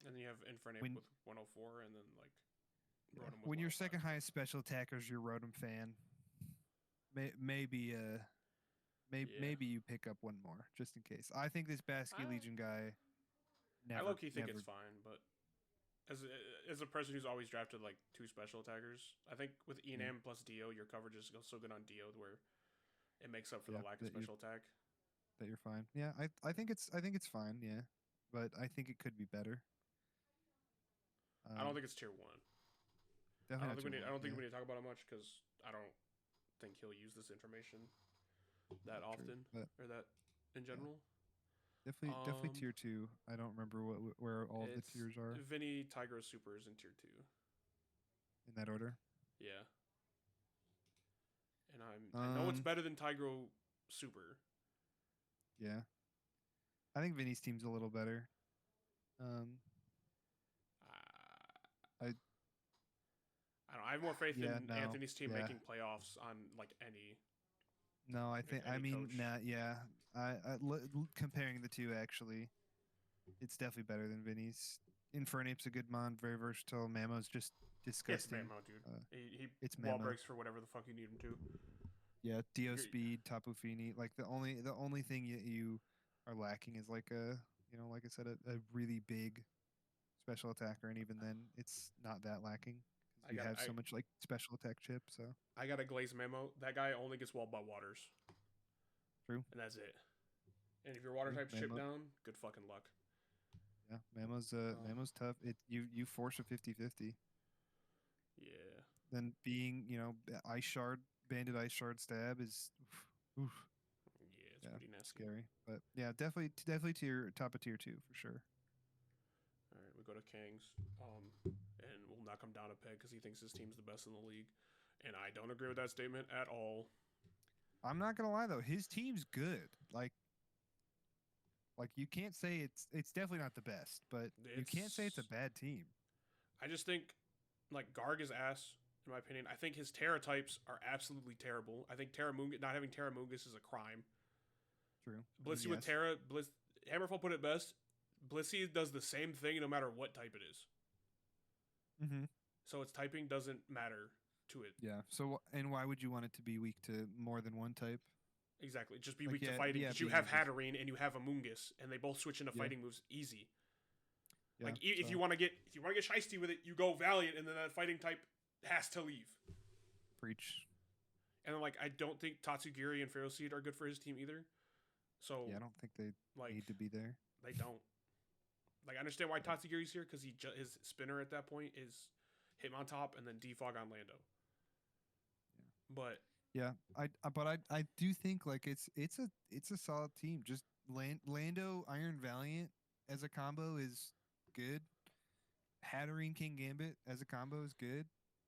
[SPEAKER 1] and then you have Infernape with 104, and then like
[SPEAKER 2] Rotom with when your second highest special attacker is your Rotom Fan, maybe you pick up one more just in case. I think this Basque Legion guy.
[SPEAKER 1] I low-key think it's fine, but as a person who's always drafted like two special attackers, I think with Enam plus Dio, your coverage is so good on Dio where it makes up for the lack of special attack.
[SPEAKER 2] That you're fine. Yeah, I think it's fine. Yeah, but I think it could be better.
[SPEAKER 1] I don't think it's tier 1. I don't think we need to talk about it much because I don't think he'll use this information that often or that in general.
[SPEAKER 2] Definitely tier 2. I don't remember where all the tiers are.
[SPEAKER 1] Vinny, tygro, Supr is in tier 2.
[SPEAKER 2] In that order?
[SPEAKER 1] Yeah. And I know it's better than tygro, Supr.
[SPEAKER 2] Yeah. I think Vinny's team's a little better.
[SPEAKER 1] I have more faith in Anthony's team making playoffs on like any.
[SPEAKER 2] No, comparing the two, actually, it's definitely better than Vinny's. Infernape's a good mon, very versatile. Mamo's just disgusting.
[SPEAKER 1] It's Mamo, dude. He wall breaks for whatever the fuck you need him to.
[SPEAKER 2] Yeah, Dio Speed, Tapu Fini. Like the only thing you are lacking is like like I said, a really big special attacker, and even then, it's not that lacking. You have so much like special attack chip, so
[SPEAKER 1] I got a Glaze Mamo. That guy only gets walled by waters.
[SPEAKER 2] True.
[SPEAKER 1] And that's it. And if your water type's chip down, good fucking luck.
[SPEAKER 2] Yeah, Mamo's tough. You force a 50-50.
[SPEAKER 1] Yeah.
[SPEAKER 2] Then being, Ice Shard, Banded Ice Shard stab is oof.
[SPEAKER 1] Yeah, it's pretty nasty.
[SPEAKER 2] Scary. But yeah, definitely top of tier 2 for sure.
[SPEAKER 1] All right, we go to Kang's, and we'll knock him down a peg because he thinks his team's the best in the league, and I don't agree with that statement at all.
[SPEAKER 2] I'm not gonna lie though, his team's good. Like you can't say it's definitely not the best, but you can't say it's a bad team.
[SPEAKER 1] I just think like Garg is ass in my opinion. I think his Terra types are absolutely terrible. I think not having Terramungus is a crime.
[SPEAKER 2] True.
[SPEAKER 1] Blissey with Terra, Hammerfall put it best. Blissey does the same thing no matter what type it is.
[SPEAKER 2] Mm-hmm.
[SPEAKER 1] So its typing doesn't matter to it.
[SPEAKER 2] Yeah. So, and why would you want it to be weak to more than one type?
[SPEAKER 1] Exactly. Just be weak to fighting. Because you have Hatterene and you have Amoonguss, and they both switch into fighting moves easy. Yeah, like if you want to get Shiesty with it, you go Valiant, and then that fighting type has to leave.
[SPEAKER 2] Preach.
[SPEAKER 1] And then I don't think Tatsugiri and Ferroseed are good for his team either. So
[SPEAKER 2] yeah, I don't think they need to be there.
[SPEAKER 1] They don't. I understand why Tatsugiri's here because his spinner at that point is Hitmontop and then Defog on Lando. Yeah. But
[SPEAKER 2] yeah, I do think it's a solid team. Just Lando Iron Valiant as a combo is good. Hatterene King Gambit as a combo is good.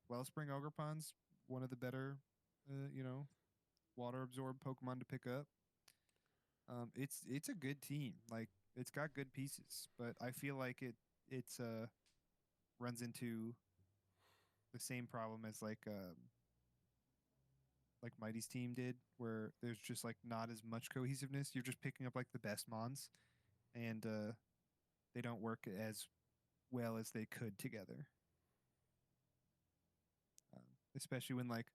[SPEAKER 2] Wellspring Ogerpon's one of the better, water absorb Pokemon to pick up. It's a good team. It's got good pieces, but I feel like it's runs into the same problem as like Mighty's team did, where there's just not as much cohesiveness. You're just picking up the best mons, and they don't work as well as they could together. especially when like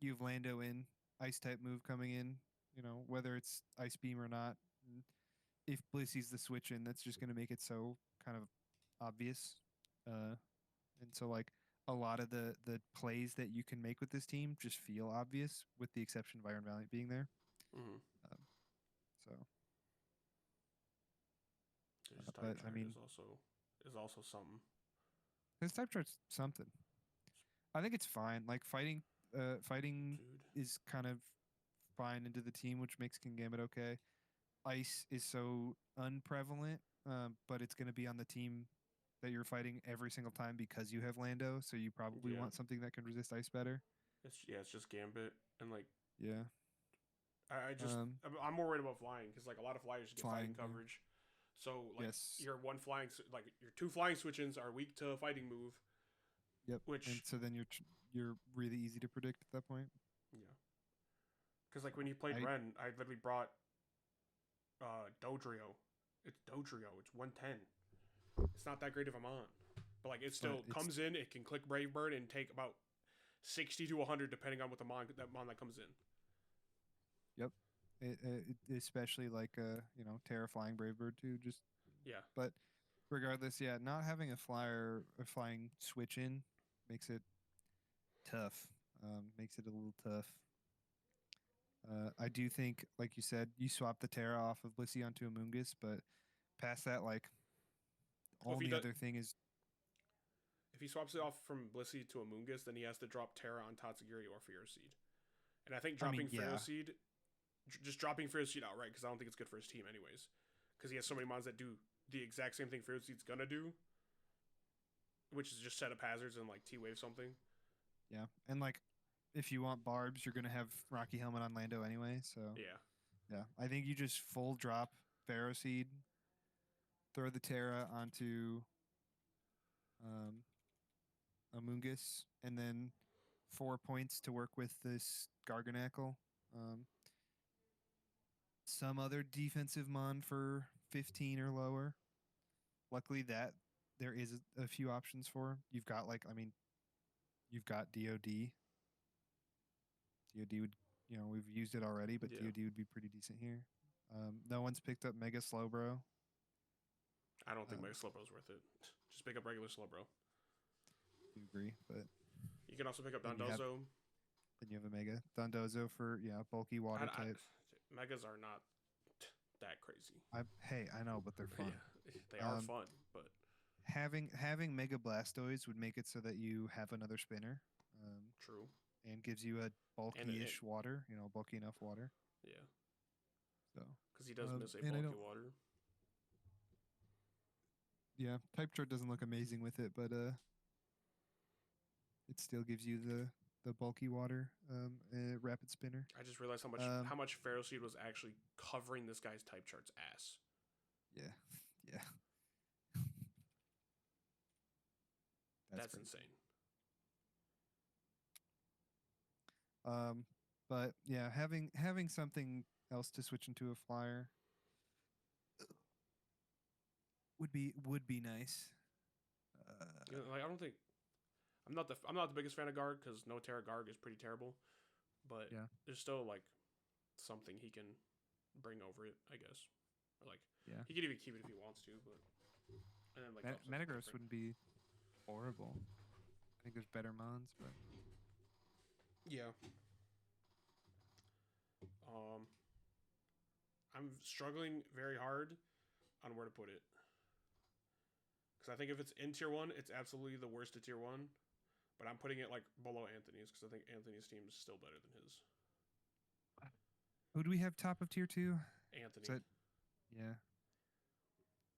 [SPEAKER 2] you have Lando in ice type move coming in. You know, whether it's ice beam or not. And if Blissy's the switch in, that's just going to make it so kind of obvious. And so like a lot of the plays that you can make with this team just feel obvious, with the exception of Iron Valiant being there.
[SPEAKER 1] Mm-hmm.
[SPEAKER 2] So,
[SPEAKER 1] his type chart is also something.
[SPEAKER 2] His type chart's something. I think it's fine. Like fighting is kind of fine into the team, which makes Kingambit okay. Ice is so unprevalent, but it's going to be on the team that you're fighting every single time because you have Lando, so you probably want something that can resist ice better.
[SPEAKER 1] It's just Gambit and like I'm more worried about flying because like a lot of flyers get fighting coverage. So like your one flying like your two flying switch-ins are weak to fighting move.
[SPEAKER 2] Yep. And so then you're really easy to predict at that point.
[SPEAKER 1] Yeah. Because like when you played Ren, I literally brought Dodrio. It's Dodrio. It's 110. It's not that great of a mon, but like it still comes in. It can click Brave Bird and take about 60 to 100 depending on what the mon that comes in.
[SPEAKER 2] Yep. Especially like Terra flying Brave Bird too. Just But regardless, not having a flying switch in makes it tough. Makes it a little tough. I do think, like you said, you swap the Terra off of Blissey onto Amoonguss, but past that, like, only other thing is...
[SPEAKER 1] If he swaps it off from Blissey to Amoonguss, then he has to drop Terra on Tatsugiri or Ferroseed. And I think dropping Ferroseed... Just dropping Ferroseed outright, because I don't think it's good for his team anyways. Because he has so many mons that do the exact same thing Ferroseed's gonna do, which is just set up hazards and, like, T-Wave something.
[SPEAKER 2] Yeah, and, like, if you want barbs, you're gonna have Rocky Helmet on Lando anyway. So yeah. I think you just full drop Ferroseed, throw the Terra onto Amoonguss, and then 4 points to work with this Garganackle. Some other defensive mon for 15 or lower. Luckily, that there is a few options for. You've got you've got DOD. DOD would, we've used it already, but DOD would be pretty decent here. No one's picked up Mega Slowbro.
[SPEAKER 1] I don't think Mega Slowbro's worth it. Just pick up regular Slowbro.
[SPEAKER 2] I agree, but
[SPEAKER 1] you can also pick up Dondozo.
[SPEAKER 2] Then you have a Mega Dondozo for bulky water type.
[SPEAKER 1] Megas are not that crazy.
[SPEAKER 2] I know, but they're fun.
[SPEAKER 1] They are fun, but
[SPEAKER 2] having Mega Blastoise would make it so that you have another spinner.
[SPEAKER 1] True.
[SPEAKER 2] And gives you a bulky-ish water, bulky enough water.
[SPEAKER 1] Yeah.
[SPEAKER 2] So.
[SPEAKER 1] Because he does miss a bulky water.
[SPEAKER 2] Yeah, type chart doesn't look amazing with it, but it still gives you the bulky water, rapid spinner.
[SPEAKER 1] I just realized how much Ferroseed was actually covering this guy's type chart's ass.
[SPEAKER 2] Yeah.
[SPEAKER 1] That's insane.
[SPEAKER 2] But yeah, having something else to switch into a flyer would be nice.
[SPEAKER 1] I don't think I'm not the biggest fan of Garg because no Terra Garg is pretty terrible, but there's still like something he can bring over it, I guess. Or like he could even keep it if he wants to, but and then like
[SPEAKER 2] Metagross wouldn't be horrible. I think there's better mons, but
[SPEAKER 1] yeah. I'm struggling very hard on where to put it. Because I think if it's in tier 1, it's absolutely the worst of tier 1. But I'm putting it like below Anthony's because I think Anthony's team is still better than his.
[SPEAKER 2] Who do we have top of tier 2?
[SPEAKER 1] Anthony.
[SPEAKER 2] Yeah.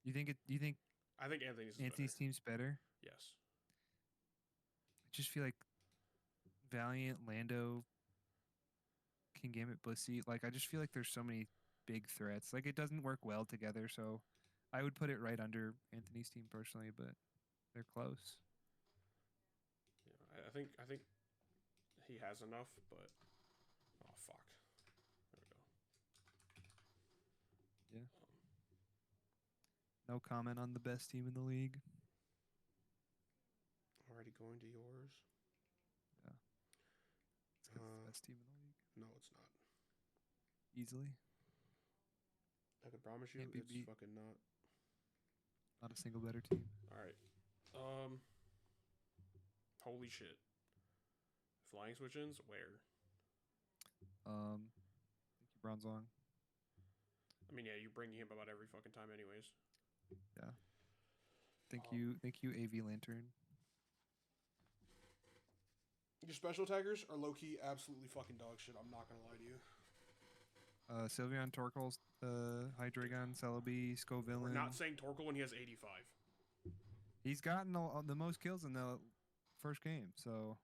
[SPEAKER 2] You think
[SPEAKER 1] I think
[SPEAKER 2] Anthony's team's better?
[SPEAKER 1] Yes.
[SPEAKER 2] I just feel like Valiant, Lando, Kingambit, Blissey. Like, I just feel like there's so many big threats. Like, it doesn't work well together, so I would put it right under Anthony's team personally, but they're close.
[SPEAKER 1] Yeah, I think he has enough, but oh fuck. There we go.
[SPEAKER 2] Yeah. No comment on the best team in the league.
[SPEAKER 1] Already going to yours.
[SPEAKER 2] Yeah. because it's the best team in the league.
[SPEAKER 1] No, it's not.
[SPEAKER 2] Easily.
[SPEAKER 1] I can promise you, it's
[SPEAKER 2] beat.
[SPEAKER 1] fucking not.
[SPEAKER 2] Not a single better team.
[SPEAKER 1] All right. Holy shit. Flying switch-ins? Where?
[SPEAKER 2] Thank you, Bronzong.
[SPEAKER 1] I mean, yeah, you bring him about every fucking time, anyways.
[SPEAKER 2] Yeah. Thank you, AV Lantern.
[SPEAKER 1] Your special attackers are low-key absolutely fucking dog shit. I'm not gonna lie to you.
[SPEAKER 2] Sylveon, Torkoal, Hydreigon, Celebi, Scovillain.
[SPEAKER 1] We're not saying Torkoal when he has 85.
[SPEAKER 2] He's gotten the most kills in the first game, so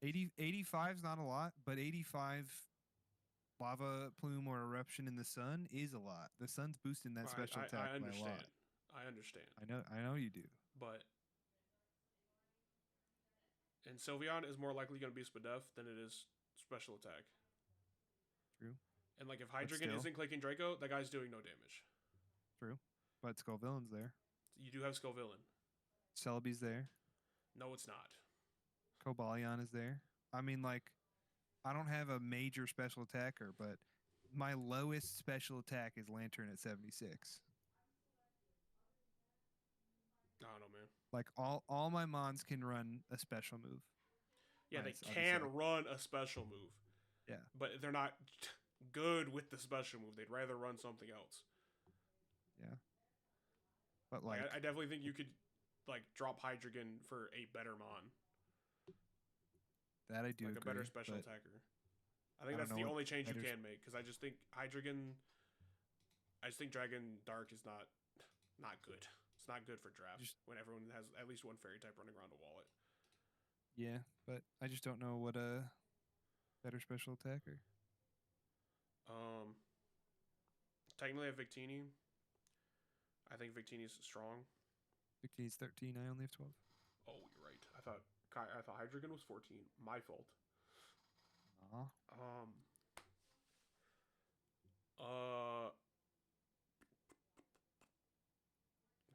[SPEAKER 2] 85 is not a lot, but 85 Lava Plume or Eruption in the Sun is a lot. The Sun's boosting that special attack by a lot.
[SPEAKER 1] I understand.
[SPEAKER 2] I know you do.
[SPEAKER 1] But and Sylveon is more likely going to be Spadef than it is special attack.
[SPEAKER 2] True.
[SPEAKER 1] And like if Hydreigon isn't clicking Draco, that guy's doing no damage.
[SPEAKER 2] True. But Scovillain's there.
[SPEAKER 1] You do have Scovillain.
[SPEAKER 2] Celebi's there.
[SPEAKER 1] No, it's not.
[SPEAKER 2] Cobalion is there. I mean, like, I don't have a major special attacker, but my lowest special attack is Lantern at 76.
[SPEAKER 1] I don't know, man.
[SPEAKER 2] Like, all my mons can run a special move.
[SPEAKER 1] Yeah, they can run a special move.
[SPEAKER 2] Yeah.
[SPEAKER 1] But they're not good with the special move. They'd rather run something else.
[SPEAKER 2] Yeah. But, like...
[SPEAKER 1] I definitely think you could, like, drop Hydreigon for a better mon.
[SPEAKER 2] That I do agree.
[SPEAKER 1] Like a better special attacker. I think that's the only change you can make, because I just think Hydreigon... I just think Dragon Dark is not good. It's not good for draft when everyone has at least one fairy type running around a wallet.
[SPEAKER 2] Yeah, but I just don't know what a better special attacker.
[SPEAKER 1] Technically I have Victini. I think Victini's strong.
[SPEAKER 2] Victini's 13. I only have 12.
[SPEAKER 1] Oh, you're right. I thought Hydreigon was 14. My fault.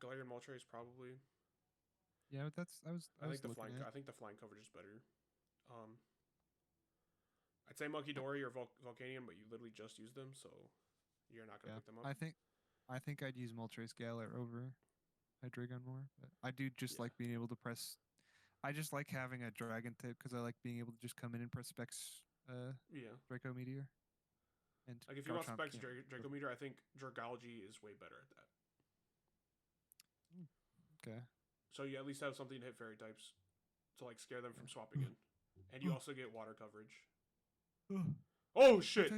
[SPEAKER 1] Galarian Moltres probably.
[SPEAKER 2] Yeah, but I think
[SPEAKER 1] the flying coverage is better. I'd say Munkidori or Volcanion, but you literally just use them, so you're not gonna pick them up.
[SPEAKER 2] I think I'd use Moltres Galar over Hydreigon more, but I do just like being able to press. I just like having a dragon type because I like being able to just come in and press Specs. Draco Meteor. And
[SPEAKER 1] like if you want Specs Draco Meteor, I think Dragology is way better at that.
[SPEAKER 2] Okay.
[SPEAKER 1] So you at least have something to hit fairy types to like scare them from swapping in, and you also get water coverage. Oh shit!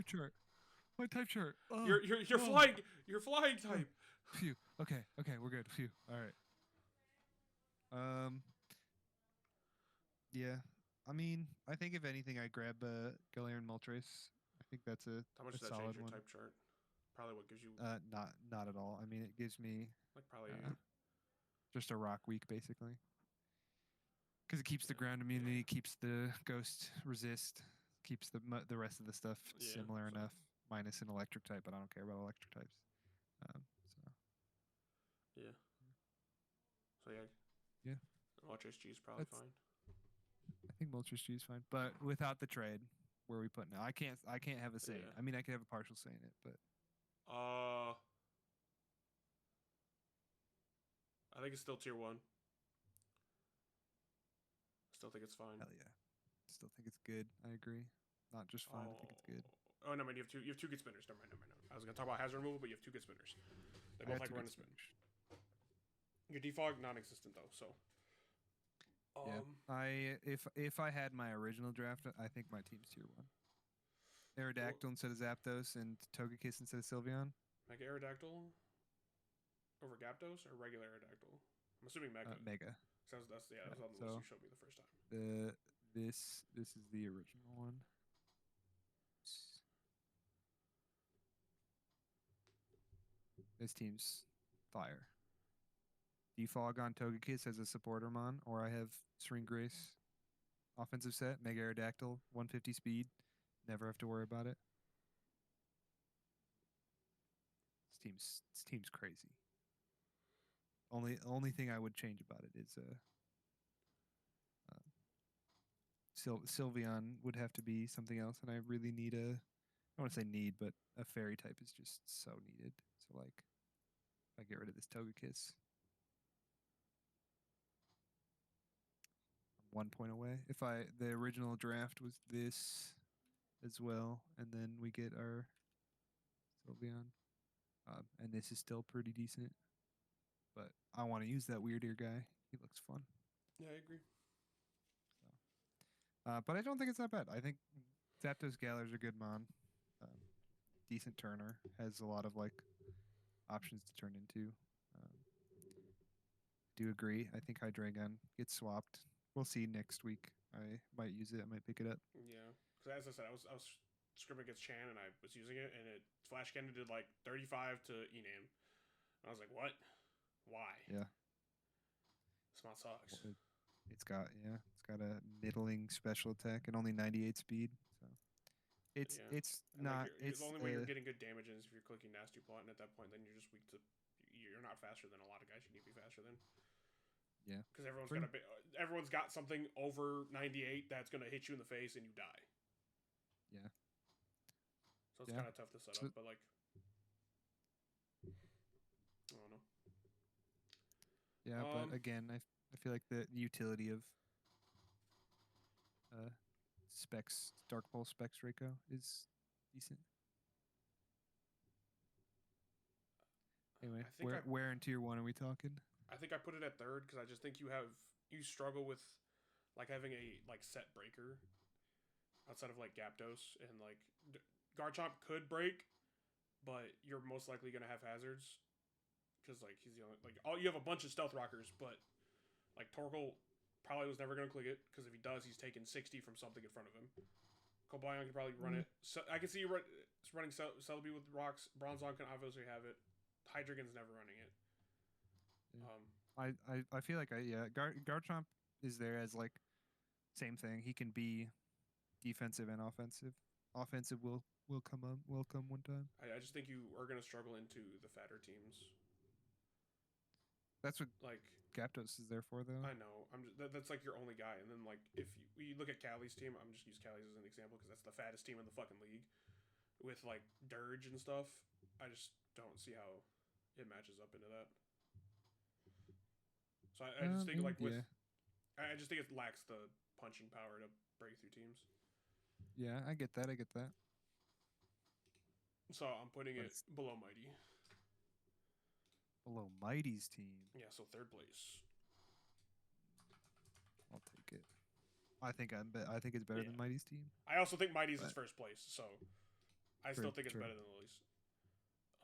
[SPEAKER 2] My type chart.
[SPEAKER 1] You're flying. You're flying type.
[SPEAKER 2] Phew. Okay, we're good. Phew. All right. Yeah. I mean, I think if anything, I grab Galarian Moltres. I think that's a
[SPEAKER 1] How much does that
[SPEAKER 2] solid
[SPEAKER 1] change your
[SPEAKER 2] one.
[SPEAKER 1] type chart? Probably what gives you.
[SPEAKER 2] Not at all. I mean, it gives me
[SPEAKER 1] like probably
[SPEAKER 2] just a rock weak basically. Because it keeps the ground immunity, keeps the ghost resist, keeps the rest of the stuff similar enough, minus an electric type, but I don't care about electric types.
[SPEAKER 1] So yeah. Moltres G is probably fine.
[SPEAKER 2] I think Moltres G is fine, but without the trade, where are we putting it? I can't have a say. I mean, I could have a partial say in it, but.
[SPEAKER 1] I think it's still tier 1. Still think it's fine.
[SPEAKER 2] Hell yeah. Still think it's good. I agree. Not just fine. I think it's good.
[SPEAKER 1] Oh no, man, you have two good spinners. Never mind. I was gonna talk about hazard removal, but you have 2 good spinners. They both like run a spin. Your defog non-existent though, so.
[SPEAKER 2] Yeah. If I had my original draft, I think my team's tier 1. Aerodactyl instead of Zapdos and Togekiss instead of Sylveon.
[SPEAKER 1] Mega Aerodactyl over Gyapdos or regular Aerodactyl? I'm assuming Mega.
[SPEAKER 2] Mega.
[SPEAKER 1] That's on the list you showed me the first time.
[SPEAKER 2] This is the original one. This team's fire. Defog on Togekiss as a supporter mon, or I have Serene Grace. Offensive set, Mega Aerodactyl, 150 speed. Never have to worry about it. This team's crazy. Only thing I would change about it is Sylveon would have to be something else, and I really need a. I don't want to say need, but a fairy type is just so needed. So like, if I get rid of this Togekiss, I'm 1 point away. If the original draft was this as well, and then we get our Sylveon, and this is still pretty decent. But I want to use that weird ear guy. He looks fun.
[SPEAKER 1] Yeah, I agree.
[SPEAKER 2] But I don't think it's that bad. I think Zapdos Galar's a good mon. Decent turner. Has a lot of like options to turn into. Do agree. I think Hydreigon gets swapped. We'll see next week. I might use it. I might pick it up.
[SPEAKER 1] Yeah, because as I said, I was scrimming against Chan and I was using it, and it Flash Cannon did like 35 to Enam. I was like, what? Why?
[SPEAKER 2] Yeah.
[SPEAKER 1] This mod sucks.
[SPEAKER 2] It's got a middling special attack and only 98 speed. So it's not.
[SPEAKER 1] Like the only way you're getting good damage is if you're clicking Nasty Plot, and at that point, then you're just weak to. You're not faster than a lot of guys. You need to be faster than.
[SPEAKER 2] Yeah.
[SPEAKER 1] Because everyone's got something over 98 that's gonna hit you in the face and you die.
[SPEAKER 2] Yeah.
[SPEAKER 1] So it's kind of tough to set up, but like, I don't know.
[SPEAKER 2] Yeah, but again, I feel like the utility of Specs Dark Pulse Specs Draco is decent. Anyway, where in tier 1 are we talking?
[SPEAKER 1] I think I put it at third because I just think you struggle with like having a like set breaker outside of like Gyarados, and like Garchomp could break, but you're most likely gonna have hazards because like he's the only you have a bunch of stealth rockers, but like Torkoal probably was never gonna click it because if he does, he's taking 60 from something in front of him. Cobalion can probably run it. So I can see you running Celebi with rocks. Bronzong can obviously have it. Hydreigon's never running it.
[SPEAKER 2] I feel like Garchomp is there as like same thing. He can be defensive and offensive. Offensive will come one time.
[SPEAKER 1] I just think you are gonna struggle into the fatter teams.
[SPEAKER 2] That's what like Gyarados is there for, though.
[SPEAKER 1] I know. That's like your only guy, and then like if you look at Callie's team, I'm just use Callie's as an example because that's the fattest team in the fucking league, with like Dirge and stuff. I just don't see how it matches up into that. So I just think like I just think it lacks the punching power to break through teams.
[SPEAKER 2] Yeah, I get that.
[SPEAKER 1] So I'm putting it below Mighty.
[SPEAKER 2] Below Mighty's team.
[SPEAKER 1] Yeah, so third place.
[SPEAKER 2] I'll take it. I think it's better than Mighty's team.
[SPEAKER 1] I also think Mighty's is first place, so I still think it's better than Lily's.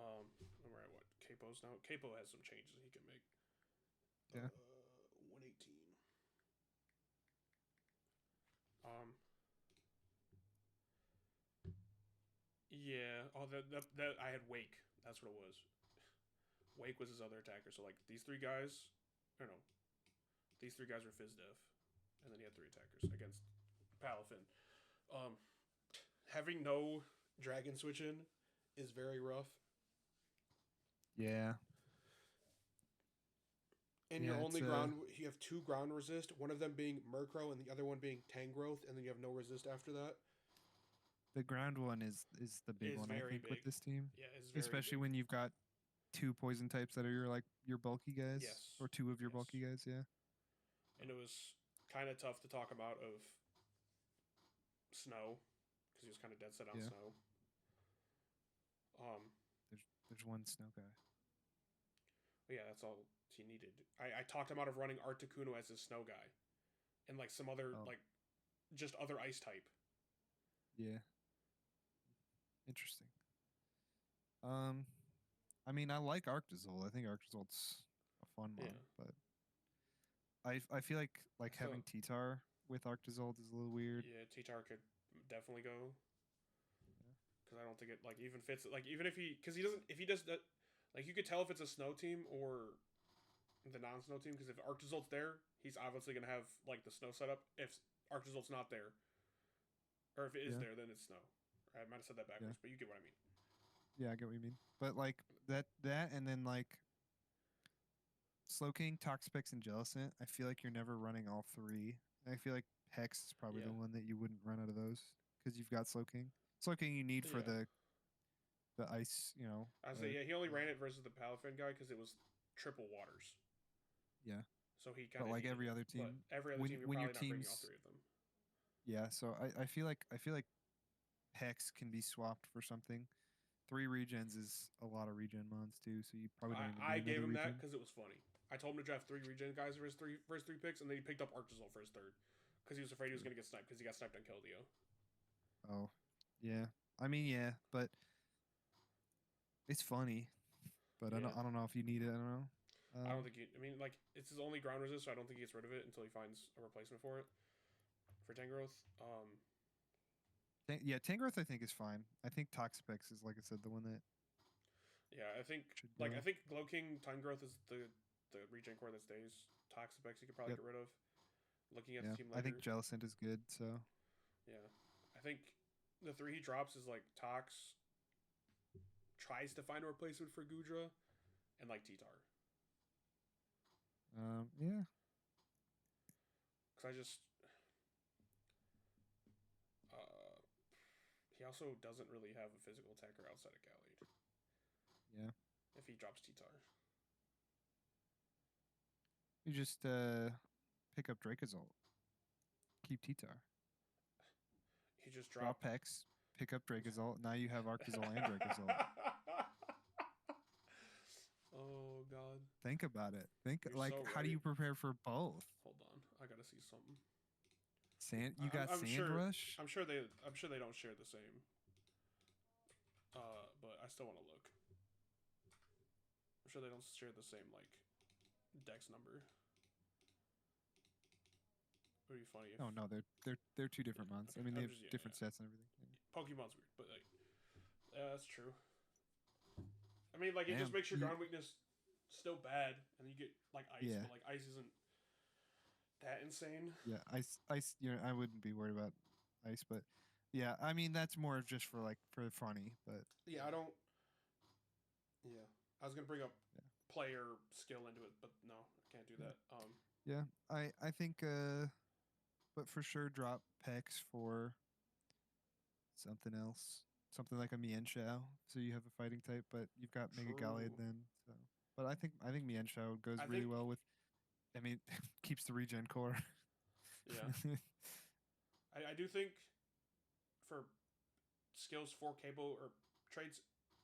[SPEAKER 1] We're at what? Kaypo's now. Kaypo has some changes he can make.
[SPEAKER 2] Yeah.
[SPEAKER 1] 118. Yeah. Oh, that I had Wake. That's what it was. Wake was his other attacker. So like these three guys, these three guys were Fizdev, and then he had three attackers against Palafin. Having no dragon switch in is very rough.
[SPEAKER 2] Yeah.
[SPEAKER 1] And your only ground, you have two ground resist, one of them being Murkrow and the other one being Tangrowth, and then you have no resist after that.
[SPEAKER 2] The ground one is the big one, I think, with this team.
[SPEAKER 1] Yeah, it's very
[SPEAKER 2] especially when you've got two poison types that are your bulky guys.
[SPEAKER 1] Yes.
[SPEAKER 2] Or two of your bulky guys, yeah.
[SPEAKER 1] And it was kind of tough to talk about of Snow, because he was kind of dead set on Snow.
[SPEAKER 2] There's one Snow guy.
[SPEAKER 1] But yeah, that's all he needed. I talked him out of running Articuno as his Snow guy, and like some other just other ice type.
[SPEAKER 2] Yeah. Interesting. I mean, I like Arctozold. I think Arctozol's a fun one, but I feel like having T-Tar with Arctozold is a little weird.
[SPEAKER 1] Yeah, T-Tar could definitely go. Because I don't think it even fits. Even if he does that, you could tell if it's a snow team or the non-snow team. Because if Arctozol's there, he's obviously gonna have the snow setup. If Arctozol's not there, or if it is there, then it's snow. I might have said that backwards, but you get what I mean.
[SPEAKER 2] Yeah, I get what you mean. But that and then Slowking, Toxapex, and Jellicent, I feel like you're never running all three. I feel like Hex is probably the one that you wouldn't run out of those because you've got Slowking. Slowking you need for the ice,
[SPEAKER 1] I say, he only ran it versus the Palafin guy because it was triple waters.
[SPEAKER 2] Yeah.
[SPEAKER 1] So he kind of.
[SPEAKER 2] But like every other team,
[SPEAKER 1] you're probably not bringing all three of them.
[SPEAKER 2] Yeah, so I feel like Hex can be swapped for something. 3 regens is a lot of regen mons too, so you probably don't even need
[SPEAKER 1] I gave him
[SPEAKER 2] regen.
[SPEAKER 1] that because it was funny. I told him to draft 3 regen guys for his first 3 picks, and then he picked up Archazol for his third because he was afraid he was going to get sniped because he got sniped on Keldeo.
[SPEAKER 2] Oh, yeah. I mean, yeah, but it's funny. But I don't know if you need it. I don't know.
[SPEAKER 1] I don't think it's his only ground resist, so I don't think he gets rid of it until he finds a replacement for it. For Tangrowth.
[SPEAKER 2] Tangrowth I think is fine. I think Toxapex is, like I said, the one that.
[SPEAKER 1] Yeah, I think I think Glowking Tangrowth is the regen core that stays. Toxapex you could probably get rid of. Looking at the team later.
[SPEAKER 2] I think Jellicent is good, so.
[SPEAKER 1] Yeah. I think the 3 he drops is like Tox tries to find a replacement for Goodra and like T-Tar.
[SPEAKER 2] Yeah.
[SPEAKER 1] Because I just he also doesn't really have a physical attacker outside of Gallade.
[SPEAKER 2] Yeah.
[SPEAKER 1] If he drops T-Tar.
[SPEAKER 2] You just pick up Dracozolt. Keep T-Tar.
[SPEAKER 1] You just drop
[SPEAKER 2] Hex, pick up Dracozolt. Now you have Arctazol and Dracozolt.
[SPEAKER 1] Oh god.
[SPEAKER 2] Think about it. You're how do you prepare for both?
[SPEAKER 1] Hold on. I gotta see something.
[SPEAKER 2] You got Sand Rush?
[SPEAKER 1] I'm sure they don't share the same. But I still want to look. I'm sure they don't share the same like dex number. It would be funny if...
[SPEAKER 2] Oh no, they're 2 different months. I mean, they have different sets and everything.
[SPEAKER 1] Pokemon's weird, but like, yeah, that's true. I mean, like, it just makes your ground weakness still bad, and you get like ice, but like ice isn't that insane.
[SPEAKER 2] Yeah, ice. I wouldn't be worried about ice, but yeah, I mean that's more just for funny, but
[SPEAKER 1] yeah, I don't. Yeah, I was gonna bring up player skill into it, but no, I can't do that.
[SPEAKER 2] Yeah, I think but for sure drop Pex for something else. Something like a Mienshao, so you have a fighting type, but you've got Mega Gallade then. So, but I think Mienshao goes really well with. I mean, keeps the regen core.
[SPEAKER 1] Yeah, I do think for skills for Kaypo or trades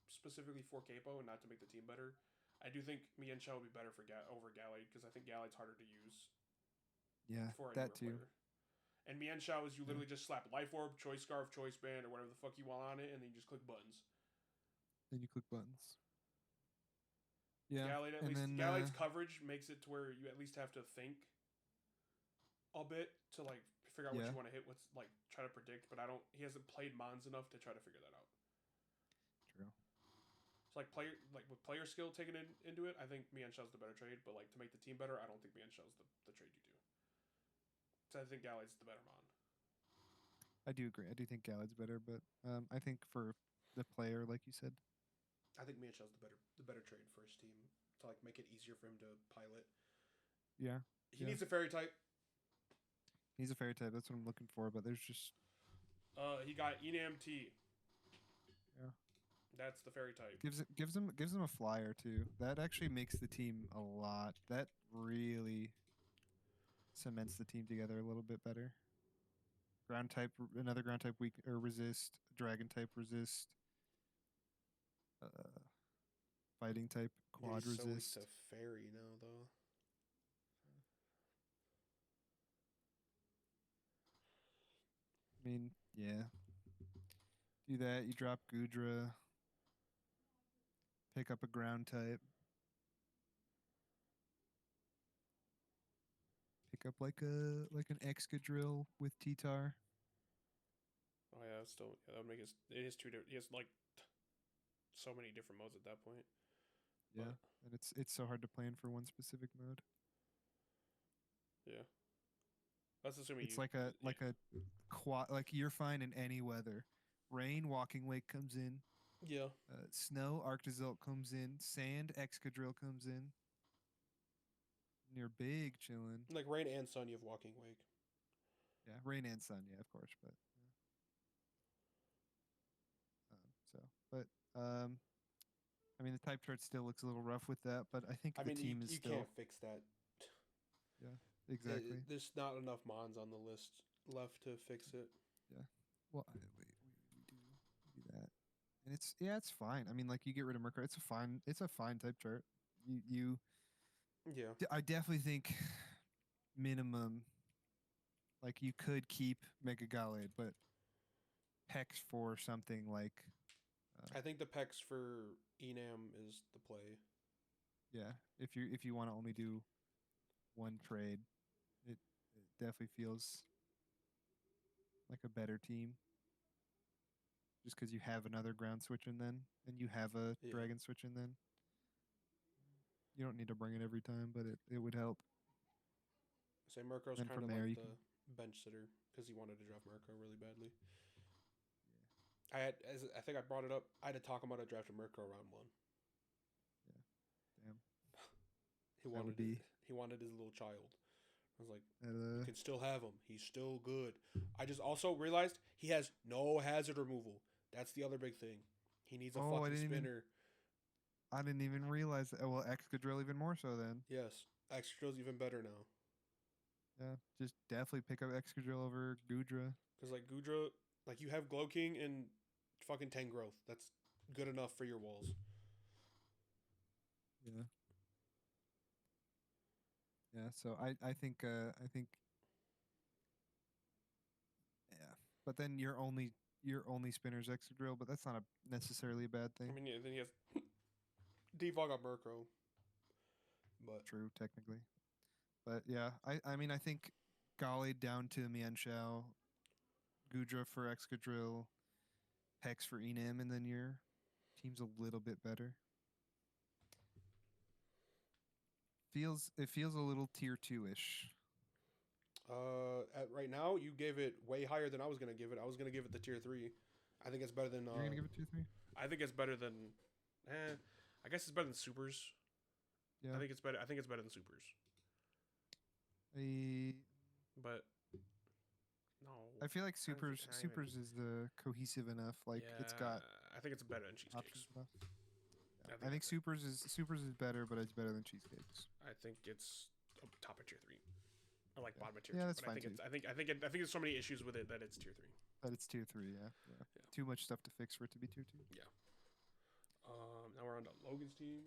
[SPEAKER 1] specifically for Kaypo and not to make the team better, I do think Mienshao would be better for over Gallade because I think Gallade's harder to use.
[SPEAKER 2] Yeah, for that too.
[SPEAKER 1] Player. And Mienshao is you literally just slap Life Orb, Choice Scarf, Choice Band, or whatever the fuck you want on it, and then you just click buttons.
[SPEAKER 2] Then you click buttons. Yeah,
[SPEAKER 1] Gallade Gallade's coverage makes it to where you at least have to think a bit to like figure out what you want to hit. What's like try to predict, but he hasn't played Mons enough to try to figure that out.
[SPEAKER 2] True.
[SPEAKER 1] So with player skill taken into it, I think Mienshao's the better trade. But like to make the team better, I don't think Mienshao's the trade you do. So I think Gallade's the better Mon.
[SPEAKER 2] I do agree. I do think Gallade's better, but I think for the player, like you said,
[SPEAKER 1] I think Mienshao's the better trade for his team to like make it easier for him to pilot.
[SPEAKER 2] Yeah.
[SPEAKER 1] He needs a fairy type.
[SPEAKER 2] He's a fairy type. That's what I'm looking for. But there's just.
[SPEAKER 1] He got ENMT.
[SPEAKER 2] Yeah.
[SPEAKER 1] That's the fairy type.
[SPEAKER 2] Gives him a flyer too. That actually makes the team a lot. That really cements the team together a little bit better. Ground type, another ground type weak or resist. Dragon type resist. Fighting type quad resist. So weak
[SPEAKER 1] to fairy now though.
[SPEAKER 2] I mean, yeah. Do that. You drop Goodra. Pick up a ground type. Pick up like an Excadrill with T-Tar.
[SPEAKER 1] Oh yeah, that would make it is 2 different. He has like so many different modes at that point.
[SPEAKER 2] Yeah, and it's so hard to plan for one specific mode.
[SPEAKER 1] Yeah. That's assuming
[SPEAKER 2] it's like a quad, like you're fine in any weather. Rain, Walking Wake comes in.
[SPEAKER 1] Yeah.
[SPEAKER 2] Snow, Arctazult comes in. Sand, Excadrill comes in. And you're big chilling.
[SPEAKER 1] Like rain and sun, you have Walking Wake.
[SPEAKER 2] Yeah, rain and sun. Yeah, of course, but I mean, the type chart still looks a little rough with that, but I think the team is
[SPEAKER 1] you
[SPEAKER 2] still.
[SPEAKER 1] You can't fix that.
[SPEAKER 2] Yeah, exactly.
[SPEAKER 1] There's not enough mons on the list left to fix it.
[SPEAKER 2] Yeah. Well, we do that, and it's fine. I mean, like you get rid of Mercury, it's a fine type chart.
[SPEAKER 1] Yeah.
[SPEAKER 2] I definitely think minimum, like you could keep Mega Gallade, but Hex for something like.
[SPEAKER 1] I think the Pex for Enam is the play.
[SPEAKER 2] Yeah, if you want to only do one trade, it definitely feels like a better team. Just because you have another ground switch in then, and you have a dragon switch in then. You don't need to bring it every time, but it would help.
[SPEAKER 1] Say Murko's kind of like the bench sitter because he wanted to draft Murko really badly. Yeah. I think I brought it up. I had to talk him out of drafting Murko round 1.
[SPEAKER 2] Yeah. Damn.
[SPEAKER 1] He wanted his little child. I was like, you can still have him. He's still good. I just also realized he has no hazard removal. That's the other big thing. He needs a fucking spinner.
[SPEAKER 2] I didn't even realize that. Well, Excadrill even more so then.
[SPEAKER 1] Yes. Excadrill's even better now.
[SPEAKER 2] Yeah, just definitely pick up Excadrill over Goodra.
[SPEAKER 1] Because, like, Goodra, like, you have Glow King and fucking Tangrowth. That's good enough for your walls.
[SPEAKER 2] Yeah. Yeah, so I think yeah. But then your only spinner's Excadrill, but that's not necessarily a bad thing.
[SPEAKER 1] I mean, yeah, then he has Defog on Murkrow. But
[SPEAKER 2] true, technically. But yeah, I mean I think Gallade down to Mienshao, Goodra for Excadrill, Hex for Enam, and then your team's a little bit better. It feels a little tier 2-ish.
[SPEAKER 1] Right now, you gave it way higher than I was gonna give it. I was gonna give it the tier 3. I think it's better than.
[SPEAKER 2] You're gonna give it tier 3?
[SPEAKER 1] I think it's better than. I guess it's better than Supers. Yeah. I think it's better than Supers. But no.
[SPEAKER 2] I feel like Supers is the cohesive enough. Like it's got.
[SPEAKER 1] I think it's better than Cheesecakes.
[SPEAKER 2] Yeah. I think Supers is better, but it's better than Cheesecakes.
[SPEAKER 1] I think it's top of tier 3. I like bottom of tier
[SPEAKER 2] 2. Yeah,
[SPEAKER 1] two,
[SPEAKER 2] that's
[SPEAKER 1] but
[SPEAKER 2] fine.
[SPEAKER 1] I think there's so many issues with it that it's tier 3.
[SPEAKER 2] But it's tier 3, yeah. Too much stuff to fix for it to be tier 2.
[SPEAKER 1] Yeah. Now we're on to Logan's team.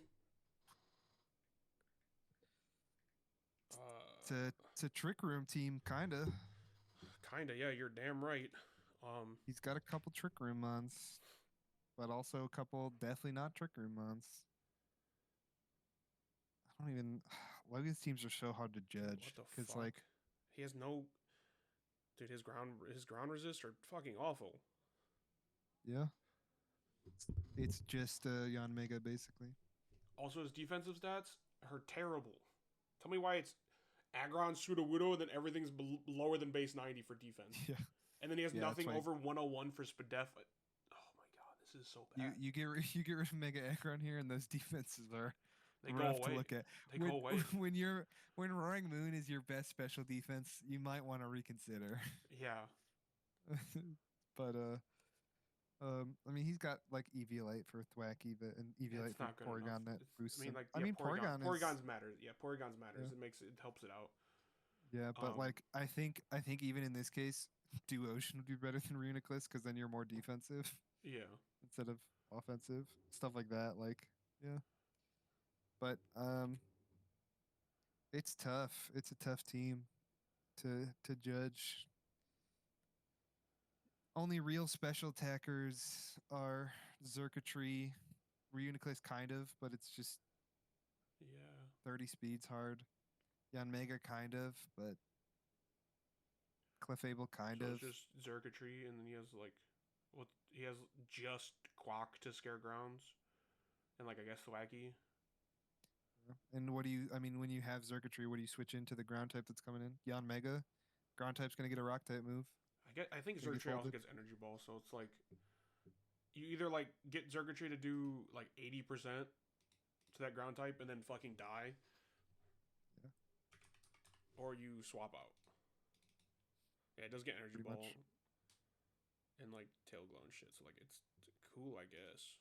[SPEAKER 2] It's a Trick Room team, kinda.
[SPEAKER 1] Kinda, yeah. You're damn right.
[SPEAKER 2] He's got a couple Trick Room mons, but also a couple definitely not Trick Room mons. I don't even. Logan's teams are so hard to judge because like
[SPEAKER 1] he has no. Dude, his ground resists are fucking awful.
[SPEAKER 2] Yeah. It's just Yanmega basically.
[SPEAKER 1] Also, his defensive stats are terrible. Tell me why it's Aggron, Sudowoodo, and then everything's lower than base 90 for defense.
[SPEAKER 2] Yeah.
[SPEAKER 1] And then he has nothing over 101 for Spadef. Oh my god, this is so bad.
[SPEAKER 2] You get rid of Mega Aggron here, and those defenses are
[SPEAKER 1] they rough go away.
[SPEAKER 2] To look at.
[SPEAKER 1] They go away.
[SPEAKER 2] When Roaring Moon is your best special defense, you might want to reconsider.
[SPEAKER 1] Yeah.
[SPEAKER 2] But I mean, he's got like Eviolite for Thwackey and Eviolite for Porygon that boosts.
[SPEAKER 1] Porygon's matters. Yeah, Porygon's matters.
[SPEAKER 2] Yeah.
[SPEAKER 1] It helps it out.
[SPEAKER 2] Yeah, but like I think even in this case, Duocean would be better than Reuniclus because then you're more defensive.
[SPEAKER 1] Yeah.
[SPEAKER 2] Instead of offensive, stuff like that. Like yeah. But it's tough. It's a tough team to judge. Only real special attackers are Xurkitree, Reuniclus kind of, but it's just 30 speed's hard. Yanmega kind of, but Clefable kind of.
[SPEAKER 1] It's just Xurkitree, and then he has just Quack to scare grounds, and like I guess Thwackey.
[SPEAKER 2] And when you have Xurkitree, what do you switch into the ground type that's coming in? Yanmega, ground type's gonna get a rock type move.
[SPEAKER 1] I think Xurkitree also gets Energy Ball, so it's like you either like get Xurkitree to do like 80% to that ground type and then fucking die, or you swap out. Yeah, it does get energy ball
[SPEAKER 2] much.
[SPEAKER 1] and like tail glow and shit. So like it's cool, I guess.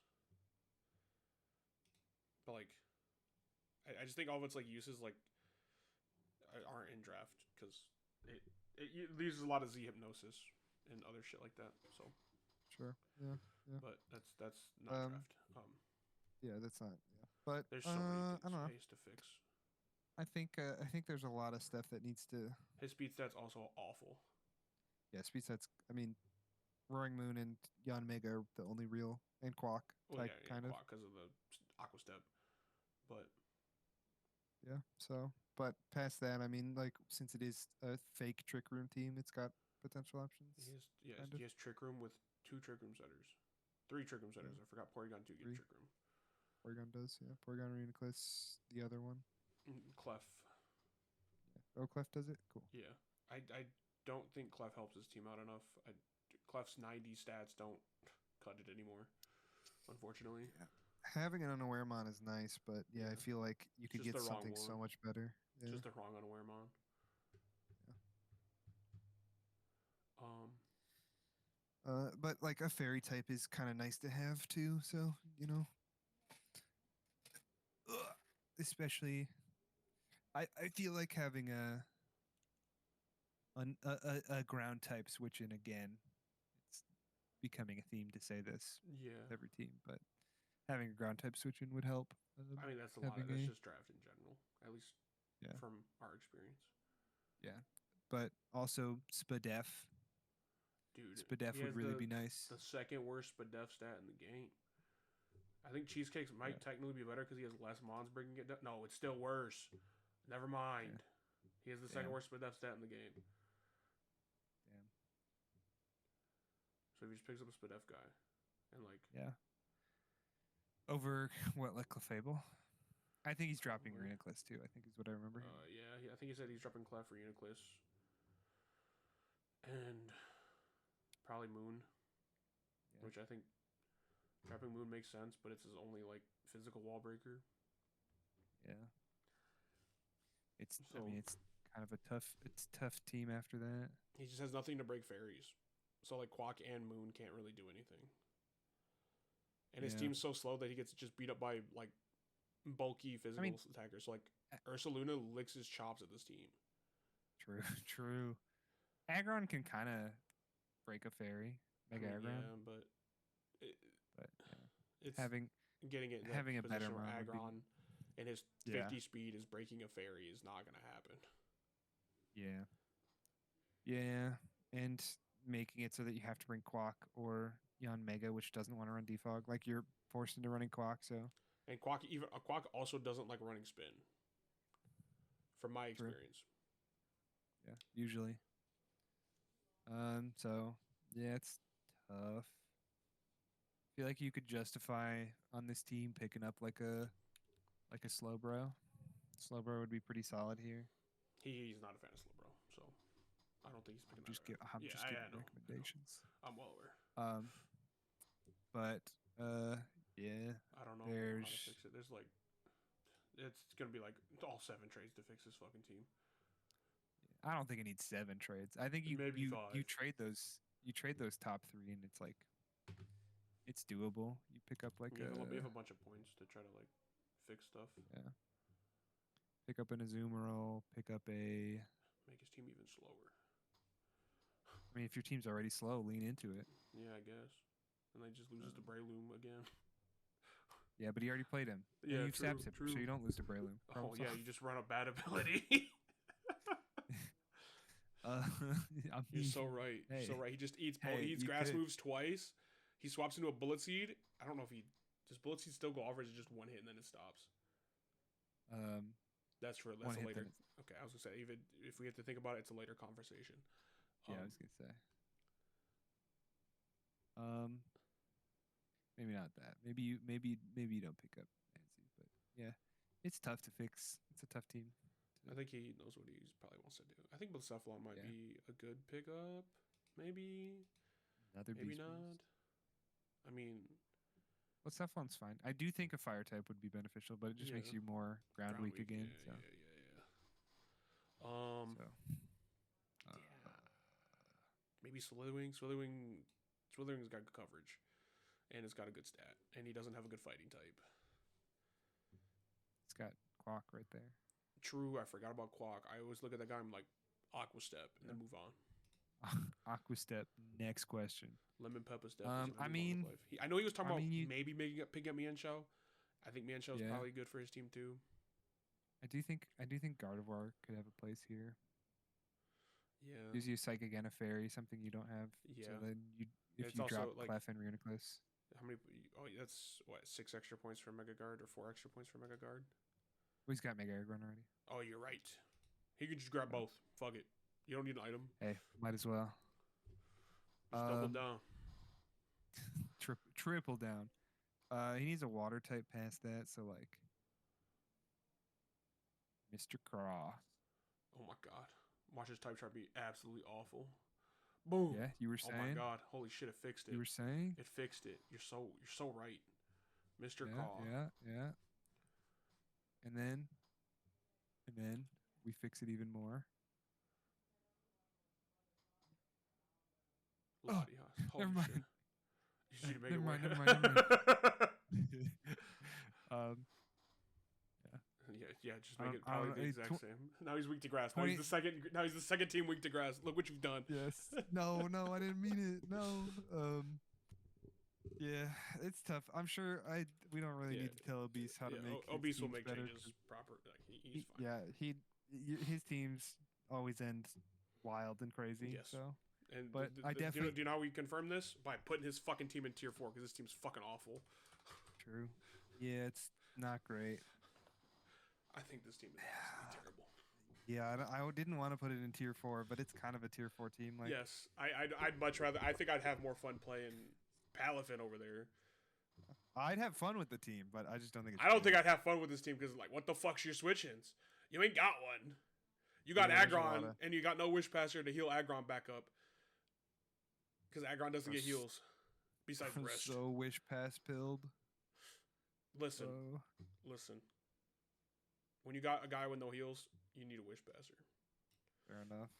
[SPEAKER 1] But like, I just think all of its like uses like aren't in draft because it uses a lot of Z hypnosis and other shit like that. So
[SPEAKER 2] sure, yeah.
[SPEAKER 1] But that's not draft.
[SPEAKER 2] Yeah, that's not. Yeah, but
[SPEAKER 1] there's so many things
[SPEAKER 2] I don't know.
[SPEAKER 1] he has to fix.
[SPEAKER 2] I think there's a lot of stuff that needs to.
[SPEAKER 1] His speed stats also awful.
[SPEAKER 2] Yeah, speed stats. I mean, Roaring Moon and Yon Mega are the only real, and Quack type kind of.
[SPEAKER 1] Quack because of the Aqua Step, but
[SPEAKER 2] yeah. So, but past that, I mean, like since it is a fake Trick Room team, it's got potential options.
[SPEAKER 1] He has Trick Room with 2 Trick Room setters, 3 Trick Room setters. I forgot Porygon 2 get Trick Room.
[SPEAKER 2] Porygon does, yeah. Porygon Reuniclus, the other one.
[SPEAKER 1] Clef.
[SPEAKER 2] Yeah. Oh, Clef does it? Cool.
[SPEAKER 1] Yeah. I don't think Clef helps his team out enough. Clef's 90 stats don't cut it anymore, unfortunately.
[SPEAKER 2] Yeah. Having an Unaware Mon is nice, but yeah, I feel like you could get something so much better. Yeah.
[SPEAKER 1] Just the wrong Unaware Mon.
[SPEAKER 2] Yeah. But like a fairy type is kind of nice to have too, so you know. Especially, I feel like having a ground type switch in again. It's becoming a theme to say this.
[SPEAKER 1] Yeah.
[SPEAKER 2] With every team, but having a ground type switch in would help.
[SPEAKER 1] I mean, that's a lot. That's just draft in general, at least from our experience.
[SPEAKER 2] Yeah, but also Spadef.
[SPEAKER 1] Dude,
[SPEAKER 2] Spadef would really be nice.
[SPEAKER 1] The second worst Spadef stat in the game. I think Cheesecakes might technically be better because he has less mons bringing it down. No, it's still worse. Never mind. Yeah. He has the second worst Spadef stat in the game.
[SPEAKER 2] Damn.
[SPEAKER 1] So he just picks up a Spadef guy, and like
[SPEAKER 2] over what, like Clefable? I think he's dropping Reuniclus too. I think is what I remember.
[SPEAKER 1] Yeah, I think he said he's dropping Clef for Reuniclus, and probably Moon, which I think dropping Moon makes sense, but it's his only like physical wall breaker.
[SPEAKER 2] Yeah, I mean, it's kind of a tough team after that.
[SPEAKER 1] He just has nothing to break fairies, so like Quack and Moon can't really do anything. And his team's so slow that he gets just beat up by like bulky physical attackers. So like Ursaluna licks his chops at this team.
[SPEAKER 2] True. Aggron can kind of break a fairy. Mega Aggron.
[SPEAKER 1] Yeah, but it's
[SPEAKER 2] having a better
[SPEAKER 1] Aggron and his 50 speed is breaking a fairy is not going to happen.
[SPEAKER 2] Yeah, and making it so that you have to bring Quack or Yon Mega, which doesn't want to run defog. Like you're forced into running Quack, so.
[SPEAKER 1] And Quack also doesn't like running spin. From my experience.
[SPEAKER 2] Yeah, usually. So yeah, it's tough. I feel like you could justify on this team picking up like a Slowbro. Slowbro would be pretty solid here.
[SPEAKER 1] He's not a fan of Slowbro, so I don't think he's picking up.
[SPEAKER 2] I'm just giving recommendations.
[SPEAKER 1] I'm well aware.
[SPEAKER 2] But yeah.
[SPEAKER 1] I don't know how to fix it. There's like, it's gonna be like all 7 trades to fix this fucking team.
[SPEAKER 2] I don't think it needs 7 trades. I think you trade those top 3 and it's like it's doable. You pick up like
[SPEAKER 1] we have a bunch of points to try to like fix stuff.
[SPEAKER 2] Yeah. Pick up an Azumarill, make
[SPEAKER 1] his team even slower.
[SPEAKER 2] I mean, if your team's already slow, lean into it.
[SPEAKER 1] Yeah, I guess. And then just loses to Breloom again.
[SPEAKER 2] Yeah, but he already played him. Yeah, you've sapped him, so you don't lose to Breloom.
[SPEAKER 1] You just run a bad ability. You're so right. Hey, so right. He just eats grass moves twice. He swaps into a Bullet Seed. I don't know if does Bullet Seed still go off or is it just one hit and then it stops? That's a later. Okay, I was gonna say even if we have to think about it, it's a later conversation.
[SPEAKER 2] Yeah, I was gonna say. Maybe not that. Maybe you don't pick up Nancy, but yeah, it's tough to fix. It's a tough team.
[SPEAKER 1] I think he knows what he probably wants to do. I think Blacephalon might be a good pickup. Maybe. Maybe not. I mean,
[SPEAKER 2] Blacephalon's fine. I do think a fire type would be beneficial, but it just makes you more ground weak again.
[SPEAKER 1] Yeah. maybe Slitherwing's got good coverage, and it's got a good stat, and he doesn't have a good fighting type.
[SPEAKER 2] It's got Quack right there.
[SPEAKER 1] True, I forgot about Quack. I always look at that guy, I'm like, Aqua Step, and then move on.
[SPEAKER 2] Aqua Step. Next question.
[SPEAKER 1] Lemon Pepper Step.
[SPEAKER 2] I mean,
[SPEAKER 1] I know he was talking about maybe picking up Mienshao. I think Mienshao is probably good for his team too.
[SPEAKER 2] I do think Gardevoir could have a place here.
[SPEAKER 1] Yeah.
[SPEAKER 2] Gives you Psychic and a Fairy, something you don't have.
[SPEAKER 1] Yeah.
[SPEAKER 2] So then if you drop Clef and Reuniclus.
[SPEAKER 1] How many? Oh, that's what, 6 extra points for Mega Guard or 4 extra points for Mega Guard?
[SPEAKER 2] Well, he's got Mega Aggron already.
[SPEAKER 1] Oh, you're right. He could just grab both. Fuck it. You don't need an item.
[SPEAKER 2] Hey, might as well.
[SPEAKER 1] Just double down.
[SPEAKER 2] Triple down. He needs a water type past that, so like Mr. Craw.
[SPEAKER 1] Oh my god. Watch his type chart be absolutely awful. Boom.
[SPEAKER 2] Yeah, you were saying.
[SPEAKER 1] Oh my god. Holy shit, it fixed it.
[SPEAKER 2] You were saying?
[SPEAKER 1] It fixed it. You're so right. Mr. Craw.
[SPEAKER 2] Yeah. And then we fix it even more. Never mind.
[SPEAKER 1] Shit. You should make
[SPEAKER 2] never mind.
[SPEAKER 1] Yeah, just make it probably the exact same. Now he's weak to grass. Now he's the second team weak to grass. Look what you've done.
[SPEAKER 2] Yes. No, I didn't mean it. No. Yeah, it's tough. I'm sure we don't really need to tell Obese how to make
[SPEAKER 1] Obese will make changes proper. Like, he's fine.
[SPEAKER 2] Yeah, his teams always end wild and crazy.
[SPEAKER 1] Yes.
[SPEAKER 2] So.
[SPEAKER 1] But I definitely do you know how we confirm this? By putting his fucking team in tier 4 because his team's fucking awful.
[SPEAKER 2] True. Yeah, it's not great.
[SPEAKER 1] I think this team is absolutely terrible.
[SPEAKER 2] Yeah, I didn't want to put it in tier 4, but it's kind of a tier 4 team. Like,
[SPEAKER 1] yes, I'd much rather. I think I'd have more fun playing Palafin over there.
[SPEAKER 2] I'd have fun with the team, but I just don't think.
[SPEAKER 1] I don't think I'd have fun with this team because like, what the fuck's your switch-ins? You ain't got one. You got Aggron, and you got no Wish Passer to heal Aggron back up. Because Aggron doesn't get heals. Besides rest.
[SPEAKER 2] So Wish Pass pilled.
[SPEAKER 1] Listen. When you got a guy with no heals, you need a Wish Passer.
[SPEAKER 2] Fair enough.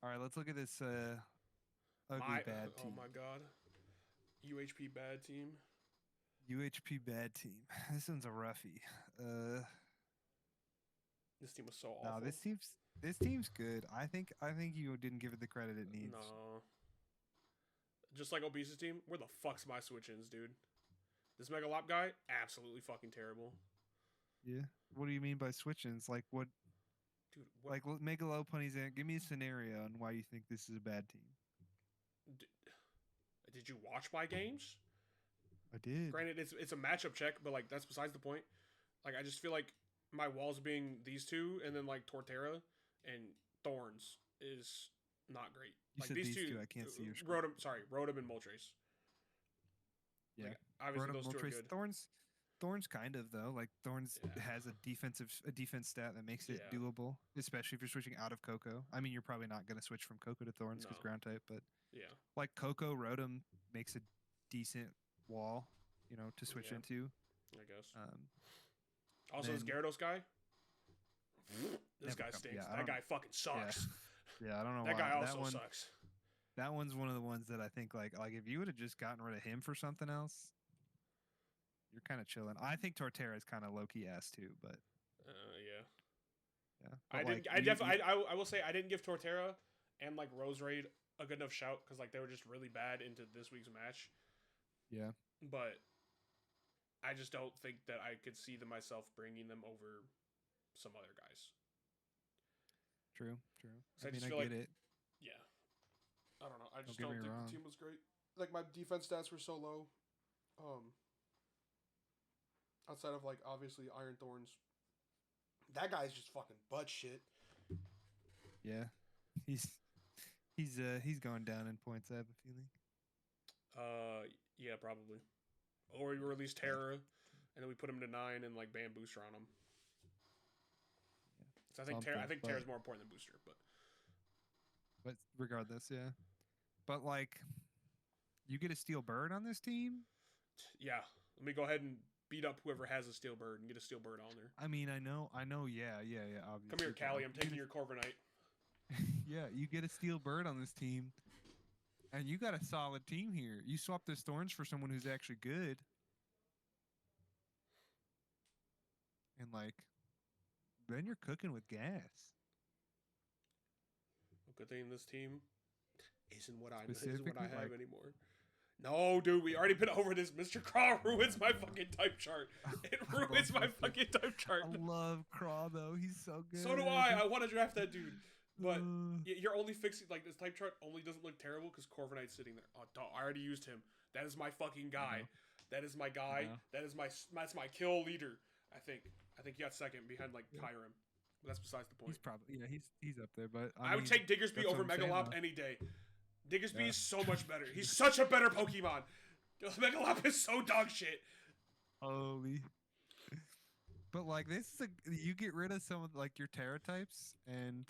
[SPEAKER 2] All right, let's look at this ugly bad team.
[SPEAKER 1] Oh my god. UHP bad team.
[SPEAKER 2] UHP bad team. This one's a roughie.
[SPEAKER 1] This team was so awful.
[SPEAKER 2] No, this team's good. I think you didn't give it the credit it needs.
[SPEAKER 1] No. Just like Obese's team, where the fuck's my switch-ins, dude? This Megalop guy, absolutely fucking terrible.
[SPEAKER 2] Yeah. What do you mean by switch-ins? Like what?
[SPEAKER 1] Dude,
[SPEAKER 2] like Megalo Punny's in. Give me a scenario on why you think this is a bad team.
[SPEAKER 1] Did you watch my games?
[SPEAKER 2] I did.
[SPEAKER 1] Granted, it's a matchup check, but like that's besides the point. Like I just feel like my walls being these two, and then like Torterra and Thorns is not great.
[SPEAKER 2] You
[SPEAKER 1] like
[SPEAKER 2] said
[SPEAKER 1] these two,
[SPEAKER 2] I can't see your screen.
[SPEAKER 1] Rotom and Moltres.
[SPEAKER 2] Yeah,
[SPEAKER 1] like, obviously
[SPEAKER 2] Rotom,
[SPEAKER 1] those two are
[SPEAKER 2] Moltres,
[SPEAKER 1] good.
[SPEAKER 2] Thorns kind of though. Like Thorns has a defense stat that makes it doable, especially if you're switching out of Coco. I mean, you're probably not going to switch from Coco to Thorns because ground type, but like Coco Rotom makes a decent wall, to switch into.
[SPEAKER 1] I guess. Also, this Gyarados guy. This guy stinks.
[SPEAKER 2] Yeah,
[SPEAKER 1] that guy fucking sucks.
[SPEAKER 2] Yeah, I don't know
[SPEAKER 1] that
[SPEAKER 2] why.
[SPEAKER 1] Guy also sucks.
[SPEAKER 2] That one's one of the ones that I think like if you would have just gotten rid of him for something else, you're kind of chilling. I think Torterra is kind of low key ass too, but
[SPEAKER 1] yeah. I will say I didn't give Torterra and like Roserade a good enough shout because like they were just really bad into this week's match.
[SPEAKER 2] Yeah,
[SPEAKER 1] but I just don't think that I could see myself bringing them over some other guys.
[SPEAKER 2] True.
[SPEAKER 1] I mean, I get it. Yeah. I don't know. I just don't think the team was great. Like, my defense stats were so low. Outside of, like, obviously Iron Thorns. That guy's just fucking butt shit.
[SPEAKER 2] Yeah. He's going down in points, I have a feeling.
[SPEAKER 1] Yeah, probably. Or we release Terra, and then we put him to 9 and, like, ban Booster on him. So I think Terra's more important than Booster,
[SPEAKER 2] but regardless, yeah. But like, you get a Steel Bird on this team?
[SPEAKER 1] Yeah. Let me go ahead and beat up whoever has a Steel Bird and get a Steel Bird on there.
[SPEAKER 2] I mean, I know. Yeah. Obviously.
[SPEAKER 1] Come here, Callie. I'm taking your Corviknight.
[SPEAKER 2] Yeah, you get a Steel Bird on this team. And you got a solid team here. You swapped those thorns for someone who's actually good. And like, then you're cooking with gas.
[SPEAKER 1] Good thing this team isn't what I have
[SPEAKER 2] like,
[SPEAKER 1] anymore. No, dude, we already been over this. Mr. Craw ruins my fucking type chart. It ruins my fucking type chart.
[SPEAKER 2] I love Craw though. He's so good.
[SPEAKER 1] So do I. I want to draft that dude. But you're only fixing, like, this type chart only doesn't look terrible because Corviknight's sitting there. Oh, dog, I already used him. That is my fucking guy. That is my guy. That's my kill leader. I think you got second behind, like, Kyurem. But that's besides the point.
[SPEAKER 2] He's probably, he's up there. But
[SPEAKER 1] I would take Diggersby over Megalop any day. Diggersby is so much better. He's such a better Pokemon. Megalop is so dog shit.
[SPEAKER 2] Holy. But like, this is you get rid of some of like your Terra types, and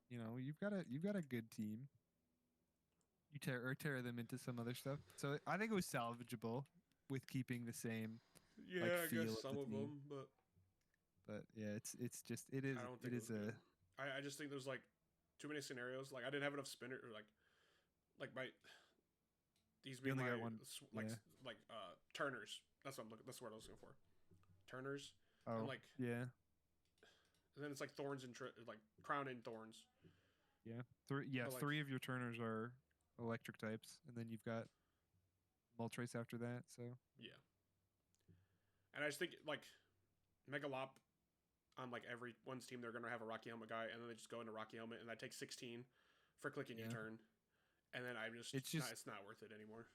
[SPEAKER 2] you've got a good team. You tear them into some other stuff. So I think it was salvageable with keeping the same.
[SPEAKER 1] Yeah,
[SPEAKER 2] like,
[SPEAKER 1] I guess some of them, but
[SPEAKER 2] yeah, it's just it is.
[SPEAKER 1] I don't think it is a. I just think there's like too many scenarios. Like I didn't have enough spinner or like my these being my one, like Turners. That's what I'm looking. That's what I was looking for. Turners.
[SPEAKER 2] Oh,
[SPEAKER 1] and like
[SPEAKER 2] yeah.
[SPEAKER 1] And then it's like Thorns and like Crown and Thorns.
[SPEAKER 2] Yeah, three of your Turners are electric types, and then you've got Moltres after that. So
[SPEAKER 1] yeah. And I just think like Megalop on like every one's team, they're gonna have a Rocky Helmet guy, and then they just go into Rocky Helmet, and that takes 16 for clicking U-turn, and then it's not worth it anymore.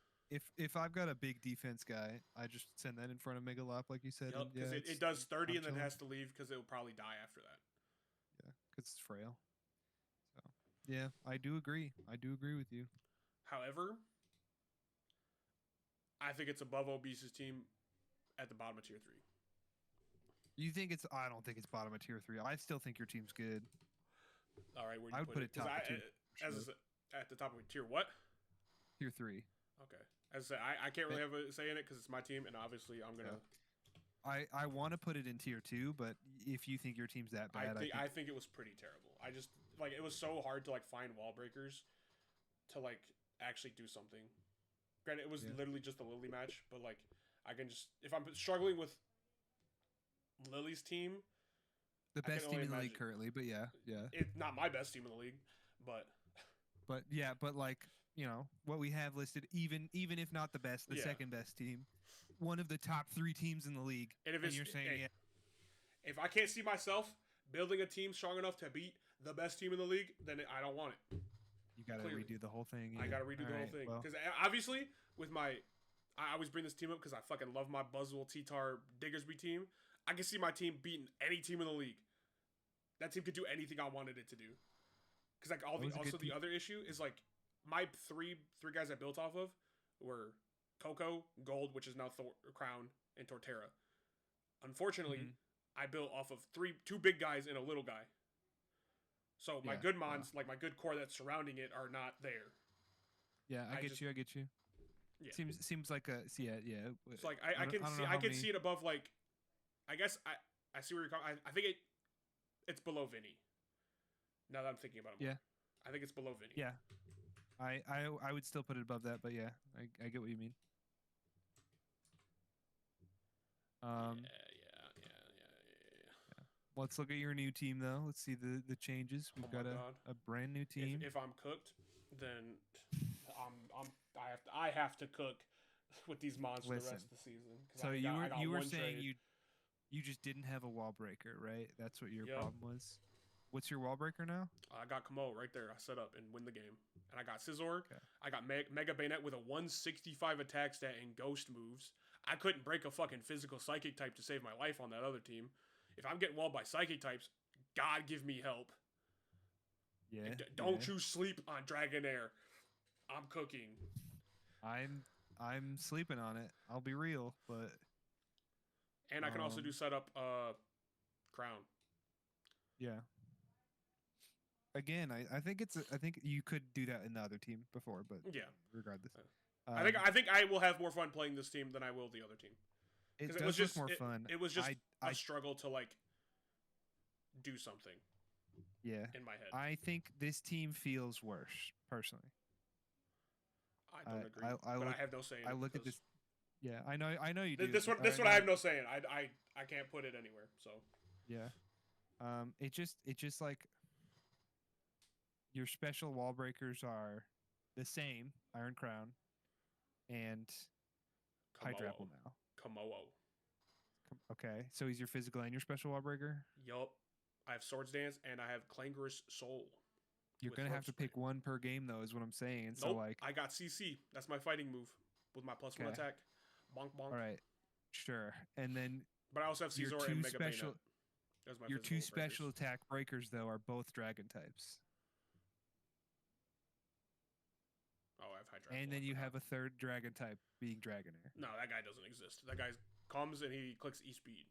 [SPEAKER 2] If I've got a big defense guy, I just send that in front of Megalop, like you said.
[SPEAKER 1] Yep, because it does 30 and then it has to leave because it will probably die after that.
[SPEAKER 2] Yeah, because it's frail. So yeah, I do agree. I do agree with you.
[SPEAKER 1] However, I think it's above Obese's team at the bottom of tier 3.
[SPEAKER 2] You think it's? I don't think it's bottom of tier 3. I still think your team's good.
[SPEAKER 1] All right, where do
[SPEAKER 2] I
[SPEAKER 1] you
[SPEAKER 2] would put it top of tier.
[SPEAKER 1] At the top of tier what?
[SPEAKER 2] Tier 3.
[SPEAKER 1] Okay. As I said, I can't really have a say in it because it's my team, and obviously I'm gonna.
[SPEAKER 2] I want to put it in tier 2, but if you think your team's that bad,
[SPEAKER 1] I think it was pretty terrible. I just like it was so hard to like find wall breakers to like actually do something. Granted, it was literally just a Lily match, but like I can just if I'm struggling with Lily's team,
[SPEAKER 2] the best team in the league currently, but yeah,
[SPEAKER 1] it's not my best team in the league, but
[SPEAKER 2] like what we have listed, even if not the best, the second best team, one of the top 3 teams in the league.
[SPEAKER 1] And if you're saying if I can't see myself building a team strong enough to beat the best team in the league, then I don't want it.
[SPEAKER 2] You got to redo the whole thing.
[SPEAKER 1] Yeah. I got to redo the whole thing because obviously with I always bring this team up because I fucking love my Buzzwole T-Tar Diggersby team. I can see my team beating any team in the league. That team could do anything I wanted it to do. Because like the other issue is like my three guys I built off of were Coco, Gold, which is now Crown, and Torterra. Unfortunately, I built off of two big guys and a little guy. So my good mons, like my good core that's surrounding it, are not there.
[SPEAKER 2] Yeah, I get you. Yeah. Seems like a yeah.
[SPEAKER 1] It's like I can see it above like. I guess I see where you're coming. I think it's below Vinny. Now that I'm thinking about it more. I think it's below Vinny.
[SPEAKER 2] Yeah. I would still put it above that, but yeah, I get what you mean. Yeah. Let's look at your new team though. Let's see the changes. We've got a brand new team.
[SPEAKER 1] If I'm cooked, then I have to cook with these mons for the rest of the season.
[SPEAKER 2] So you were saying you just didn't have a wall breaker, right? That's what your problem was. What's your wall breaker now?
[SPEAKER 1] I got Kamo right there. I set up and win the game. And I got Scizor. Okay. I got Mega Bayonet with a 165 attack stat and ghost moves. I couldn't break a fucking physical psychic type to save my life on that other team. If I'm getting walled by psychic types, God give me help.
[SPEAKER 2] Yeah.
[SPEAKER 1] Don't you sleep on Dragonair. I'm cooking.
[SPEAKER 2] I'm sleeping on it. I'll be real, but
[SPEAKER 1] and I can also do setup Crown.
[SPEAKER 2] Yeah. Again, I think I think you could do that in the other team before, but regardless.
[SPEAKER 1] I think I will have more fun playing this team than I will the other team.
[SPEAKER 2] It was just more fun.
[SPEAKER 1] It was just a struggle to like do something.
[SPEAKER 2] Yeah.
[SPEAKER 1] In my head.
[SPEAKER 2] I think this team feels worse, personally.
[SPEAKER 1] I don't agree, but I have no say in it.
[SPEAKER 2] I look at this. Yeah, I know you do.
[SPEAKER 1] This one I have no say in. I can't put it anywhere. So
[SPEAKER 2] yeah, it just like your special wall breakers are the same Iron Crown and Hydrapple now.
[SPEAKER 1] Komodo.
[SPEAKER 2] Okay, so he's your physical and your special wall breaker.
[SPEAKER 1] Yup, I have Swords Dance and I have Clangorous Soul.
[SPEAKER 2] You're gonna have to pick one per game though, is what I'm saying. And
[SPEAKER 1] nope,
[SPEAKER 2] so like
[SPEAKER 1] I got CC. That's my fighting move with my +1 attack. Bonk bonk.
[SPEAKER 2] All right, sure. And then,
[SPEAKER 1] but I also have Caesar and Mega
[SPEAKER 2] special.
[SPEAKER 1] Bayonet.
[SPEAKER 2] Your two special attack breakers though are both dragon types.
[SPEAKER 1] Oh, I have Hydrapple.
[SPEAKER 2] And then you have a third dragon type being Dragonair.
[SPEAKER 1] No, that guy doesn't exist. That guy comes and he clicks E-Speed.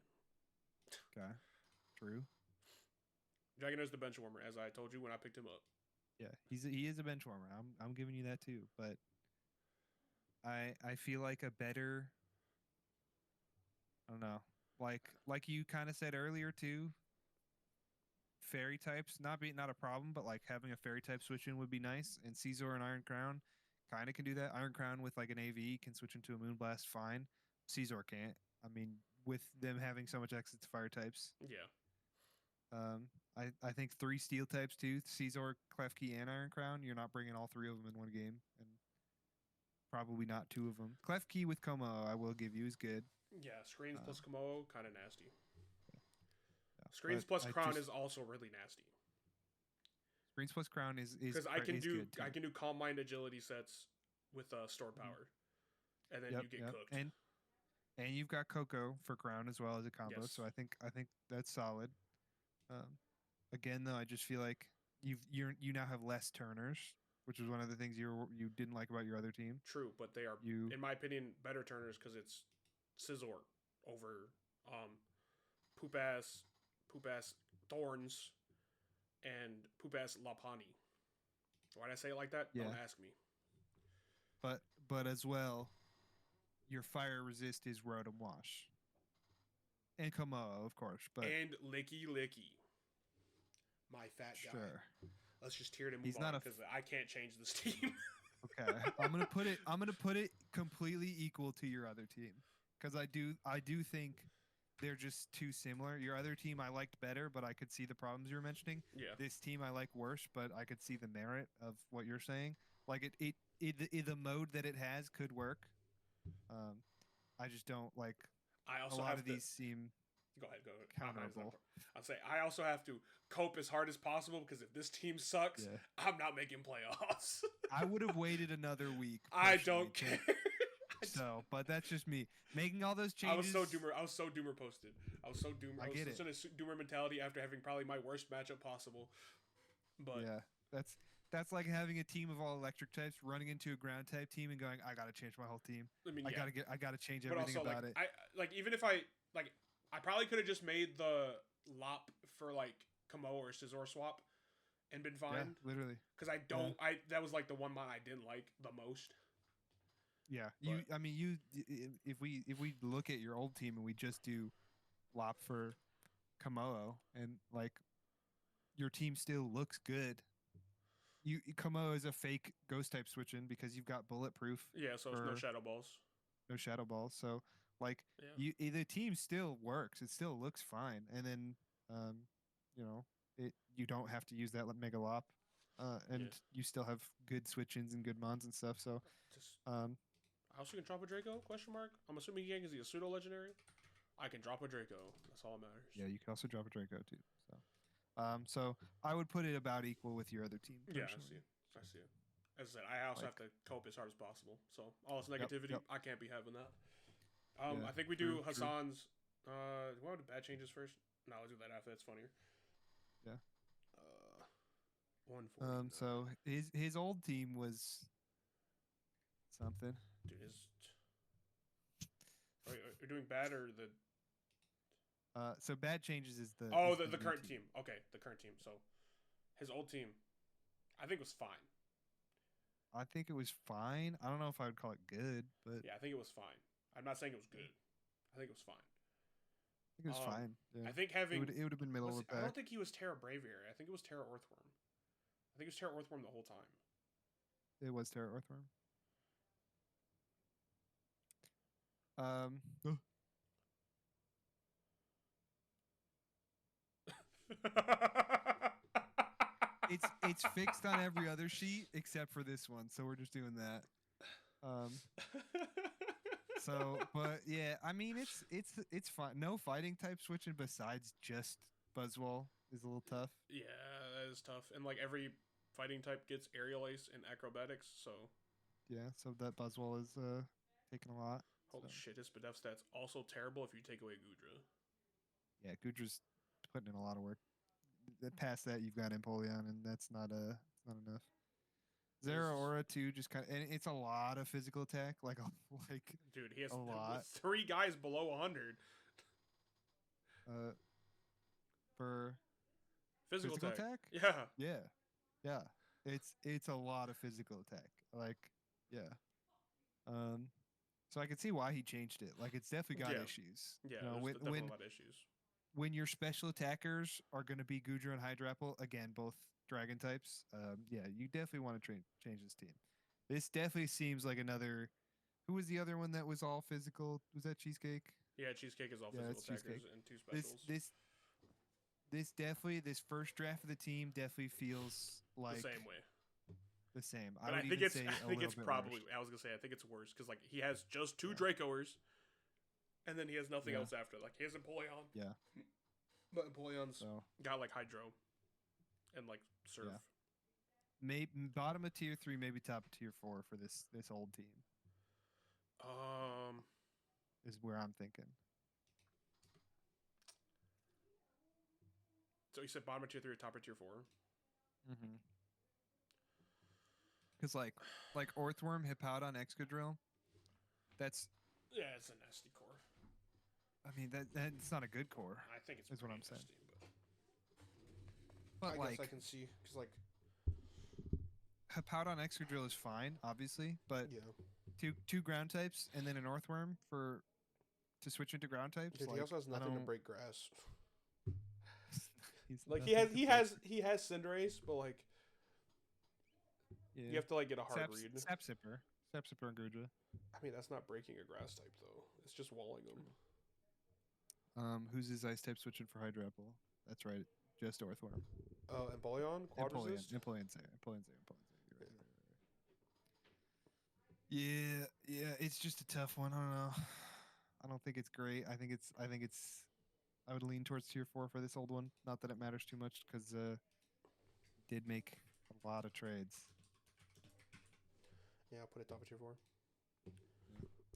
[SPEAKER 2] Okay, true.
[SPEAKER 1] Dragonair's the bench warmer, as I told you when I picked him up.
[SPEAKER 2] Yeah, he is a bench warmer. I'm giving you that too, but I feel like a better, I don't know, like you kind of said earlier too. Fairy types not a problem, but like having a fairy type switch in would be nice. And Caesar and Iron Crown kind of can do that. Iron Crown with like an AV can switch into a Moonblast fine. Caesar can't. I mean, with them having so much access to fire types.
[SPEAKER 1] Yeah.
[SPEAKER 2] I think 3 steel types too: Caesar, Klefki, and Iron Crown. You're not bringing all 3 of them in one game, and probably not 2 of them. Klefki with Como, I will give you, is good.
[SPEAKER 1] Yeah, screens plus Como, kind of nasty. Yeah, screens plus Crown is also really nasty.
[SPEAKER 2] Screens plus Crown is
[SPEAKER 1] because I can do Calm Mind agility sets with stored power, and then you get cooked.
[SPEAKER 2] And you've got Coco for Crown as well as a combo, so I think that's solid. Again, though, I just feel like you now have less turners, which is one of the things you didn't like about your other team.
[SPEAKER 1] True, but they are, in my opinion, better turners because it's Scizor over poop ass Thorns and poop ass Lopunny. Why did I say it like that?
[SPEAKER 2] Yeah.
[SPEAKER 1] Don't ask me.
[SPEAKER 2] But as well, your fire resist is Rotom Wash. And Como, of course. And
[SPEAKER 1] Licky. My fat guy.
[SPEAKER 2] Sure.
[SPEAKER 1] Let's just tear it and move on because I can't change this team.
[SPEAKER 2] Okay. I'm gonna put it completely equal to your other team. Because I do think they're just too similar. Your other team I liked better, but I could see the problems you were mentioning.
[SPEAKER 1] Yeah.
[SPEAKER 2] This team I like worse, but I could see the merit of what you're saying. Like the mode that it has could work. I just don't like.
[SPEAKER 1] I also
[SPEAKER 2] a lot of these seem.
[SPEAKER 1] Go ahead.
[SPEAKER 2] Counterable.
[SPEAKER 1] I'll say I also have to cope as hard as possible because if this team sucks, I'm not making playoffs.
[SPEAKER 2] I would have waited another week.
[SPEAKER 1] I don't care.
[SPEAKER 2] So, but that's just me making all those changes.
[SPEAKER 1] I was so doomer posted. I was so doomer. I was in a doomer mentality after having probably my worst matchup possible. But
[SPEAKER 2] yeah, that's like having a team of all electric types running into a ground type team and going, I gotta change my whole team. I mean, I gotta change everything about it.
[SPEAKER 1] Even if I probably could have just made the Lop for like Como or Scizor swap and been fine.
[SPEAKER 2] Yeah, literally.
[SPEAKER 1] Because that was like the one mod I didn't like the most.
[SPEAKER 2] Yeah, if we look at your old team and we just do Lop for Como and like your team still looks good. Como is a fake ghost type switch in because you've got bulletproof.
[SPEAKER 1] Yeah, so it's no shadow balls.
[SPEAKER 2] No shadow balls. So like the team still works. It still looks fine. And then you don't have to use that Mega Lop. You still have good switch-ins and good mons and stuff. So
[SPEAKER 1] I also can drop a Draco? Question mark. I'm assuming he can because he's a pseudo legendary. I can drop a Draco. That's all that matters.
[SPEAKER 2] Yeah, you can also drop a Draco too. So I would put it about equal with your other team.
[SPEAKER 1] Yeah, I see it. As I said, I also have to cope as hard as possible. So all this negativity, I can't be having that. I think we do Hassan's. Do we want to do bad changes first? No, let's do that after. That's funnier.
[SPEAKER 2] Yeah.
[SPEAKER 1] 140.
[SPEAKER 2] So his old team was something.
[SPEAKER 1] Dude, are you doing bad or the?
[SPEAKER 2] So bad changes is the.
[SPEAKER 1] The current team. Okay, the current team. So, his old team, I think was fine.
[SPEAKER 2] I think it was fine. I don't know if I would call it good, but
[SPEAKER 1] yeah, I think it was fine. I'm not saying it was good. I think it was fine.
[SPEAKER 2] I think it was fine. Yeah.
[SPEAKER 1] I think having
[SPEAKER 2] it would have been middle of the pack.
[SPEAKER 1] I don't think he was Terra Braviary. I think it was Terra Earthworm. I think it was Terra Earthworm the whole time.
[SPEAKER 2] It was Terra Earthworm. It's fixed on every other sheet except for this one, so we're just doing that. So, but yeah, I mean it's fine. No fighting type switching besides just Buzzwole is a little tough.
[SPEAKER 1] Yeah, that is tough. And like every fighting type gets aerial ace and acrobatics, so
[SPEAKER 2] yeah, so that Buzzwole is taking a lot.
[SPEAKER 1] Holy shit, his Spadef stat's also terrible if you take away Goodra.
[SPEAKER 2] Yeah, Goodra's putting in a lot of work. Past that, you've got Empoleon, and that's not enough. Zeraora too, just kind of, and it's a lot of physical attack, like
[SPEAKER 1] dude, he has
[SPEAKER 2] a lot.
[SPEAKER 1] 3 guys below 100.
[SPEAKER 2] For
[SPEAKER 1] physical attack.
[SPEAKER 2] Yeah. It's a lot of physical attack. Like, yeah. So I can see why he changed it. Like, it's definitely got issues.
[SPEAKER 1] Yeah, there's definitely a lot of issues.
[SPEAKER 2] When your special attackers are going to be Goodra and Hydrapple, again, both dragon types, yeah, you definitely want to change this team. This definitely seems like another. Who was the other one that was all physical? Was that Chessecake?
[SPEAKER 1] Yeah, Chessecake is all physical attackers and 2 specials.
[SPEAKER 2] This first draft of the team definitely feels like
[SPEAKER 1] the same way.
[SPEAKER 2] The same.
[SPEAKER 1] But I think it's probably worse. I was gonna say I think it's worse because like he has just 2 Dracoers, and then he has nothing else after. Like he has Empoleon.
[SPEAKER 2] Yeah.
[SPEAKER 1] But Empoleon's got like Hydro, and like Surf. Yeah.
[SPEAKER 2] Maybe bottom of tier 3, maybe top of tier 4 for this old team. Is where I'm thinking.
[SPEAKER 1] So you said bottom of tier 3 or top of tier 4?
[SPEAKER 2] Mm-hmm. Because like Orthworm, Hippowdon, Excadrill, that's
[SPEAKER 1] it's a nasty core.
[SPEAKER 2] I mean that's not a good core.
[SPEAKER 1] I think it's
[SPEAKER 2] what I'm
[SPEAKER 1] nasty,
[SPEAKER 2] saying.
[SPEAKER 1] But I guess I can see because like
[SPEAKER 2] Hippowdon, Excadrill is fine, obviously, but two ground types and then an Orthworm to switch into ground types.
[SPEAKER 1] Dude,
[SPEAKER 2] like,
[SPEAKER 1] he also has nothing to break grass.
[SPEAKER 2] Like
[SPEAKER 1] he has Cinderace, but like you have to like get a hard read.
[SPEAKER 2] Supr and Goodra.
[SPEAKER 1] I mean, that's not breaking a grass type though. It's just walling them.
[SPEAKER 2] Who's his ice type switching for Hydrapple? That's right, just Orthworm.
[SPEAKER 1] Empoleon, Quad Resist.
[SPEAKER 2] Empoleon's there. Yeah, it's just a tough one. I don't know. I don't think it's great. I think it's. I would lean towards tier 4 for this old one. Not that it matters too much because did make a lot of trades.
[SPEAKER 1] Yeah, I'll put it top of tier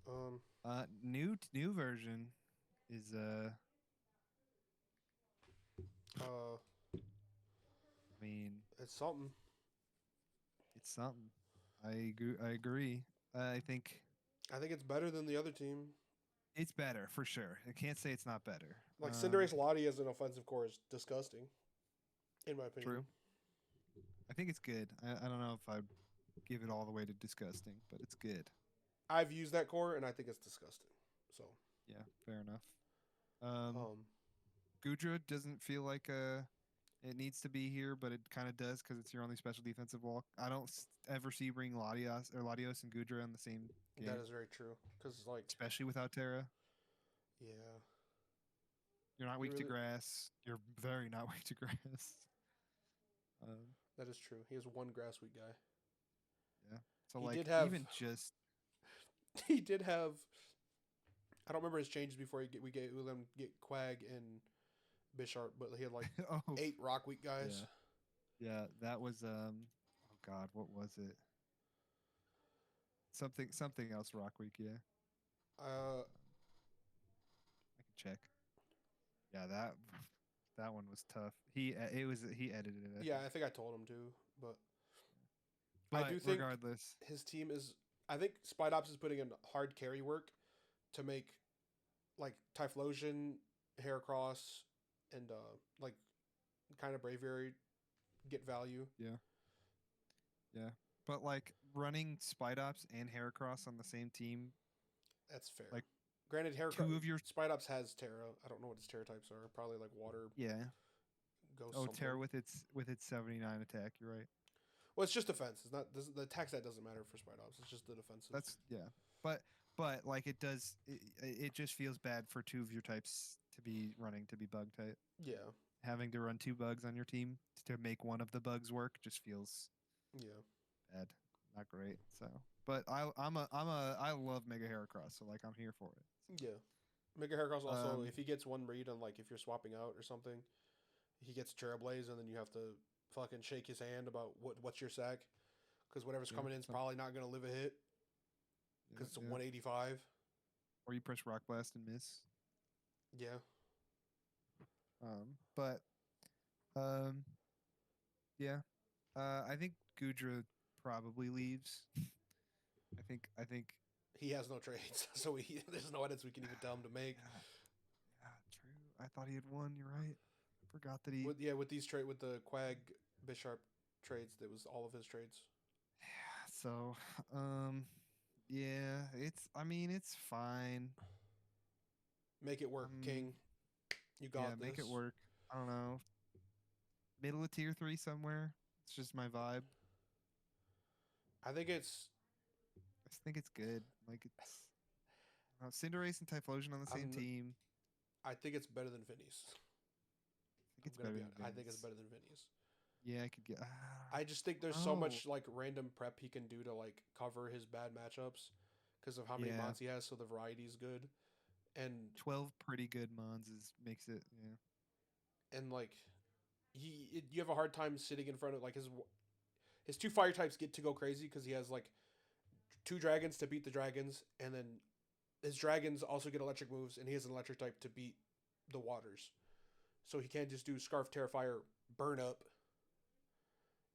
[SPEAKER 2] 4. New version is I mean,
[SPEAKER 1] it's something.
[SPEAKER 2] It's something. I agree. I think
[SPEAKER 1] it's better than the other team.
[SPEAKER 2] It's better for sure. I can't say it's not better.
[SPEAKER 1] Like Cinderace Lottie as an offensive core is disgusting, in my opinion.
[SPEAKER 2] True. I think it's good. I don't know if I'd give it all the way to disgusting, but it's good.
[SPEAKER 1] I've used that core and I think it's disgusting. So
[SPEAKER 2] yeah, fair enough. Goodra doesn't feel like it needs to be here, but it kind of does because it's your only special defensive wall. I don't ever see you bring Latios and Goodra in the same game.
[SPEAKER 1] That is very true. Because like
[SPEAKER 2] especially without Terra.
[SPEAKER 1] Yeah.
[SPEAKER 2] You're not weak to grass. You're very not weak to grass.
[SPEAKER 1] That is true. He is one grass weak guy.
[SPEAKER 2] Yeah. So he did have, even just
[SPEAKER 1] he did have. I don't remember his changes before we gave him get Quag and Bisharp, but he had like 8 rock weak guys.
[SPEAKER 2] Yeah, that was oh god, what was it? Something else rock week, yeah. I can check. Yeah, that one was tough. He edited it.
[SPEAKER 1] I think I told him to, but I do think
[SPEAKER 2] regardless,
[SPEAKER 1] his team is. I think Spidops is putting in hard carry work to make like Typhlosion, Heracross, and like kind of Braviary get value.
[SPEAKER 2] Yeah, but like running Spidops and Heracross on the same team.
[SPEAKER 1] That's fair. Like, granted, Heracross.
[SPEAKER 2] 2 of your
[SPEAKER 1] Spidops has Terra. I don't know what its Terra types are. Probably like water.
[SPEAKER 2] Yeah.
[SPEAKER 1] Ghost.
[SPEAKER 2] Oh, Terra with its 79 attack. You're right. Well,
[SPEAKER 1] it's just defense. It's not the attack stat doesn't matter for Spidops. It's just the defensive.
[SPEAKER 2] That's but but like it does, it just feels bad for two of your types to be bug type.
[SPEAKER 1] Yeah.
[SPEAKER 2] Having to run 2 bugs on your team to make one of the bugs work just feels bad, not great. So, but I love Mega Heracross, so like I'm here for it.
[SPEAKER 1] Yeah. Mega Heracross also, if he gets one read on like if you're swapping out or something, he gets Trailblaze and then you have to fucking shake his hand about what's your sack, because whatever's coming in is probably not gonna live a hit because it's a 185.
[SPEAKER 2] Or you press Rock Blast and miss.
[SPEAKER 1] Yeah.
[SPEAKER 2] Yeah. I think Goodra probably leaves. I think
[SPEAKER 1] he has no trades, so there's no edits we can even tell him to make.
[SPEAKER 2] Yeah, true. I thought he had one. You're right. I forgot that he.
[SPEAKER 1] With these with the Quag Bisharp trades, that was all of his trades.
[SPEAKER 2] Yeah. So, yeah, it's fine.
[SPEAKER 1] Make it work, King. You got this.
[SPEAKER 2] Make it work. I don't know. Middle of tier 3 somewhere. It's just my vibe.
[SPEAKER 1] I
[SPEAKER 2] just think it's good. Like it's Cinderace and Typhlosion on the same team.
[SPEAKER 1] I think it's better than Vinny's. I think it's better than Vinny's.
[SPEAKER 2] Yeah, I could get.
[SPEAKER 1] I just think there's so much like random prep he can do to like cover his bad matchups because of how many mons he has. So the variety is good, and
[SPEAKER 2] 12 pretty good mons makes it
[SPEAKER 1] And like you have a hard time sitting in front of like his 2 fire types get to go crazy because he has like 2 dragons to beat the dragons, and then his dragons also get electric moves, and he has an electric type to beat the waters. So he can't just do Scarf, Terrafire, Burn Up,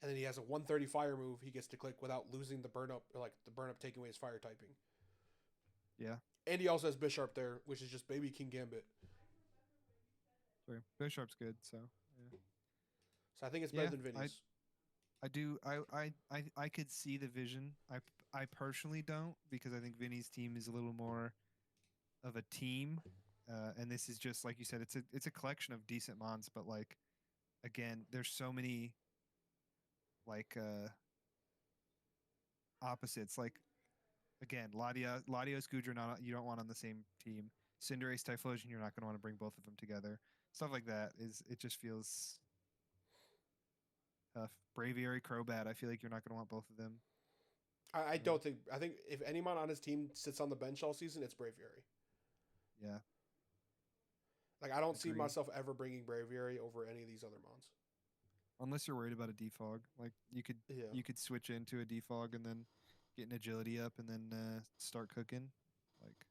[SPEAKER 1] and then he has a 130 fire move he gets to click without losing the Burn Up, or like the Burn Up taking away his fire typing.
[SPEAKER 2] Yeah.
[SPEAKER 1] And he also has Bisharp there, which is just baby King Gambit.
[SPEAKER 2] Sorry, Bisharp's good, so yeah.
[SPEAKER 1] So I think it's better than Vinny's.
[SPEAKER 2] I do. I could see the vision. I personally don't, because I think Vinny's team is a little more of a team, and this is just like you said. It's a collection of decent mons, but like again, there's so many like opposites. Like again, Latios, Goodra, you don't want on the same team. Cinderace, Typhlosion, you're not going to want to bring both of them together. Stuff like that it just feels tough. Braviary, Crobat, I feel like you're not going to want both of them.
[SPEAKER 1] I don't think. I think if anyone on his team sits on the bench all season, it's Braviary.
[SPEAKER 2] Yeah.
[SPEAKER 1] Like I don't see myself ever bringing Braviary over any of these other mons.
[SPEAKER 2] Unless you're worried about a defog, like you could switch into a defog and then get an agility up and then start cooking. Like,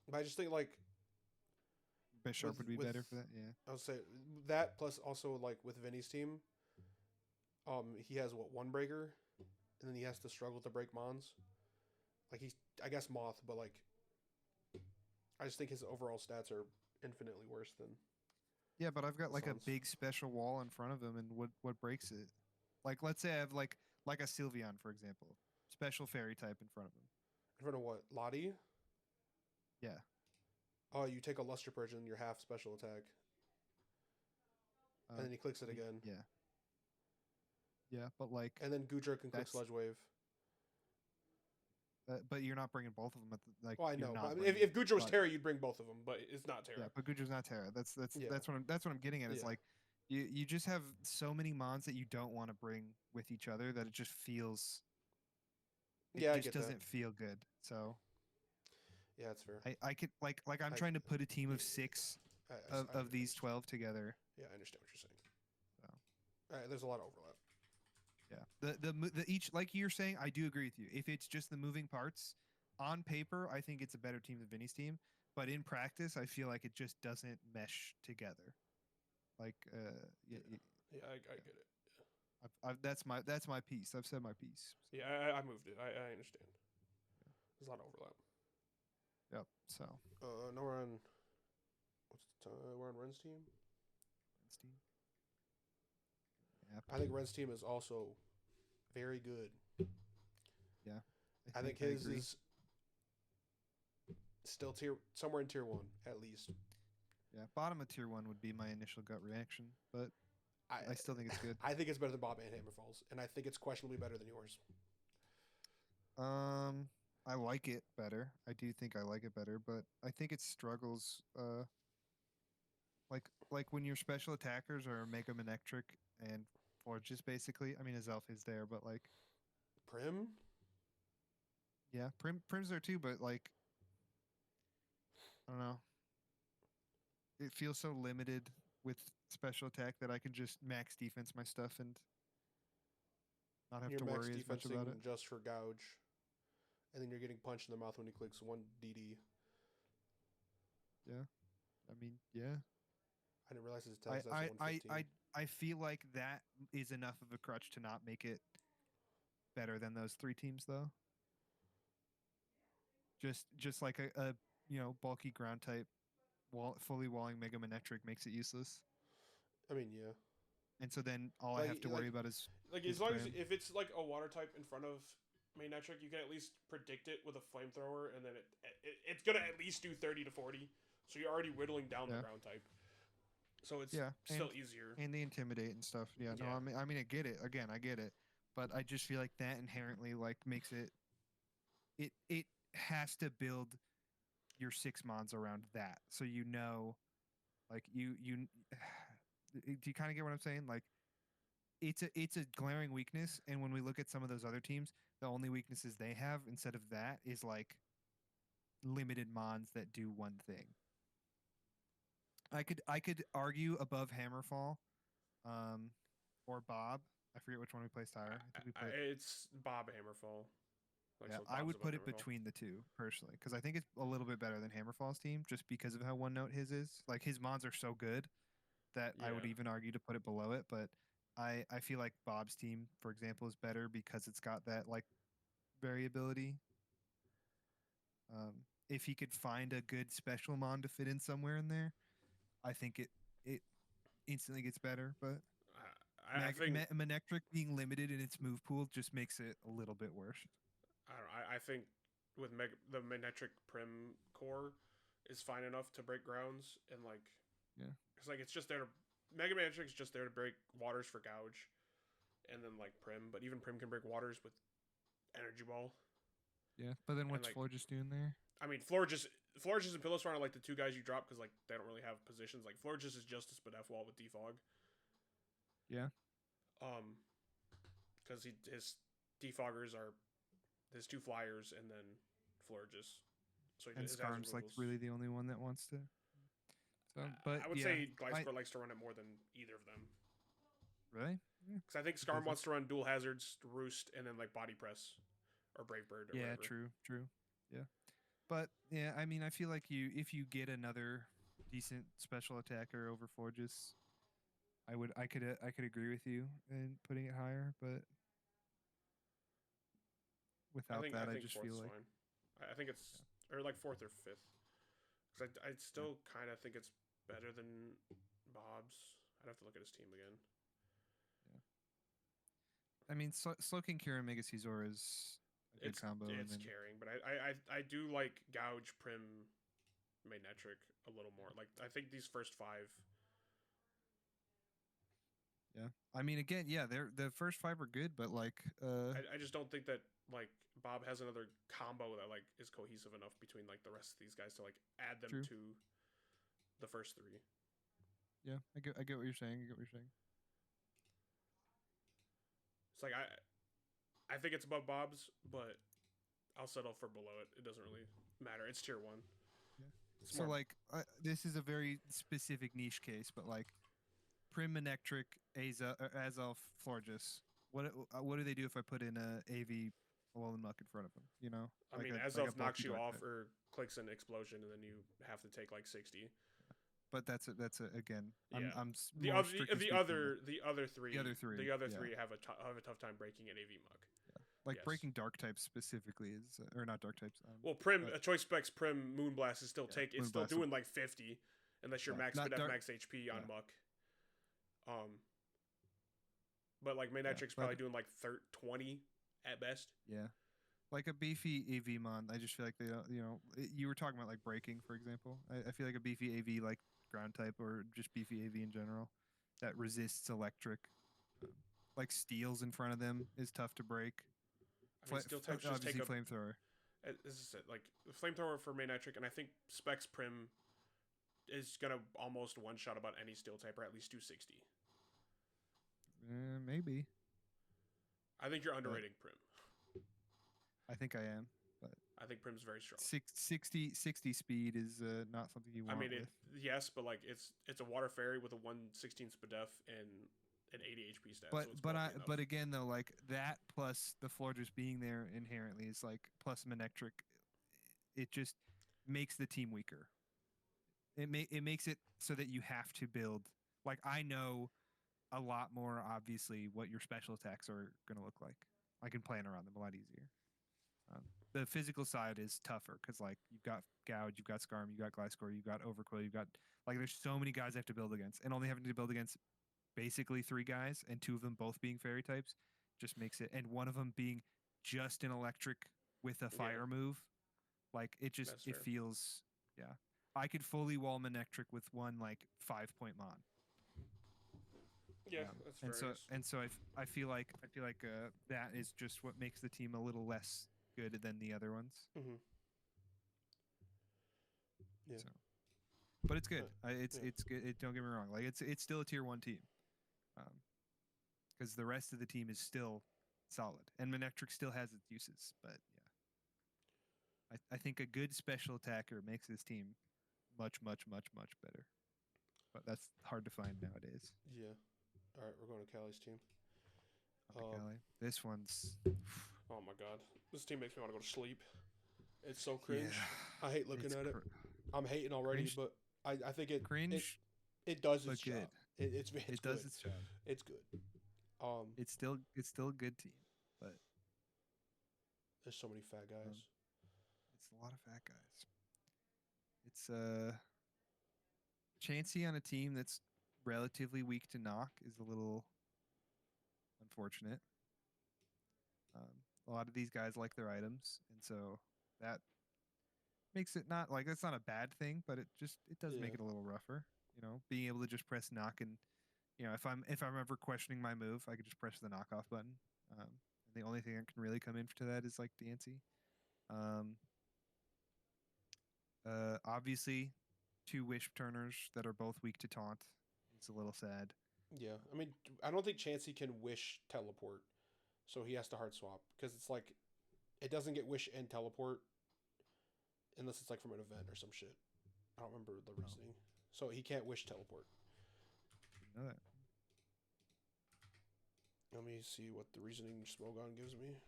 [SPEAKER 1] but I just think like
[SPEAKER 2] Bisharp would be better for that. Yeah,
[SPEAKER 1] I would say that, plus also like with Vinny's team, he has 1 breaker, and then he has to struggle to break mons. Like I guess Moth, but like I just think his overall stats are infinitely worse than.
[SPEAKER 2] Yeah, but I've got like a big special wall in front of him, and what breaks it? Like, let's say I have like a Sylveon, for example, special fairy type in front of him.
[SPEAKER 1] In front of what? Lottie?
[SPEAKER 2] Yeah.
[SPEAKER 1] Oh, you take a Luster Purge and you're half special attack. And then he clicks it again.
[SPEAKER 2] Yeah. Yeah, but like.
[SPEAKER 1] And then Goodra can click Sludge Wave.
[SPEAKER 2] But you're not bringing both of them at the, like.
[SPEAKER 1] Well, I know. If Goodra was Terra, you'd bring both of them, but it's not Terra.
[SPEAKER 2] Yeah, but Goodra's not Terra. That's what I'm getting at. It's like you just have so many mons that you don't want to bring with each other that it just feels. It just doesn't feel good. So.
[SPEAKER 1] Yeah, that's fair.
[SPEAKER 2] I could like I'm trying to put a team of 6 of these 12 together.
[SPEAKER 1] Yeah, I understand what you're saying. So. All right, there's a lot of overlap.
[SPEAKER 2] Yeah, the each, like you're saying, I do agree with you. If it's just the moving parts, on paper, I think it's a better team than Vinny's team. But in practice, I feel like it just doesn't mesh together. Like,
[SPEAKER 1] I get it.
[SPEAKER 2] Yeah. That's my piece. I've said my piece.
[SPEAKER 1] So. Yeah, I moved it. I understand. Yeah. There's a lot of overlap.
[SPEAKER 2] Yep. So.
[SPEAKER 1] No, we're on. What's the time? We're on Ren's team.
[SPEAKER 2] Ren's team.
[SPEAKER 1] I think Ren's team is also very good.
[SPEAKER 2] Yeah.
[SPEAKER 1] I think his is still somewhere in tier 1 at least.
[SPEAKER 2] Yeah, bottom of tier 1 would be my initial gut reaction, but I still think it's good.
[SPEAKER 1] I think it's better than Bob and Hammerfall's, and I think it's questionably better than yours.
[SPEAKER 2] I like it better. I do think I like it better, but I think it struggles. Like when your special attackers are Mega Manectric and Forges, basically. I mean, his elf is there, but like
[SPEAKER 1] Prim.
[SPEAKER 2] Yeah, Prim's there too, but like I don't know. It feels so limited with special attack that I can just max defense my stuff and not have
[SPEAKER 1] You're
[SPEAKER 2] to
[SPEAKER 1] max
[SPEAKER 2] worry as much about it.
[SPEAKER 1] defensing just for gouge, and then you're getting punched in the mouth when he clicks 1 DD.
[SPEAKER 2] Yeah, I mean, yeah.
[SPEAKER 1] I didn't realize his attack stats 115.
[SPEAKER 2] I feel like that is enough of a crutch to not make it better than those 3 teams, though. Just like a bulky ground type, fully walling Mega Manectric makes it useless.
[SPEAKER 1] I mean, yeah.
[SPEAKER 2] And so then all I have to worry about is
[SPEAKER 1] as long as if it's like a water type in front of Manectric, you can at least predict it with a flamethrower, and then it's gonna at least do 30 to 40. So you're already whittling down the ground type. So it's still easier.
[SPEAKER 2] And the intimidate and stuff. Yeah, no, I mean I get it. Again, I get it. But I just feel like that inherently like makes it has to build your 6 mons around that. So like you do you kind of get what I'm saying? Like it's a glaring weakness, and when we look at some of those other teams, the only weaknesses they have instead of that is like limited mons that do one thing. I could argue above Hammerfall, or Bob. I forget which one we placed higher. I think we put
[SPEAKER 1] it's Bob Hammerfall.
[SPEAKER 2] Like, yeah, so I would put it between the two personally because I think it's a little bit better than Hammerfall's team just because of how one note his is. Like his mons are so good that I would even argue to put it below it. But I feel like Bob's team, for example, is better because it's got that like variability. If he could find a good special mon to fit in somewhere in there, I think it instantly gets better. But
[SPEAKER 1] I think
[SPEAKER 2] Manectric being limited in its move pool just makes it a little bit worse.
[SPEAKER 1] I don't know. I think with the Manectric Prim core is fine enough to break grounds, and like because like it's just there to Mega Manectric's just there to break waters for gouge, and then like Prim, but even Prim can break waters with Energy Ball.
[SPEAKER 2] Yeah, but then what's Florges doing there?
[SPEAKER 1] I mean, Florges and Pillowstorm are like the 2 guys you drop because like they don't really have positions. Like Florges is Justice but F wall with Defog.
[SPEAKER 2] Yeah.
[SPEAKER 1] Because his Defoggers are his 2 flyers and then Florges.
[SPEAKER 2] So and Skarm's like really the only one that wants to. So, but
[SPEAKER 1] I would say Gliscor likes to run it more than either of them.
[SPEAKER 2] Really?
[SPEAKER 1] Because I think Skarm wants to run dual hazards, Roost, and then like body press or Brave Bird. Or whatever.
[SPEAKER 2] True. Yeah, but yeah, I mean, I feel like if you get another decent special attacker over Forges, I could agree with you in putting it higher, but without that, I just feel like
[SPEAKER 1] fine. I think it's or like 4th or 5th. Because I still kind of think it's better than Bob's. I'd have to look at his team again.
[SPEAKER 2] Yeah. I mean, Slowking Kira Mega Caesar is a good combo.
[SPEAKER 1] It's carrying, but I do like Gouge Prim Manectric a little more. Like I think these first 5.
[SPEAKER 2] Yeah, I mean, again, the first 5 are good, but like,
[SPEAKER 1] I just don't think that like Bob has another combo that like is cohesive enough between like the rest of these guys to like add them to the first 3.
[SPEAKER 2] Yeah, I get what you're saying.
[SPEAKER 1] It's like I think it's above Bob's, but I'll settle for below it. It doesn't really matter. It's tier 1.
[SPEAKER 2] Yeah. So like, this is a very specific niche case, but like. Prim Manectric, Azov, Florges. What do they do if I put in a AV Alolan Muck in front of them? You know,
[SPEAKER 1] I mean, Azov knocks you off or clicks an explosion, and then you have to take like 60.
[SPEAKER 2] But that's again.
[SPEAKER 1] Yeah.
[SPEAKER 2] I'm
[SPEAKER 1] the other 3 have a tough time breaking an AV Muck.
[SPEAKER 2] Yeah. Like breaking dark types specifically is or not dark types.
[SPEAKER 1] Well, Prim Choice Specs Prim Moonblast is still it's still doing like 50 unless you're max HP on Muck. But like Manectric's probably doing like 20 at best.
[SPEAKER 2] Yeah, like a beefy AV mon. I just feel like they don't. You know, you were talking about like breaking, for example. I feel like a beefy AV like ground type or just beefy AV in general that resists electric, like steals in front of them is tough to break.
[SPEAKER 1] I mean, steel types just take
[SPEAKER 2] flamethrower.
[SPEAKER 1] This is it. Like flamethrower for Manectric, and I think Specs Prim is gonna almost one shot about any steel type, or at least 260.
[SPEAKER 2] Maybe.
[SPEAKER 1] I think you're underrating Prim.
[SPEAKER 2] I think I am, but
[SPEAKER 1] I think Prim's very strong.
[SPEAKER 2] 60 speed is not something you want.
[SPEAKER 1] Yes, but like it's a water fairy with a 1/16 SPDEF and an 80 HP stat.
[SPEAKER 2] But again though, like that plus the floor just being there inherently is like plus Manectric. It just makes the team weaker. It makes it so that you have to build. Like I know a lot more obviously what your special attacks are going to look like. I can plan around them a lot easier. The physical side is tougher because like you've got Gouge, you've got Scarm, you've got Gliscor, you've got Overquill, you've got like there's so many guys I have to build against, and only having to build against basically 3 guys and 2 of them both being fairy types just makes it, and one of them being just an electric with a fire move, like it just it feels I could fully wall Manectric with one like 5-point mon.
[SPEAKER 1] Yeah, that's fair.
[SPEAKER 2] I feel like that is just what makes the team a little less good than the other ones.
[SPEAKER 1] Mm-hmm. Yeah,
[SPEAKER 2] but it's good. It's good. Don't get me wrong. Like it's still a tier 1 team, because the rest of the team is still solid, and Manectric still has its uses. But yeah, I think a good special attacker makes this team much better. But that's hard to find nowadays.
[SPEAKER 1] Yeah. All right, we're going to Callie's team.
[SPEAKER 2] Callie. This one's.
[SPEAKER 1] Oh my god, this team makes me want to go to sleep. It's so cringe. Yeah, I hate looking at it. I'm hating already, cringe, but I think it
[SPEAKER 2] cringe.
[SPEAKER 1] It does its job. It does
[SPEAKER 2] its job.
[SPEAKER 1] It's good.
[SPEAKER 2] It's still a good team, but
[SPEAKER 1] there's so many fat guys.
[SPEAKER 2] It's a lot of fat guys. It's Chansey on a team that's relatively weak to knock is a little unfortunate. A lot of these guys like their items, and so that makes it not like that's not a bad thing, but it does make it a little rougher. You know, being able to just press knock and if I'm ever questioning my move, I could just press the knockoff button. And the only thing that can really come in to that is like Dancy. Obviously, 2 wish turners that are both weak to taunt. It's a little sad.
[SPEAKER 1] Yeah, I mean, I don't think Chansey can wish teleport, so he has to hard swap because it's like it doesn't get wish and teleport unless it's like from an event or some shit. I don't remember the reasoning, so he can't wish teleport.
[SPEAKER 2] I know that.
[SPEAKER 1] Let me see what the reasoning Smogon gives me.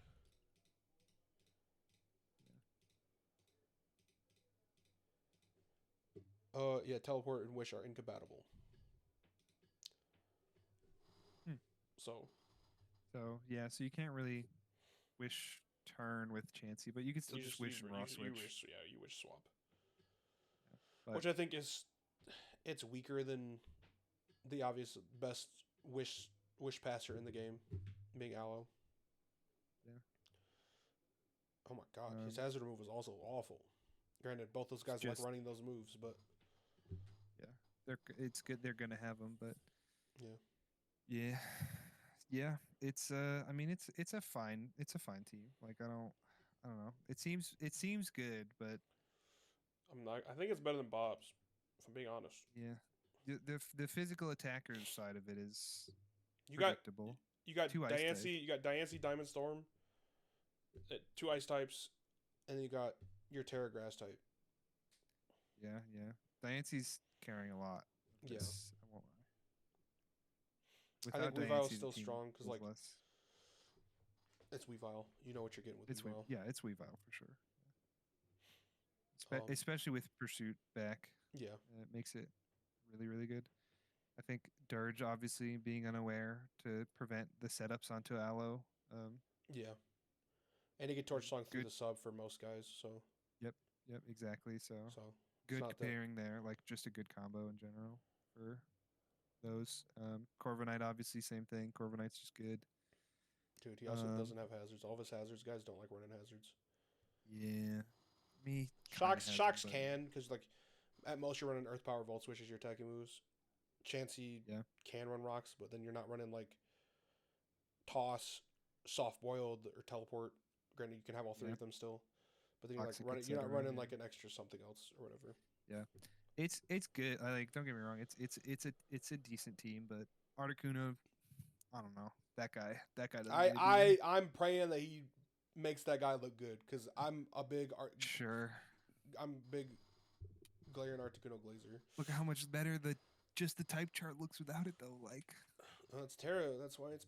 [SPEAKER 1] Yeah, teleport and wish are incompatible.
[SPEAKER 2] So you can't really wish turn with Chansey, but you can still just wish and raw switch.
[SPEAKER 1] You wish swap. Yeah, which I think it's weaker than the obvious best wish passer in the game, being Aloe.
[SPEAKER 2] Yeah.
[SPEAKER 1] Oh my god, his hazard move was also awful. Granted, both those guys like running those moves, but
[SPEAKER 2] it's good. They're gonna have them, but yeah. It's I mean it's a fine team. Like I don't know. It seems good, but
[SPEAKER 1] I think it's better than Bob's, if I'm being honest.
[SPEAKER 2] Yeah. The physical attackers side of it is predictable.
[SPEAKER 1] You got Diancie Diamond Storm, 2 ice types, and then you got your Terra Grass type.
[SPEAKER 2] Yeah. Diancie's carrying a lot.
[SPEAKER 1] Yeah.
[SPEAKER 2] I won't lie.
[SPEAKER 1] I think Weavile's still strong because like
[SPEAKER 2] less.
[SPEAKER 1] It's Weavile. You know what you're getting with Weavile.
[SPEAKER 2] It's Weavile for sure. Especially with Pursuit back.
[SPEAKER 1] Yeah.
[SPEAKER 2] It makes it really, really good. I think Dirge obviously being unaware to prevent the setups onto Aloe.
[SPEAKER 1] Yeah. And he can torch song through the sub for most guys, so.
[SPEAKER 2] Yep, exactly. So good pairing there, like just a good combo in general for those. Corviknight obviously same thing. Corviknight's just good.
[SPEAKER 1] Dude, he also doesn't have hazards. All of his hazards, guys don't like running hazards.
[SPEAKER 2] Yeah. Me.
[SPEAKER 1] Shocks can, because like at most you're running Earth Power Volt Switch as your attacking moves. Chansey can run rocks, but then you're not running like Toss, Soft Boiled, or Teleport. Granted, you can have all 3 of them still. but then you're not running like an extra something else or whatever.
[SPEAKER 2] Yeah, it's good. Don't get me wrong. It's a decent team, but Articuno, I don't know. That guy doesn't.
[SPEAKER 1] I'm praying that he makes that guy look good because I'm a big Galarian Articuno glazer.
[SPEAKER 2] Look at how much better the type chart looks without it though. Like,
[SPEAKER 1] it's Terra. That's why it's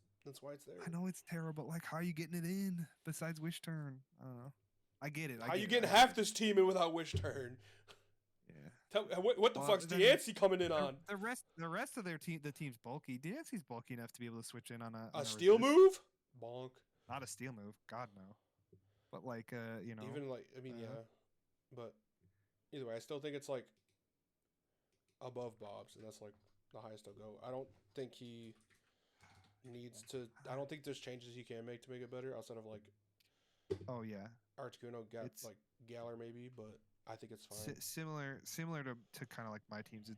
[SPEAKER 1] there.
[SPEAKER 2] I know it's Terra, but like, how are you getting it in besides Wish Turn? I don't know. I get it.
[SPEAKER 1] How are you getting half this team in without Wish Turn?
[SPEAKER 2] Yeah.
[SPEAKER 1] What the fuck's Deancey coming in on?
[SPEAKER 2] The rest of their team, the team's bulky. Deancey's bulky enough to be able to switch in on
[SPEAKER 1] a steel move. Bonk.
[SPEAKER 2] Not a steel move. God no. But like,
[SPEAKER 1] even like yeah, but either way, I still think it's like above Bob's, and that's like the highest I'll go. I don't think he needs to. I don't think there's changes he can make to make it better outside of like.
[SPEAKER 2] Oh yeah.
[SPEAKER 1] Articuno got like Galar maybe, but I think it's fine.
[SPEAKER 2] Similar to kind of like my teams.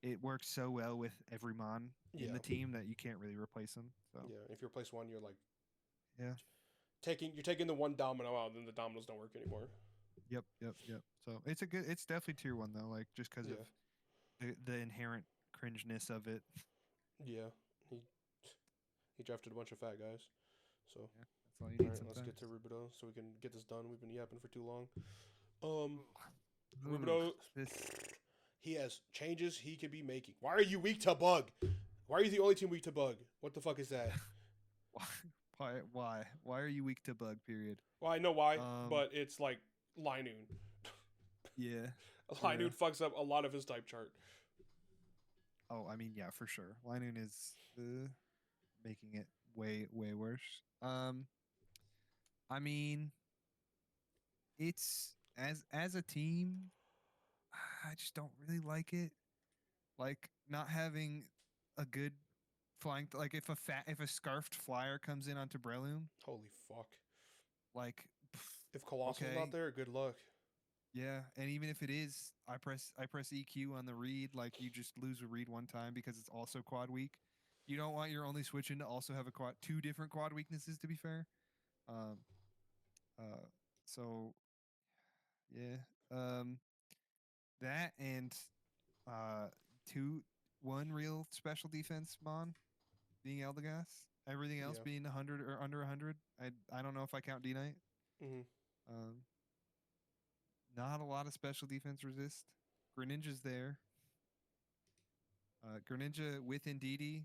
[SPEAKER 2] It works so well with every mon in the team that you can't really replace them. So
[SPEAKER 1] yeah, if you replace one, you're like
[SPEAKER 2] you're
[SPEAKER 1] taking the one domino out, then the dominoes don't work anymore.
[SPEAKER 2] Yep. So it's definitely tier 1 though, like just because of the inherent cringeness of it.
[SPEAKER 1] Yeah, he drafted a bunch of fat guys. So
[SPEAKER 2] that's all you need.
[SPEAKER 1] Let's get to Rubedo so we can get this done. We've been yapping for too long. Rubedo, he has changes he could be making. Why are you weak to bug? Why are you the only team weak to bug? What the fuck is that?
[SPEAKER 2] Why are you weak to bug? Period.
[SPEAKER 1] Well, I know why, but it's like Linoon.
[SPEAKER 2] Yeah.
[SPEAKER 1] Linoon fucks up a lot of his type chart.
[SPEAKER 2] Oh, I mean, yeah, for sure. Linoon is making it way worse. I mean, it's as a team, I just don't really like it. Like not having a good flying, like if a scarfed flyer comes in onto Breloom.
[SPEAKER 1] Holy fuck!
[SPEAKER 2] Like
[SPEAKER 1] if Colossal's not there, good luck.
[SPEAKER 2] Yeah, and even if it is, I press EQ on the read. Like you just lose a read one time because it's also quad weak. You don't want your only switch in to also have two different quad weaknesses. To be fair, so yeah, that and one real special defense mon being Eldegoss. Everything else being 100 or under 100. I don't know if I count D-Knight.
[SPEAKER 1] Mm-hmm.
[SPEAKER 2] Not a lot of special defense resist. Greninja's there. Greninja with Indeedee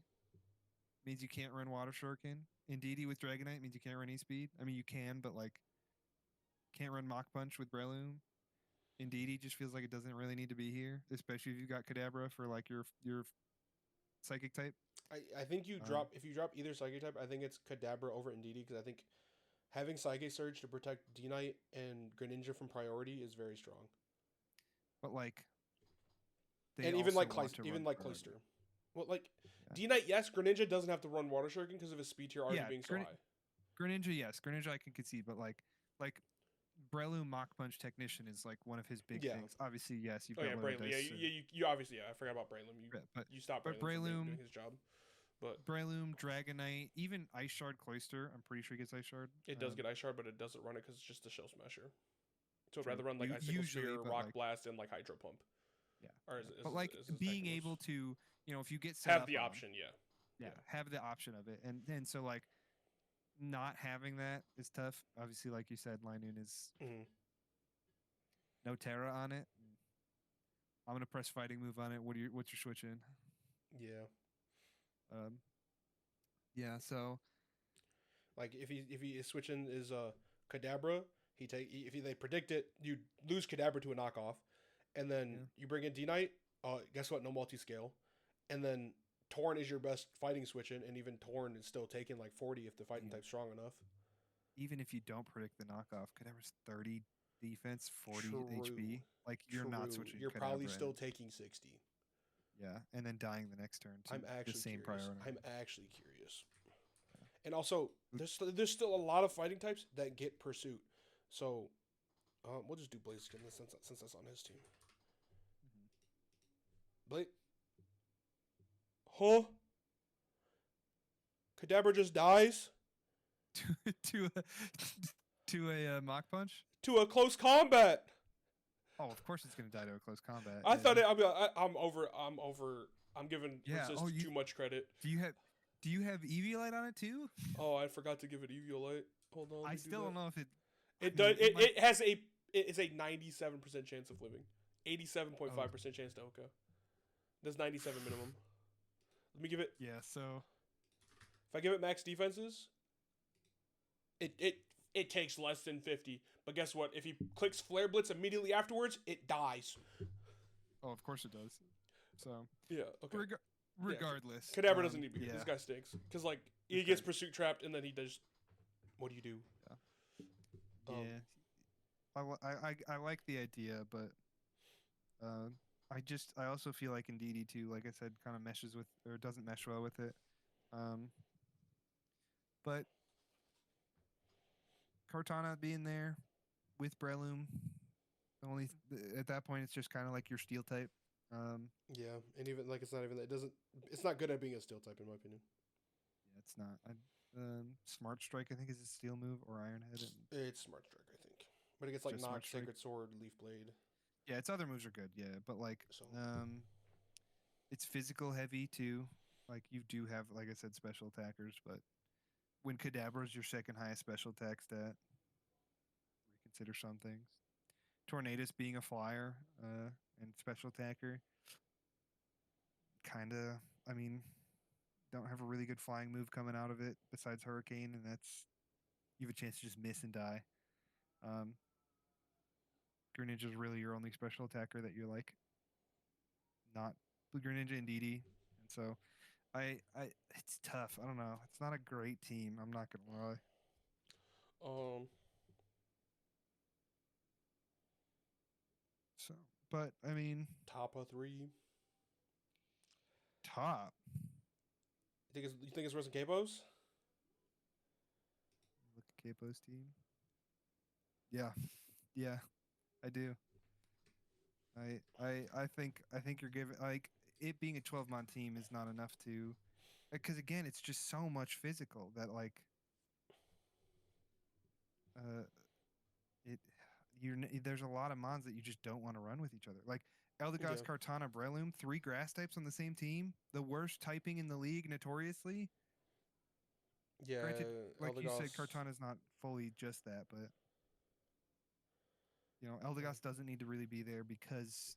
[SPEAKER 2] means you can't run Water Shuriken. Indeedee with Dragonite means you can't run E-Speed. I mean, you can, but like, can't run Mach Punch with Breloom. Indeedee just feels like it doesn't really need to be here, especially if you've got Kadabra for like your Psychic type.
[SPEAKER 1] I think if you drop either Psychic type, I think it's Kadabra over Indeedee because I think having Psychic Surge to protect D-Knight and Greninja from priority is very strong.
[SPEAKER 2] But like,
[SPEAKER 1] even like Clayster. Well, like D-Knight, yes, Greninja doesn't have to run Water Shuriken because of his speed tier already being so high.
[SPEAKER 2] Greninja, yes, Greninja I can concede, but like Breloom Mach Punch Technician is like one of his big things. Obviously, yes, you've got
[SPEAKER 1] Breloom. You obviously I forgot about Breloom. You stopped Breloom from doing his job. But
[SPEAKER 2] Breloom, Dragonite, even Ice Shard Cloyster, I'm pretty sure it gets Ice Shard.
[SPEAKER 1] It does get Ice Shard, but it doesn't run it because it's just a Shell Smasher. So I'd rather run like Icicle Spear, Rock Blast, and like Hydro Pump.
[SPEAKER 2] Yeah. Being able to, if you get set
[SPEAKER 1] have
[SPEAKER 2] up
[SPEAKER 1] the option,
[SPEAKER 2] have the option of it, and so like not having that is tough. Obviously, like you said, Linoon is no Terra on it. I'm gonna press fighting move on it. What's your switch in?
[SPEAKER 1] Yeah.
[SPEAKER 2] Yeah. So,
[SPEAKER 1] like if he switching is Kadabra, if they predict it, you lose Kadabra to a knockoff, and then you bring in D-Knight. Guess what? No multi-scale, and then Torn is your best fighting switch in, and even Torn is still taking like 40 if the fighting type's strong enough.
[SPEAKER 2] Even if you don't predict the knockoff, Kadabra's 30 defense, 40 HP. Like you're not switching.
[SPEAKER 1] You're probably still taking 60.
[SPEAKER 2] Yeah, and then dying the next turn.
[SPEAKER 1] I'm actually
[SPEAKER 2] the same
[SPEAKER 1] curious.
[SPEAKER 2] priority.
[SPEAKER 1] I'm actually curious. Yeah. And also, there's still a lot of fighting types that get Pursuit. So, we'll just do Blaziken since that's on his team. Blake. Huh? Kadabra just dies?
[SPEAKER 2] To a Mach Punch?
[SPEAKER 1] To a close combat.
[SPEAKER 2] Oh, of course it's going to die to a close combat.
[SPEAKER 1] I thought I'm over. I'm giving resist too much credit.
[SPEAKER 2] Do you have Eviolite on it too?
[SPEAKER 1] Oh, I forgot to give it Eviolite. Hold on.
[SPEAKER 2] I still don't know if it.
[SPEAKER 1] It does. It has a. It is a 97% chance of living. 87.5% chance to OKL. There's 97 minimum. Let me give it.
[SPEAKER 2] Yeah. So.
[SPEAKER 1] If I give it max defenses, it takes less than 50. But guess what? If he clicks Flare Blitz immediately afterwards, it dies.
[SPEAKER 2] Oh, of course it does. So.
[SPEAKER 1] Yeah. Okay.
[SPEAKER 2] Regardless.
[SPEAKER 1] Kadabra doesn't need to be here. This guy stinks. Because, like, he gets Pursuit Trapped, and then he does... What do you do?
[SPEAKER 2] Yeah. I like the idea, but... I also feel like in DD2, like I said, kind of meshes with... Or doesn't mesh well with it. But... Cortana being there with Breloom... Only at that point, it's just kind of like your Steel type.
[SPEAKER 1] Yeah, and even like it's not good at being a Steel type in my opinion.
[SPEAKER 2] Yeah, it's not. Smart Strike, I think, is a Steel move, or Iron Head.
[SPEAKER 1] It's Smart Strike, I think, but it gets like Knock, Sacred Sword, Leaf Blade.
[SPEAKER 2] Yeah, its other moves are good. Yeah, but like, it's physical heavy too. Like you do have, like I said, special attackers, but when Kadabra is your second highest special attack stat, reconsider some things. Tornadus being a flyer and special attacker, kind of, I mean, don't have a really good flying move coming out of it besides Hurricane, and that's, you have a chance to just miss and die. Greninja is really your only special attacker that you're like, not Greninja and DD, and so it's tough. I don't know. It's not a great team. I'm not gonna lie. So, but I mean,
[SPEAKER 1] top of 3.
[SPEAKER 2] Top.
[SPEAKER 1] You think it's worse than Kaypo's?
[SPEAKER 2] Look at Kaypo's team. Yeah, I do. I think you're giving, like, it being a 12-man team is not enough to, because again, it's just so much physical that like there's a lot of mons that you just don't want to run with each other. Like Eldegoss, Kartana, Breloom, 3 grass types on the same team, the worst typing in the league notoriously.
[SPEAKER 1] Yeah,
[SPEAKER 2] granted, like you said, Kartana's not fully just that, but you know, Eldegoss doesn't need to really be there because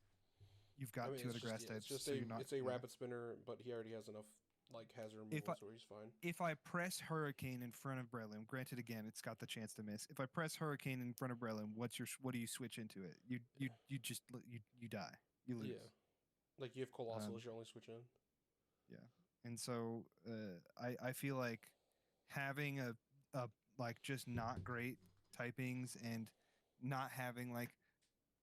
[SPEAKER 2] you've got 2 other grass types.
[SPEAKER 1] It's a rapid spinner, but he already has enough like hazard removal, so he's fine.
[SPEAKER 2] If I press Hurricane in front of Breloom, granted again, it's got the chance to miss. If I press Hurricane in front of Breloom, what do you switch into it? You just you die. You lose.
[SPEAKER 1] Yeah. Like you have Colossal as your only switch in.
[SPEAKER 2] Yeah. And so I feel like having a like just not great typings and not having like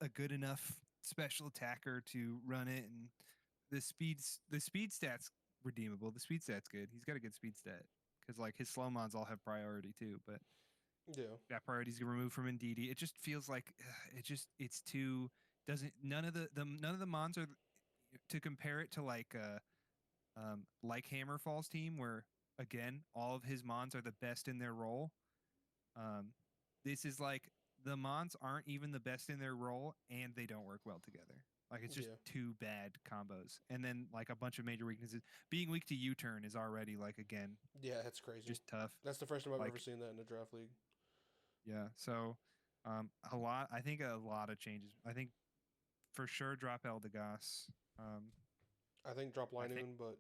[SPEAKER 2] a good enough special attacker to run it, and the speed stats redeemable. The speed stat's good. He's got a good speed stat because like his slow mons all have priority too, but that priority's removed from Indeedee. It just feels like it's too none of the mons are, to compare it to like Hammerfall's team where again all of his mons are the best in their role. This is like the mons aren't even the best in their role and they don't work well together. Like it's just 2 bad combos, and then like a bunch of major weaknesses. Being weak to U-turn is already like again.
[SPEAKER 1] Yeah, that's crazy.
[SPEAKER 2] Just tough.
[SPEAKER 1] That's the first time I've ever seen that in a draft league.
[SPEAKER 2] Yeah, so I think a lot of changes. I think for sure drop Eldegoss.
[SPEAKER 1] I think drop Linoon, but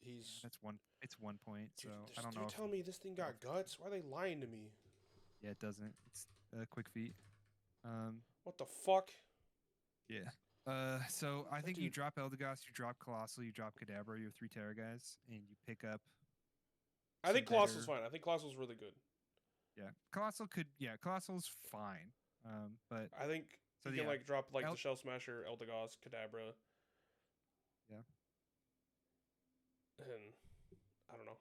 [SPEAKER 1] he's
[SPEAKER 2] it's 1 point.
[SPEAKER 1] Dude,
[SPEAKER 2] so I don't know.
[SPEAKER 1] You're telling me this thing got guts? Why are they lying to me?
[SPEAKER 2] Yeah, it doesn't. It's quick feet.
[SPEAKER 1] What the fuck?
[SPEAKER 2] Yeah. So I think you drop Eldegoss, you drop Colossal, you drop Kadabra, you have 3 Terra guys, and you pick up.
[SPEAKER 1] I think Colossal's fine. I think Colossal's really good.
[SPEAKER 2] Yeah, Colossal's fine. But
[SPEAKER 1] I think you can like drop like the Shell Smasher, Eldegoss, Kadabra.
[SPEAKER 2] Yeah.
[SPEAKER 1] And I don't know.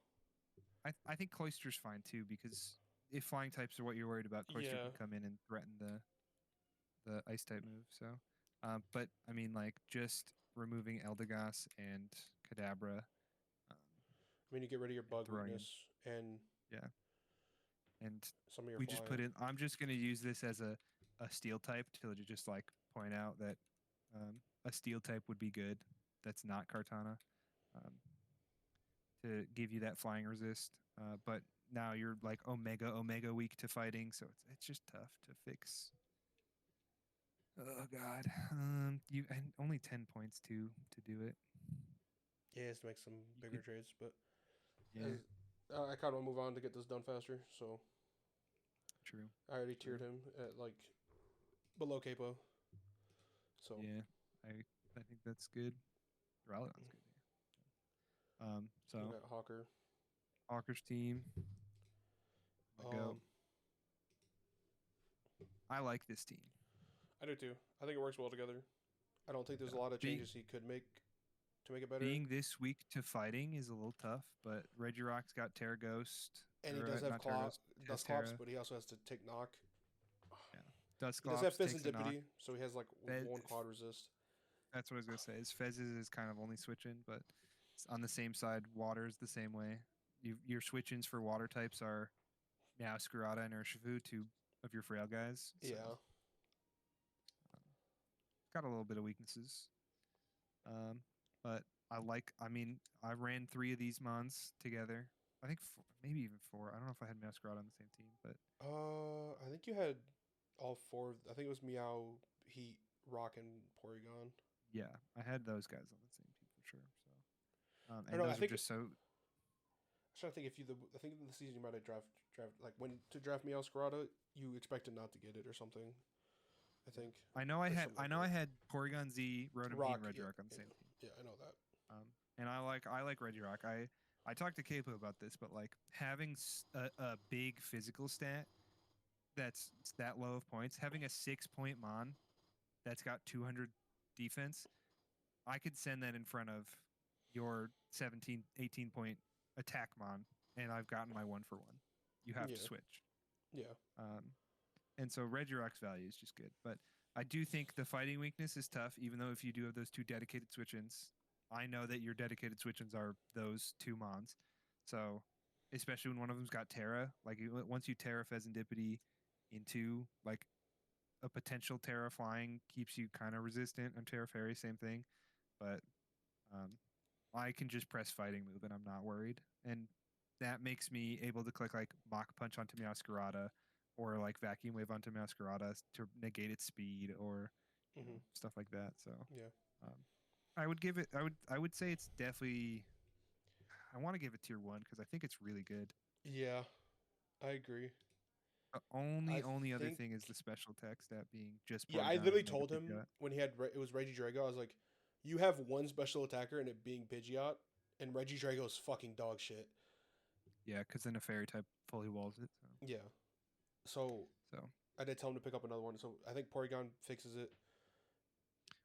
[SPEAKER 2] I think Cloyster's fine too, because if flying types are what you're worried about, Cloyster can come in and threaten the ice type move. So, but I mean, like just removing Eldegoss and Kadabra.
[SPEAKER 1] I mean, you get rid of your bug weakness, and
[SPEAKER 2] And we just put in. I'm just going to use this as a steel type to just like point out that a steel type would be good. That's not Kartana. To give you that flying resist, but now you're like omega weak to fighting, so it's just tough to fix. Oh god, you and only 10 points to do it.
[SPEAKER 1] Yeah, he has to make some bigger trades, but yeah, I kind of want to move on to get this done faster. So
[SPEAKER 2] true.
[SPEAKER 1] I already tiered him at like below Kaypo. So
[SPEAKER 2] yeah, I think that's good. Rallyon's good. So
[SPEAKER 1] you got Hawker.
[SPEAKER 2] Hawker's team. Go. I like this team.
[SPEAKER 1] I do too. I think it works well together. I don't think there's a lot of changes he could make to make it better.
[SPEAKER 2] Being this weak to fighting is a little tough, but Regirock's got Terra Ghost.
[SPEAKER 1] And he does have Dust Clops, but he also has to take knock.
[SPEAKER 2] Yeah. Dust
[SPEAKER 1] Clops. He does have Fizz and Dippity, so he has like one quad resist.
[SPEAKER 2] That's what I was going to say. His Fezzes is kind of only switching, but on the same side, Water's the same way. Your switch-ins for water types are now Meowscarada and Urshifu, two of your frail guys. So,
[SPEAKER 1] yeah.
[SPEAKER 2] Got a little bit of weaknesses. But I ran 3 of these mons together. I think maybe even 4. I don't know if I had Meowscarada on the same team, but
[SPEAKER 1] I think you had all 4. I think it was Meow, Heat, Rock, and Porygon.
[SPEAKER 2] Yeah, I had those guys on the same team for sure. So, and those are just so.
[SPEAKER 1] I'm trying to think I think in the season you might have draft like when to draft Meowscarada, you expected not to get it or something. I think.
[SPEAKER 2] I know I had Porygon Z, Rotom and Regirock on the same team.
[SPEAKER 1] Yeah, I know that.
[SPEAKER 2] And I like Regirock. I talked to Kaypo about this, but like having a big physical stat that's that low of points, having a 6-point mon that's got 200 defense, I could send that in front of your 17, 18-point attack mon, and I've gotten my 1-for-1. You have to switch.
[SPEAKER 1] Yeah.
[SPEAKER 2] And so Regirock's value is just good. But I do think the fighting weakness is tough, even though if you do have those 2 dedicated switch-ins, I know that your dedicated switch-ins are those 2 mons. So especially when one of them's got Terra, like once you Terra Pheasantipity into like a potential Terra flying keeps you kind of resistant, and Terra Fairy, same thing. But I can just press fighting move and I'm not worried. And that makes me able to click like Mach Punch onto Meowscarada or like Vacuum Wave onto Meowscarada to negate its speed or stuff like that. So
[SPEAKER 1] yeah,
[SPEAKER 2] I would give it. I would say it's definitely. I want to give it tier 1 because I think it's really good.
[SPEAKER 1] Yeah, I agree.
[SPEAKER 2] The only other thing is the special text that being just.
[SPEAKER 1] Yeah, I literally told him when he had it was Regidrago. I was like, "You have one special attacker and it being Pidgeot, and Regidrago is fucking dog shit."
[SPEAKER 2] Yeah, because then a fairy type fully walls it. So.
[SPEAKER 1] Yeah, so I did tell him to pick up another one. So I think Porygon fixes it.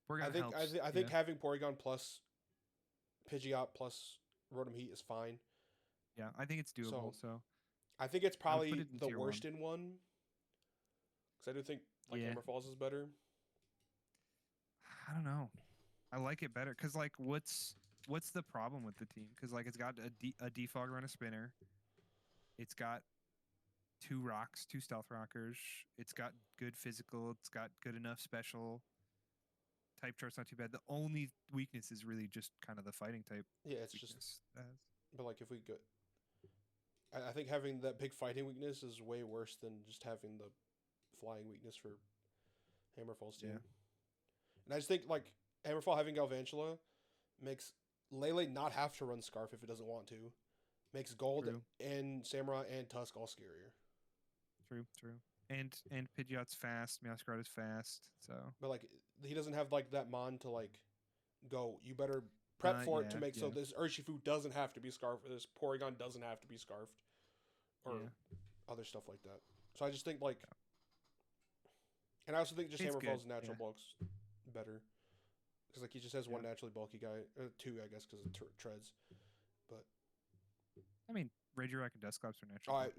[SPEAKER 2] Porygon helps.
[SPEAKER 1] I think having Porygon plus Pidgeot plus Rotom Heat is fine.
[SPEAKER 2] Yeah, I think it's doable. So
[SPEAKER 1] I think it's probably the worst in one. Because I do think Hammerfalls is better.
[SPEAKER 2] I don't know. I like it better because like what's the problem with the team? Because like it's got a defog run a spinner. It's got 2 rocks, 2 stealth rockers. It's got good physical. It's got good enough special. Type chart's not too bad. The only weakness is really just kind of the fighting type.
[SPEAKER 1] Yeah, it's just. But like if we go, I think having that big fighting weakness is way worse than just having the flying weakness for Hammerfall's team. Yeah. And I just think like Hammerfall having Galvantula makes Lele not have to run Scarf if it doesn't want to. Makes Gold and Samurai and Tusk all scarier.
[SPEAKER 2] True. And Pidgeot's fast, Meowscarada's fast, so.
[SPEAKER 1] But like he doesn't have like that mon to like go. You better prep for it to make so this Urshifu doesn't have to be scarfed. This Porygon doesn't have to be scarfed, or other stuff like that. So I just think like, and I also think just Hammerfall's natural bulk's better because like he just has one naturally bulky guy, 2 I guess because of treads. But
[SPEAKER 2] I mean, Regirock and Dusclops are natural.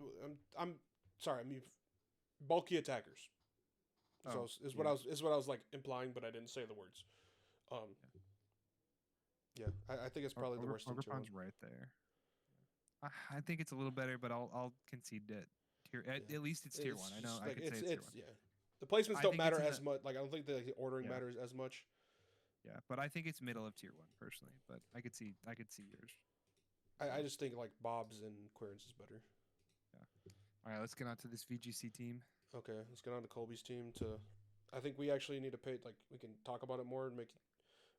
[SPEAKER 1] I'm sorry. I mean, bulky attackers. So is what I was like implying, but I didn't say the words. Yeah, I think it's probably the worst.
[SPEAKER 2] Ogrepon's right there. I think it's a little better, but I'll concede that At least it's tier 1. I know. I could say it's tier 1.
[SPEAKER 1] Yeah. The placements don't matter as much. Like I don't think the ordering matters as much.
[SPEAKER 2] Yeah, but I think it's middle of tier 1 personally. But I could see yours.
[SPEAKER 1] I just think like Bob's and Quirren's is better.
[SPEAKER 2] Yeah. All right, let's get on to this VGC team.
[SPEAKER 1] Okay, let's get on to Colby's team. I think we actually need to pay. Like we can talk about it more and make.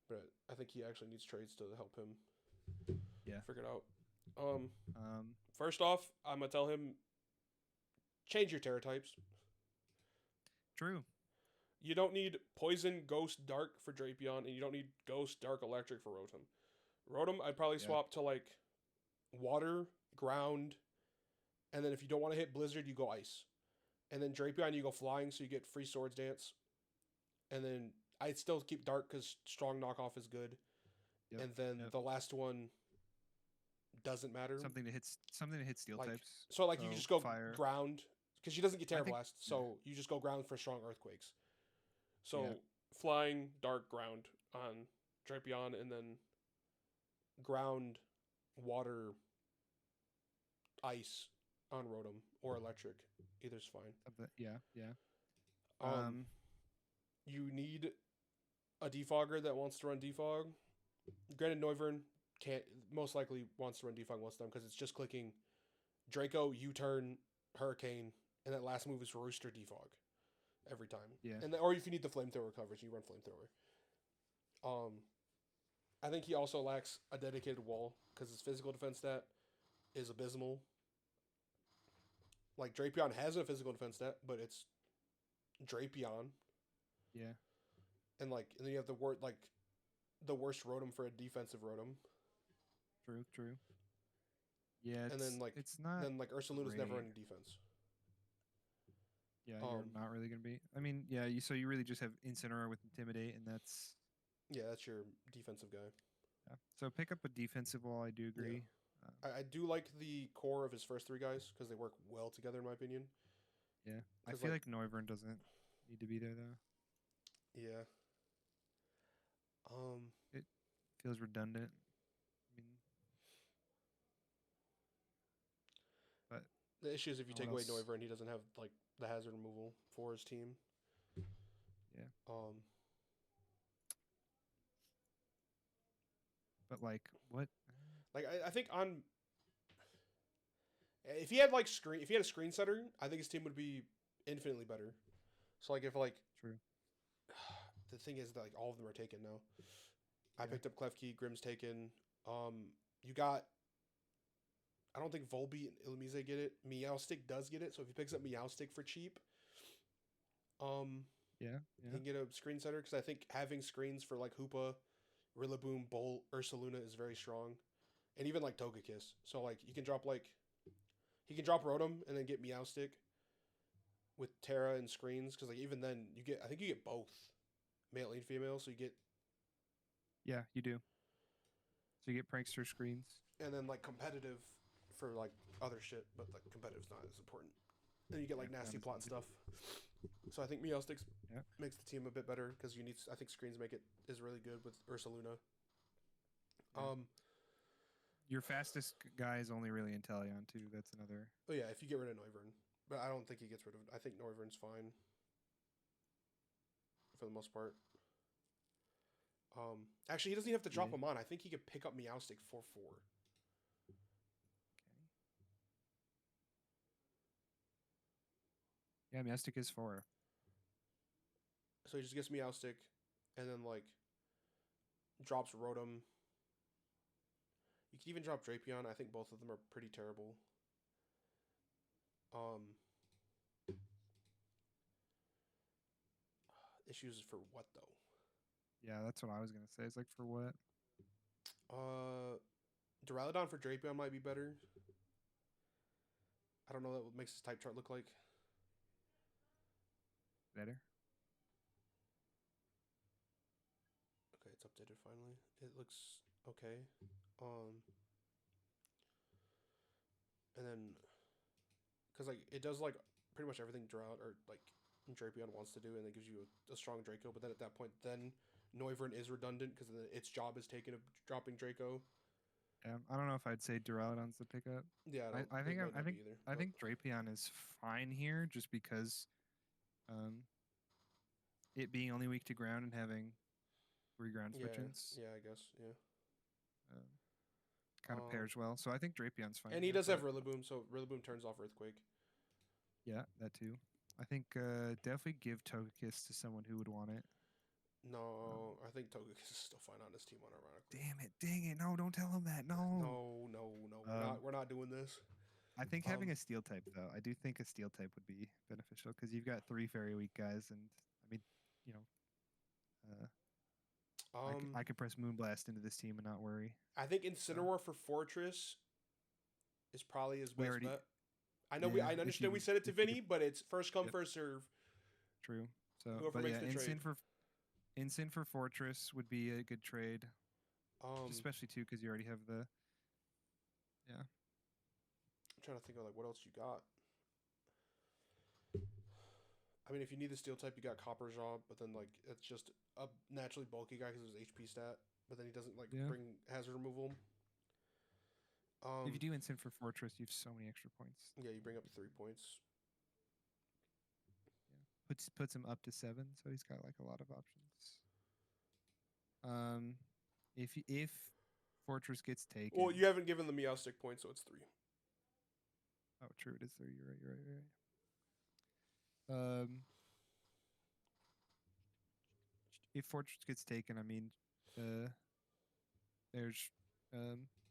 [SPEAKER 1] But I think he actually needs trades to help him.
[SPEAKER 2] Yeah.
[SPEAKER 1] Figure it out. First off, I'm gonna tell him change your Terra types.
[SPEAKER 2] True.
[SPEAKER 1] You don't need Poison, Ghost, Dark for Drapion, and you don't need Ghost, Dark, Electric for Rotom. Rotom, I'd probably swap to like Water, Ground, and then if you don't want to hit Blizzard, you go Ice. And then Drapion, you go Flying, so you get free Swords Dance. And then I'd still keep Dark because Strong Knockoff is good. Yep. And then the last one doesn't matter.
[SPEAKER 2] Something to hit steel types.
[SPEAKER 1] So you just go Fire. Ground because she doesn't get Terra Blast, so you just go Ground for strong Earthquakes. So Flying, Dark, Ground on Drapion, and then Ground, Water, Ice on Rotom or Electric. Either's fine.
[SPEAKER 2] Yeah.
[SPEAKER 1] You need a defogger that wants to run defog. Granted, Noivern most likely wants to run defog most of them because it's just clicking Draco, U-turn, Hurricane, and that last move is Rooster defog every time.
[SPEAKER 2] Yeah.
[SPEAKER 1] Or if you need the flamethrower coverage, you run flamethrower. I think he also lacks a dedicated wall because his physical defense stat is abysmal. Like Drapion has a physical defense stat, but it's Drapion.
[SPEAKER 2] Yeah.
[SPEAKER 1] And then you have the worst Rotom for a defensive Rotom.
[SPEAKER 2] True. Yeah,
[SPEAKER 1] and then
[SPEAKER 2] it's not.
[SPEAKER 1] Then Ursaluna's never in defense.
[SPEAKER 2] Yeah, you're not really gonna be. I mean, yeah. So you really just have Incineroar with Intimidate, and that's.
[SPEAKER 1] Yeah, that's your defensive guy.
[SPEAKER 2] Yeah. So pick up a defensive wall. I do agree.
[SPEAKER 1] Yeah. I do like the core of his first 3 guys because they work well together, in my opinion.
[SPEAKER 2] Yeah, I feel like Noivern doesn't need to be there though.
[SPEAKER 1] Yeah.
[SPEAKER 2] It feels redundant. I mean, but
[SPEAKER 1] the issue is if you take away Noivern, he doesn't have the hazard removal for his team.
[SPEAKER 2] Yeah. But what?
[SPEAKER 1] I think if he had a screen setter, I think his team would be infinitely better. So
[SPEAKER 2] True.
[SPEAKER 1] The thing is that all of them are taken now. I picked up Klefki, Grimm's taken. You got. I don't think Volbeat and Illumise get it. Meowstic does get it, so if he picks up Meowstic for cheap, he can get a screen setter because I think having screens for Hoopa, Rillaboom, Bolt, Ursaluna is very strong, and even Togekiss. So you can drop he can drop Rotom and then get Meowstic with Terra and screens because even then I think you get both. Male and female, so you get...
[SPEAKER 2] Yeah, you do. So you get prankster screens.
[SPEAKER 1] And then, competitive for, other shit, but, competitive's not as important. Then you get, nasty plot stuff. So I think Meowstic makes the team a bit better, because I think screens is really good with Ursaluna.
[SPEAKER 2] Yeah. Your fastest guy is only really Inteleon, too. That's another...
[SPEAKER 1] Oh, yeah, if you get rid of Noivern. But I don't think he gets rid of it. I think Noivern's fine. For the most part. Actually, he doesn't even have to drop him on. I think he could pick up Meowstic 4-4.
[SPEAKER 2] Okay. Yeah, Meowstic is 4.
[SPEAKER 1] So he just gets Meowstic, and then drops Rotom. You can even drop Drapion. I think both of them are pretty terrible. Issues for what though?
[SPEAKER 2] Yeah, that's what I was gonna say. It's for what?
[SPEAKER 1] Duraludon for Drapion might be better. I don't know what makes his type chart look like.
[SPEAKER 2] Better.
[SPEAKER 1] Okay, it's updated finally. It looks okay. And then, because it does pretty much everything Drapion wants to do, and it gives you a strong Draco. But then at that point, then Noivern is redundant because its job is taken of dropping Draco.
[SPEAKER 2] Yeah, I don't know if I'd say Duraludon's the pickup.
[SPEAKER 1] Yeah,
[SPEAKER 2] I think
[SPEAKER 1] either,
[SPEAKER 2] I think Drapion is fine here just because it being only weak to ground and having 3 ground switch-ins.
[SPEAKER 1] Yeah, I guess, yeah.
[SPEAKER 2] Kind of pairs well. So I think Drapion's fine.
[SPEAKER 1] And he does have Rillaboom, so Rillaboom turns off Earthquake.
[SPEAKER 2] Yeah, that too. I think definitely give Togekiss to someone who would want it.
[SPEAKER 1] No, I think Togekiss is still fine on his team, unironically.
[SPEAKER 2] Damn it, dang it. No, don't tell him that. No.
[SPEAKER 1] No. We're not doing this.
[SPEAKER 2] I think having a Steel type, though, I do think a Steel type would be beneficial because you've got 3 Fairy Weak guys, and I mean, you know, I could press Moonblast into this team and not worry.
[SPEAKER 1] I think Incineroar for Fortress is probably his best bet. I know I understand we said it to Vinny, but it's first come, first serve.
[SPEAKER 2] True. So, whoever makes the trade. Incin for Fortress would be a good trade. Especially too because you already have the. Yeah.
[SPEAKER 1] I'm trying to think of like what else you got. I mean, if you need the Steel type, you got Copper Jaw, but then like it's just a naturally bulky guy because of his HP stat, but then he doesn't like bring hazard removal.
[SPEAKER 2] If you do Incin for Fortress, you have so many extra points.
[SPEAKER 1] Yeah, you bring up 3 points.
[SPEAKER 2] Yeah. Puts him up to 7, so he's got like a lot of options. If Fortress gets taken.
[SPEAKER 1] Well, you haven't given the Meowstic point, so it's 3.
[SPEAKER 2] Oh, true. It is 3. You're right. If Fortress gets taken, I mean, there's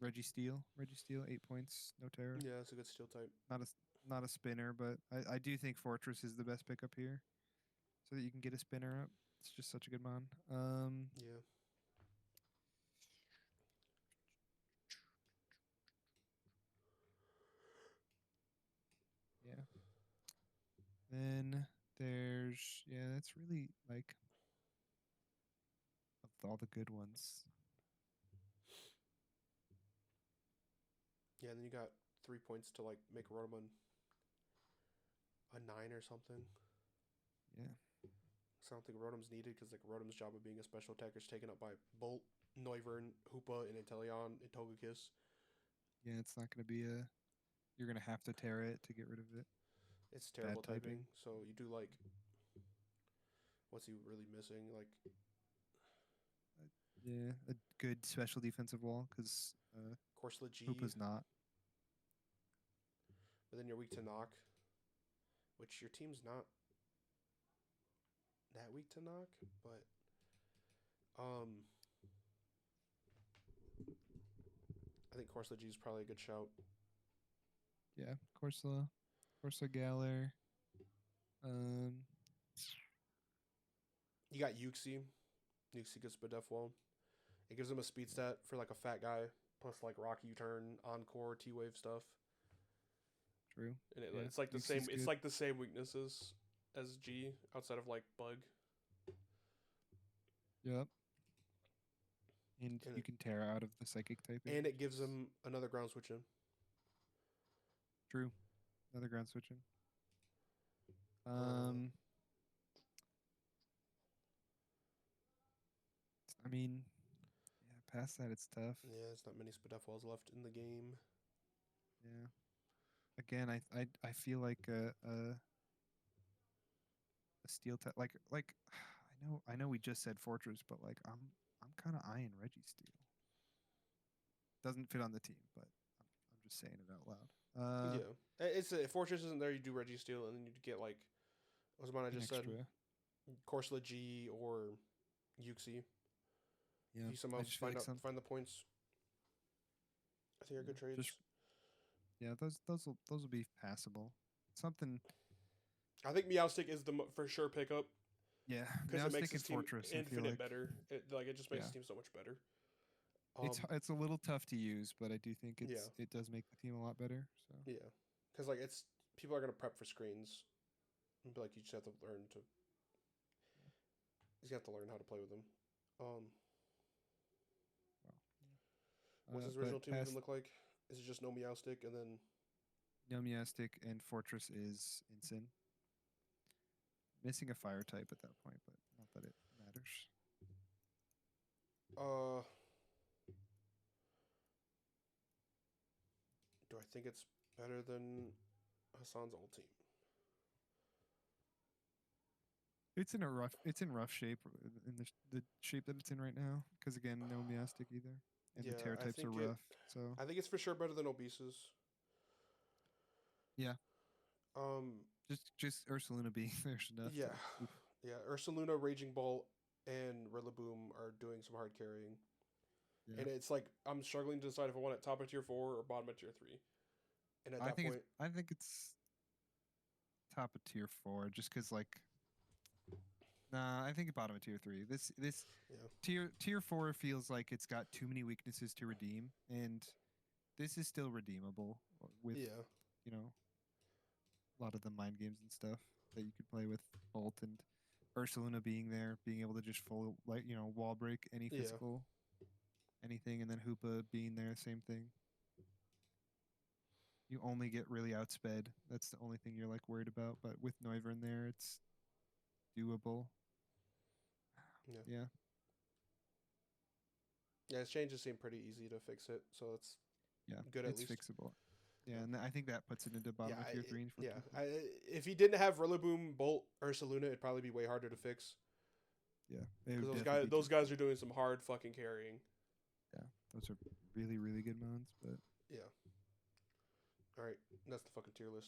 [SPEAKER 2] Registeel. 8 points, no terror.
[SPEAKER 1] Yeah, that's a good Steel type.
[SPEAKER 2] Not a spinner, but I do think Fortress is the best pickup here, so that you can get a spinner up. It's just such a good mon.
[SPEAKER 1] Yeah.
[SPEAKER 2] Yeah. Then there's that's really like of all the good ones.
[SPEAKER 1] Yeah, and then you got 3 points to like make Rotom a 9 or something.
[SPEAKER 2] Yeah.
[SPEAKER 1] So I don't think Rotom's needed because like Rotom's job of being a special attacker is taken up by Bolt, Noivern, Hoopa, and Inteleon, and Togekiss.
[SPEAKER 2] Yeah, it's not going to be you're going to have to tear it to get rid of it.
[SPEAKER 1] It's terrible typing. So you do like, what's he really missing? Like,
[SPEAKER 2] yeah, a good special defensive wall because
[SPEAKER 1] Corsola G.
[SPEAKER 2] Hoopa's not.
[SPEAKER 1] But then you're weak to knock, which your team's not that weak to knock, but I think Corsola G is probably a good shout.
[SPEAKER 2] Yeah, Corsola Galar.
[SPEAKER 1] You got Uxie. Uxie gets Spadef Wall. It gives him a speed stat for like a fat guy, plus like Rocky U-turn, Encore, T-Wave stuff.
[SPEAKER 2] True.
[SPEAKER 1] And it's like the same. Good. It's like the same weaknesses as G, outside of like Bug.
[SPEAKER 2] Yep. And you can tear out of the Psychic typing.
[SPEAKER 1] And it gives him another ground switch in.
[SPEAKER 2] True. Another ground switch in. I mean, yeah, past that it's tough.
[SPEAKER 1] Yeah, there's not many Spadef Walls left in the game.
[SPEAKER 2] Yeah. Again, I feel like a Steel type like I know we just said Fortress, but like I'm kind of eyeing Registeel. Doesn't fit on the team, but I'm just saying it out loud.
[SPEAKER 1] Yeah, it's if Fortress isn't there, you do Registeel, and then you get like what was mine I just said, Corsola G or Uxie.
[SPEAKER 2] Yeah,
[SPEAKER 1] you somehow find the points. I think are good trades.
[SPEAKER 2] Those will be passable. Something.
[SPEAKER 1] I think Meowstic is the for sure pickup.
[SPEAKER 2] Yeah,
[SPEAKER 1] because it makes his team
[SPEAKER 2] Fortress
[SPEAKER 1] infinite better. It just makes his team so much better.
[SPEAKER 2] It's a little tough to use, but I do think it does make the team a lot better. So
[SPEAKER 1] yeah, because like people are gonna prep for screens, and be like you just have to learn to. You have to learn how to play with them. What's his original team even look like? Is it just no Meowstic and then?
[SPEAKER 2] No Meowstic and Fortress is Incin. Missing a fire type at that point, but not that it matters.
[SPEAKER 1] Do I think it's better than Hassan's old team?
[SPEAKER 2] It's in rough shape in the shape that it's in right now. Because again, no Miastic either, and the tear types are rough. So
[SPEAKER 1] I think it's for sure better than Obese's.
[SPEAKER 2] Yeah. Just Ursaluna being there's enough.
[SPEAKER 1] Yeah. Yeah. Ursaluna, Raging Bolt, and Rillaboom are doing some hard carrying. Yeah. And it's like I'm struggling to decide if I want it top of tier 4 or bottom of tier 3. And at that point,
[SPEAKER 2] I think it's top of tier 4, just because like. Nah, I think bottom of tier 3. This tier 4 feels like it's got too many weaknesses to redeem, and this is still redeemable with you know a lot of the mind games and stuff that you could play with Bolt and Ursaluna being there, being able to just full wall break any physical anything, and then Hoopa being there, same thing. You only get really outsped. That's the only thing you're like worried about. But with Noivern there, it's doable. Yeah.
[SPEAKER 1] Yeah, his changes seem pretty easy to fix it, so it's good at least.
[SPEAKER 2] It's fixable. Yeah, and I think that puts it into bottom of tier 3.
[SPEAKER 1] If he didn't have Rillaboom, Bolt, Ursaluna, it'd probably be way harder to fix.
[SPEAKER 2] Yeah,
[SPEAKER 1] because those guys are doing some hard fucking carrying.
[SPEAKER 2] Yeah, those are really, really good mons, but
[SPEAKER 1] yeah. All right, that's the fucking tier list.